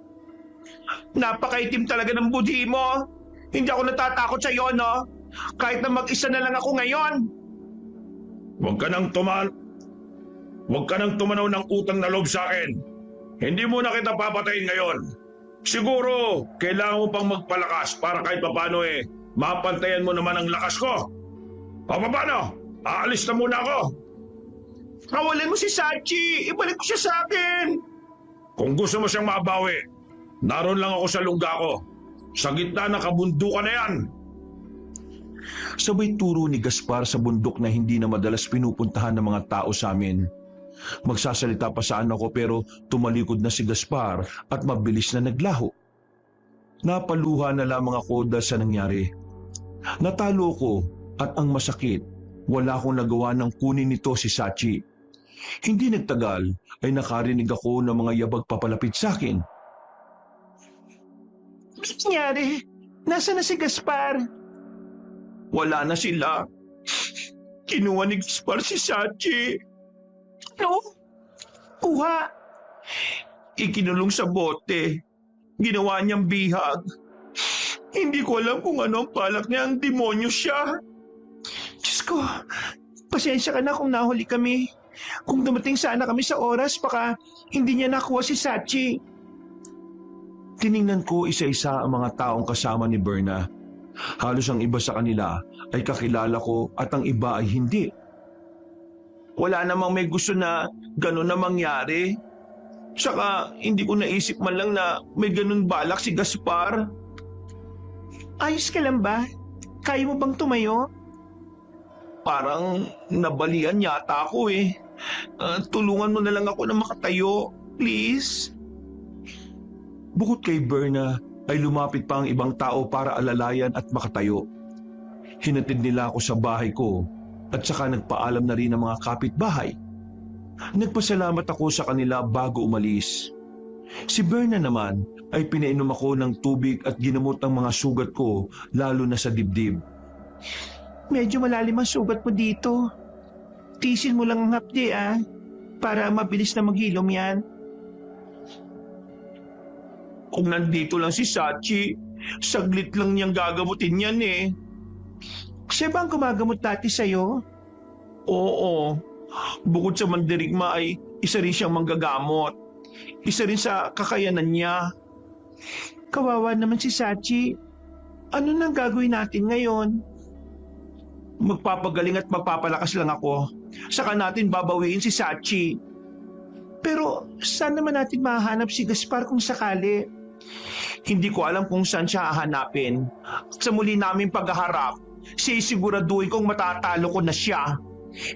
Napakaitim talaga ng budhi mo. Hindi ako natatakot sa iyo, no? Kahit na mag-isa na lang ako ngayon. Huwag ka nang tumanaw ng utang na loob sa akin. Hindi mo na kita papatayin ngayon. Siguro, kailangan mo pang magpalakas para kahit papano mapantayan mo naman ang lakas ko. O paano? Aalis na muna ako. Kawalan mo si Sachi. Ibalik mo siya sa akin. Kung gusto mo siyang mabawi, naroon lang ako sa lungga ko. Sa gitna ng kabundukan na yan. Sabay turo ni Gaspar sa bundok na hindi na madalas pinupuntahan ng mga tao sa amin. Magsasalita pa saan ako pero tumalikod na si Gaspar at mabilis na naglaho. Napaluha na lamang ako dahil sa nangyari. Natalo ko at ang masakit, wala akong nagawa ng kunin nito si Sachi. Hindi nagtagal ay nakarinig ako ng mga yabag papalapit sa akin. Ano nangyari? Nasaan na si Gaspar? Wala na sila. Kinuha ni Gaspar si Sachi. Ano? Kuha? Ikinulong sa bote. Ginawa niyang bihag. Hindi ko alam kung ano ang balak niya, ang demonyo siya. Diyos ko, pasensya ka na kung nahuli kami. Kung dumating sana kami sa oras, baka hindi niya nakuha si Sachi. Tiningnan ko isa-isa ang mga taong kasama ni Berna. Halos ang iba sa kanila ay kakilala ko at ang iba ay hindi. Wala namang may gusto na gano'n na mangyari. Tsaka hindi ko naisip man lang na may ganun balak si Gaspar. Ayos ka lang ba? Kaya mo bang tumayo? Parang nabalian yata ako eh. Tulungan mo na lang ako na makatayo, please. Bukod kay Berna ay lumapit pa ang ibang tao para alalayan at makatayo. Hinatid nila ako sa bahay ko at saka nagpaalam na rin ang mga kapitbahay. Nagpasalamat ako sa kanila bago umalis. Si Berna naman ay pinainom ako ng tubig at ginamot ang mga sugat ko lalo na sa dibdib. Medyo malalim ang sugat mo dito. Tisin mo lang ang hapdi para mabilis na maghilom yan. Kung nandito lang si Sachi, saglit lang niyang gagamutin yan eh. Siya ba ang gumagamot dati sa'yo? Oo. Bukod sa mandirigma ay isa rin siyang manggagamot. Isa rin sa kakayanan niya. Kawawa naman si Sachi. Ano nang gagawin natin ngayon? Magpapagaling at magpapalakas lang ako. Saka natin babawiin si Sachi. Pero saan naman natin mahanap si Gaspar kung sakali? Hindi ko alam kung saan siya hahanapin. Sa muli naming paghaharap, sisiguraduhin kong matatalo ko na siya.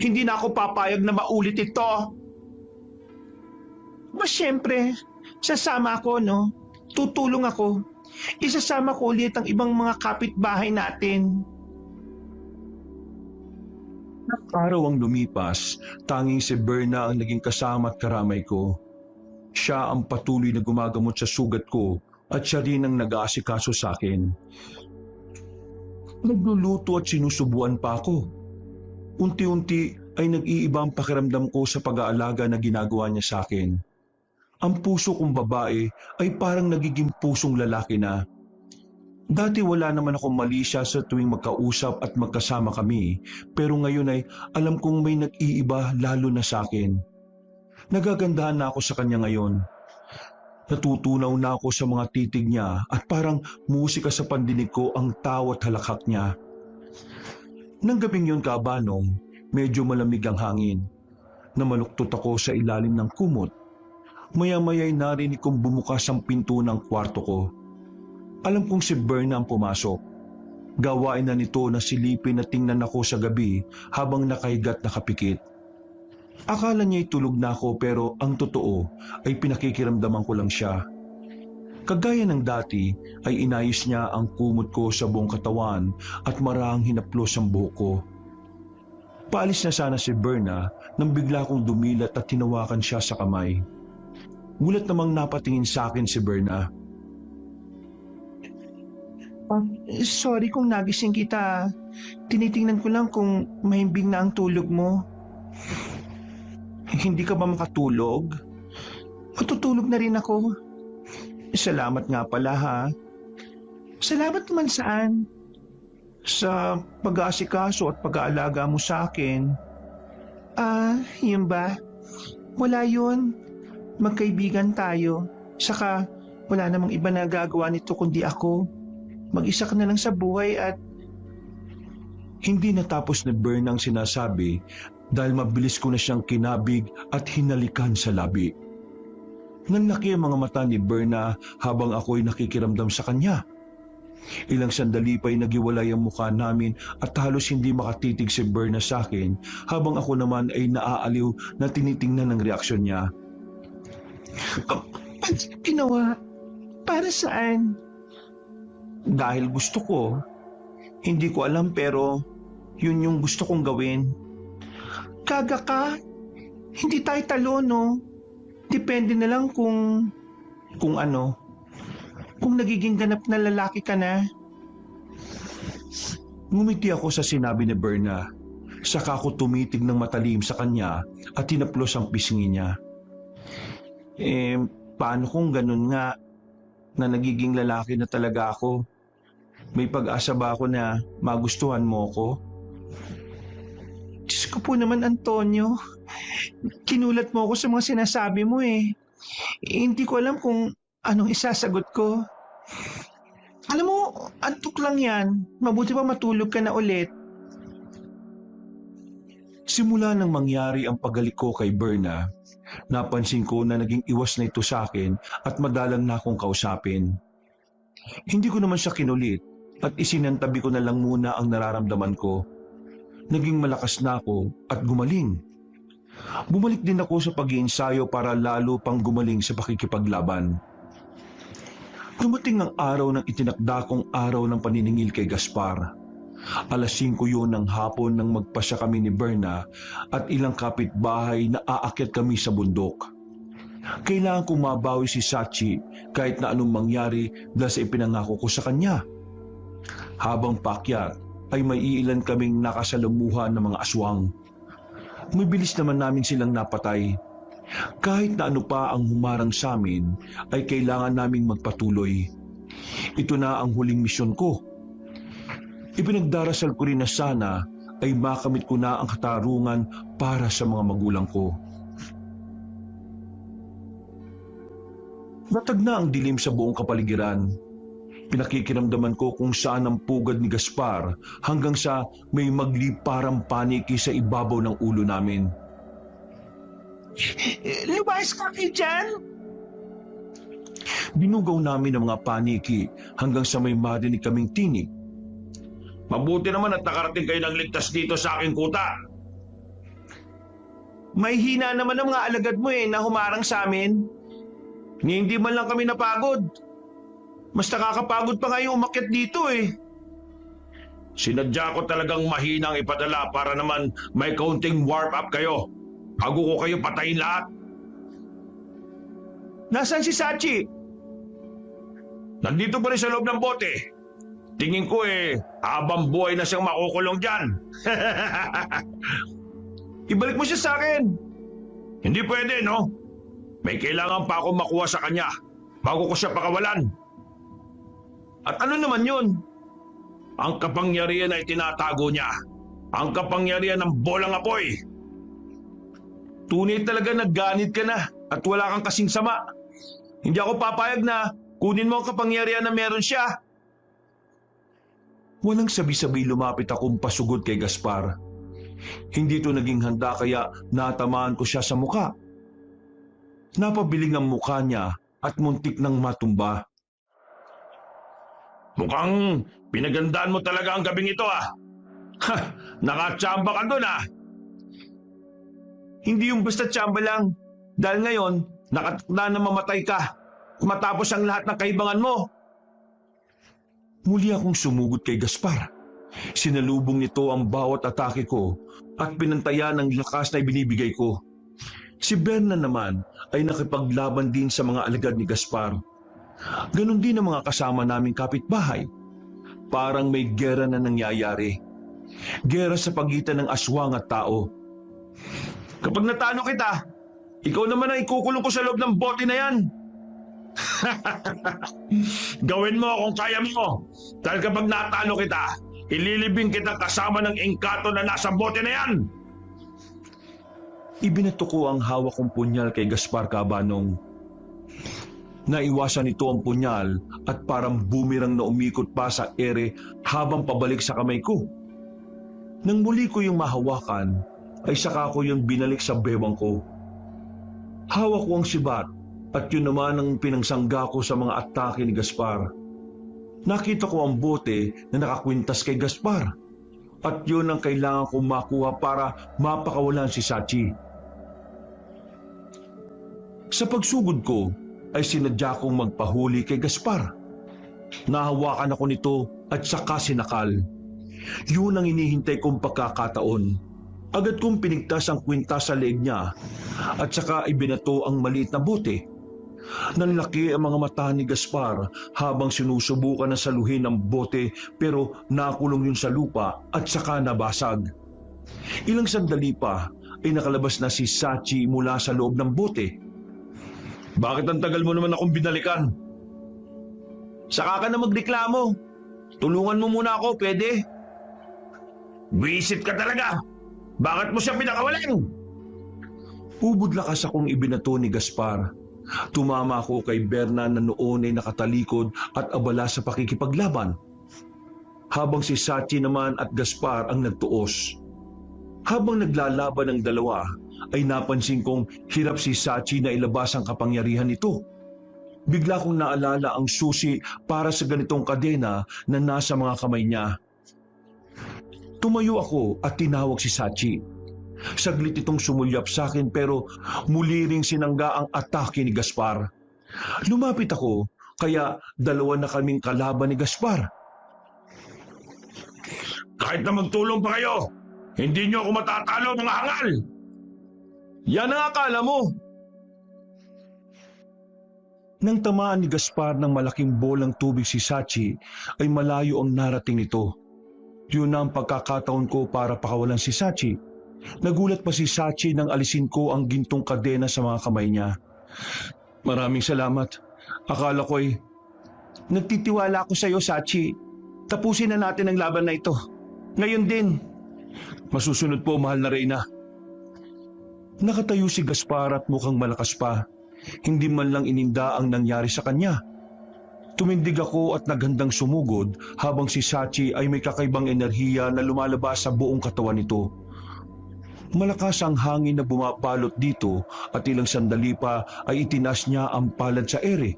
Hindi na ako papayag na maulit ito. Ba syempre, sasama ako, no? Tutulong ako. Isasama ko ulit ang ibang mga kapitbahay natin. Araw ang lumipas, tanging si Berna ang naging kasama at karamay ko. Siya ang patuloy na gumagamot sa sugat ko at siya rin ang nag-aasikaso sa akin. Nagluluto at sinusubuan pa ako. Unti-unti ay nag-iiba ang pakiramdam ko sa pag-aalaga na ginagawa niya sa akin. Ang puso kong babae ay parang nagiging pusong lalaki na. Dati wala naman akong mali siya sa tuwing magkausap at magkasama kami, pero ngayon ay alam kong may nag-iiba lalo na sa akin. Nagagandahan na ako sa kanya ngayon. Natutunaw na ako sa mga titig niya at parang musika sa pandinig ko ang tawa at halakhak niya. Nang gabing yun, Kabanong, medyo malamig ang hangin. Namaluktot ako sa ilalim ng kumot. Maya-maya'y narinig kong bumukas ang pinto ng kwarto ko. Alam kong si Berna ang pumasok. Gawain na nito na silipin na tingnan ako sa gabi habang nakahigat nakapikit. Akala niya'y tulog na ako pero ang totoo ay pinakikiramdaman ko lang siya. Kagaya ng dati ay inayos niya ang kumot ko sa buong katawan at marahang hinaplos ang buhok ko. Paalis na sana si Berna nang bigla kong dumilat at tinawakan siya sa kamay. Gulat namang napatingin sa akin si Berna. Sorry kung nagising kita. Tinitingnan ko lang kung mahimbing na ang tulog mo. Hindi ka ba makatulog? Matutulog na rin ako. Salamat nga pala ha. Salamat naman saan? Sa pag-aasikaso at pag-aalaga mo sa akin. Yun ba? Wala yun. Magkaibigan tayo. Saka wala namang iba na gagawa nito kundi ako. Mag-isa ka na lang sa buhay at... Hindi natapos ni Berna ang sinasabi dahil mabilis ko na siyang kinabig at hinalikan sa labi. Nanlaki ang mga mata ni Berna habang ako'y nakikiramdam sa kanya. Ilang sandali pa'y nagiwalay ang mukha namin at halos hindi makatitig si Berna sa akin habang ako naman ay naaaliw na tinitingnan ng reaksyon niya. Ginawa? Para saan? Dahil gusto ko. Hindi ko alam pero yun yung gusto kong gawin. Kaga ka? Hindi tayo talo, no? Depende na lang kung ano. Kung nagiging ganap na lalaki ka na. Ngumiti ako sa sinabi ni Berna. Saka ako tumitig ng matalim sa kanya at tinaplos ang pisngi niya. Paano kung ganun nga na nagiging lalaki na talaga ako? May pag-asa ba ako na magustuhan mo ko? Diyos ko po naman, Antonio. Kinulat mo ako sa mga sinasabi mo eh. Hindi ko alam kung anong isasagot ko. Alam mo, antok lang yan. Mabuti pa matulog ka na ulit. Simula nang mangyari ang paghalik ko kay Berna, napansin ko na naging iwas na ito sa akin at madalang na akong kausapin. Hindi ko naman siya kinulit at isinantabi ko na lang muna ang nararamdaman ko. Naging malakas na ako at gumaling. Bumalik din ako sa pag-iensayo para lalo pang gumaling sa pakikipaglaban. Dumating ang araw ng itinakda kong araw ng paniningil kay Gaspar. 5:00 yun ng hapon nang magpasya kami ni Berna at ilang kapitbahay na aakyat kami sa bundok. Kailangan kong mabawi si Sachi kahit na anong mangyari dahil sa ipinangako ko sa kanya. Habang paakyat ay may iilan kaming nakasalamuhan ng mga aswang. Mabilis naman namin silang napatay. Kahit na ano pa ang humarang sa amin ay kailangan naming magpatuloy. Ito na ang huling misyon ko. Ipinagdarasal ko rin na sana ay makamit ko na ang katarungan para sa mga magulang ko. Natag na ang dilim sa buong kapaligiran. Pinakikiramdaman ko kung saan ang pugad ni Gaspar hanggang sa may magliparang paniki sa ibabaw ng ulo namin. Lumayas ka kayo dyan! Binugaw namin ang mga paniki hanggang sa may marinig kaming tinig. Mabuti naman at nakarating kayo ng ligtas dito sa aking kuta. May hina naman ang mga alagad mo na humarang sa amin. Hindi man lang kami napagod. Mas nakakapagod pa nga yung umakyat dito Sinadya ko talagang mahinang ipadala para naman may kaunting warm up kayo. Bago ko kayo patayin lahat. Nasaan si Sachi? Nandito pa rin sa loob ng bote. Tingin ko habang buhay na siyang makukulong dyan. Ibalik mo siya sa akin. Hindi pwede, no? May kailangan pa akong makuha sa kanya bago ko siya pakawalan. At ano naman yun? Ang kapangyarihan ay tinatago niya. Ang kapangyarihan ng bolang apoy. Tunay talaga nagganit ka na at wala kang kasing sama. Hindi ako papayag na kunin mo ang kapangyarihan na meron siya. Walang sabi-sabi lumapit akong pasugod kay Gaspar. Hindi ito naging handa kaya natamaan ko siya sa muka. Napabiling ang mukha niya at muntik nang matumba. Mukhang pinagandaan mo talaga ang gabing ito Ha, nakatsamba ka doon Hindi yung basta tsamba lang. Dahil ngayon, nakatakda na mamatay ka. Matapos ang lahat ng kaibangan mo. Muli akong sumugod kay Gaspar. Sinalubong nito ang bawat atake ko at pinantayan ang lakas na ibinibigay ko. Si Berna naman ay nakipaglaban din sa mga alagad ni Gaspar. Ganon din ang mga kasama naming kapitbahay. Parang may gera na nangyayari. Gera sa pagitan ng aswang at tao. Kapag natalo kita, ikaw naman ang ikukulong ko sa loob ng bote na yan. Gawin mo kung kaya mo. Dahil kapag natalo kita, ililibing kita kasama ng engkato na nasa bote na yan. Ibinato ko ang hawak kong punyal kay Gaspar Cabanong. Naiwasan nito ang punyal at parang bumirang na umikot pa sa ere habang pabalik sa kamay ko. Nang muli ko yung mahawakan, ay saka ko yung binalik sa bewang ko. Hawak ko ang sibat at yun naman ang pinangsangga ko sa mga atake ni Gaspar. Nakita ko ang bote na nakakwintas kay Gaspar at yun ang kailangan kong makuha para mapakawalan si Sachi. Sa pagsugod ko ay sinadya kong magpahuli kay Gaspar. Nahawakan ako nito at saka sinakal. Yun ang inihintay kong pagkakataon. Agad kong pinigtas ang kwintas sa leeg niya at saka ibinato ang maliit na bote. Nanlaki ang mga mata ni Gaspar habang sinusubukan na saluhin ang bote pero nakulong yun sa lupa at saka nabasag. Ilang sandali pa ay nakalabas na si Sachi mula sa loob ng bote. Bakit ang tagal mo naman akong binalikan? Saka ka na magreklamo. Tulungan mo muna ako, pwede? Visit ka talaga! Bakit mo siya pinakawalan? Ubod lakas akong ibinato ni Gaspar. Tumama ako kay Berna na noon ay nakatalikod at abala sa pakikipaglaban. Habang si Sachi naman at Gaspar ang nagtuos. Habang naglalaban ang dalawa, ay napansin kong hirap si Sachi na ilabas ang kapangyarihan nito. Bigla kong naalala ang susi para sa ganitong kadena na nasa mga kamay niya. Tumayo ako at tinawag si Sachi. Saglit itong sumulyap sa akin pero muli ring sinangga ang atake ni Gaspar. Lumapit ako kaya dalawa na kaming kalaban ni Gaspar. Kahit na magtulong pa kayo, hindi niyo ako matatalo mga hangal! Yan ang akala mo. Nang tamaan ni Gaspar ng malaking bolang tubig si Sachi ay malayo ang narating nito. Yun na ang pagkakataon ko para pakawalan si Sachi. Nagulat pa si Sachi nang alisin ko ang gintong kadena sa mga kamay niya. Maraming salamat. Akala ko'y... Nagtitiwala ako sa iyo, Sachi. Tapusin na natin ang laban na ito. Ngayon din. Masusunod po, mahal na Reyna. Nakatayo si Gaspar at mukhang malakas pa. Hindi man lang ininda ang nangyari sa kanya. Tumindig ako at naghandang sumugod habang si Sachi ay may kakaibang enerhiya na lumalabas sa buong katawan nito. Malakas ang hangin na bumapalot dito at ilang sandali pa ay itinas niya ang palad sa ere.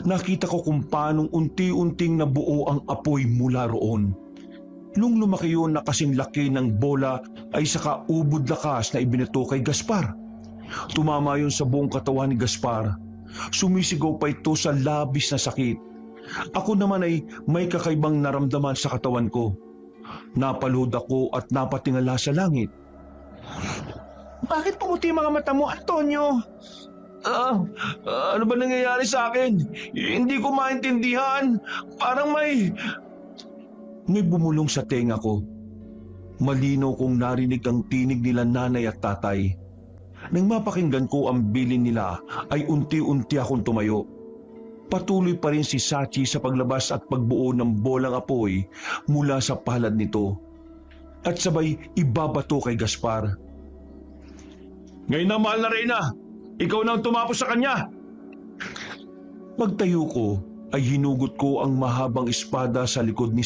Nakita ko kung paanong unti-unting nabuo ang apoy mula roon. Nung lumaki yun na kasing laki ng bola ay saka ubod lakas na ibinato kay Gaspar. Tumama yun sa buong katawan ni Gaspar. Sumisigaw pa ito sa labis na sakit. Ako naman ay may kakaibang naramdaman sa katawan ko. Napalod ako at napatingala sa langit. Bakit pumuti mga mata mo, Antonio? Ano ba nangyayari sa akin? Hindi ko maintindihan. Parang may bumulong sa tenga ko. Malinaw kong narinig ang tinig nila nanay at tatay. Nang mapakinggan ko ang bilin nila ay unti-unti akong tumayo. Patuloy pa rin si Sachi sa paglabas at pagbuo ng bolang apoy mula sa palad nito. At sabay ibabato kay Gaspar. Ngayon na, mahal na Reyna, ikaw na ang tumapos sa kanya. Pagtayo ko ay hinugot ko ang mahabang espada sa likod ni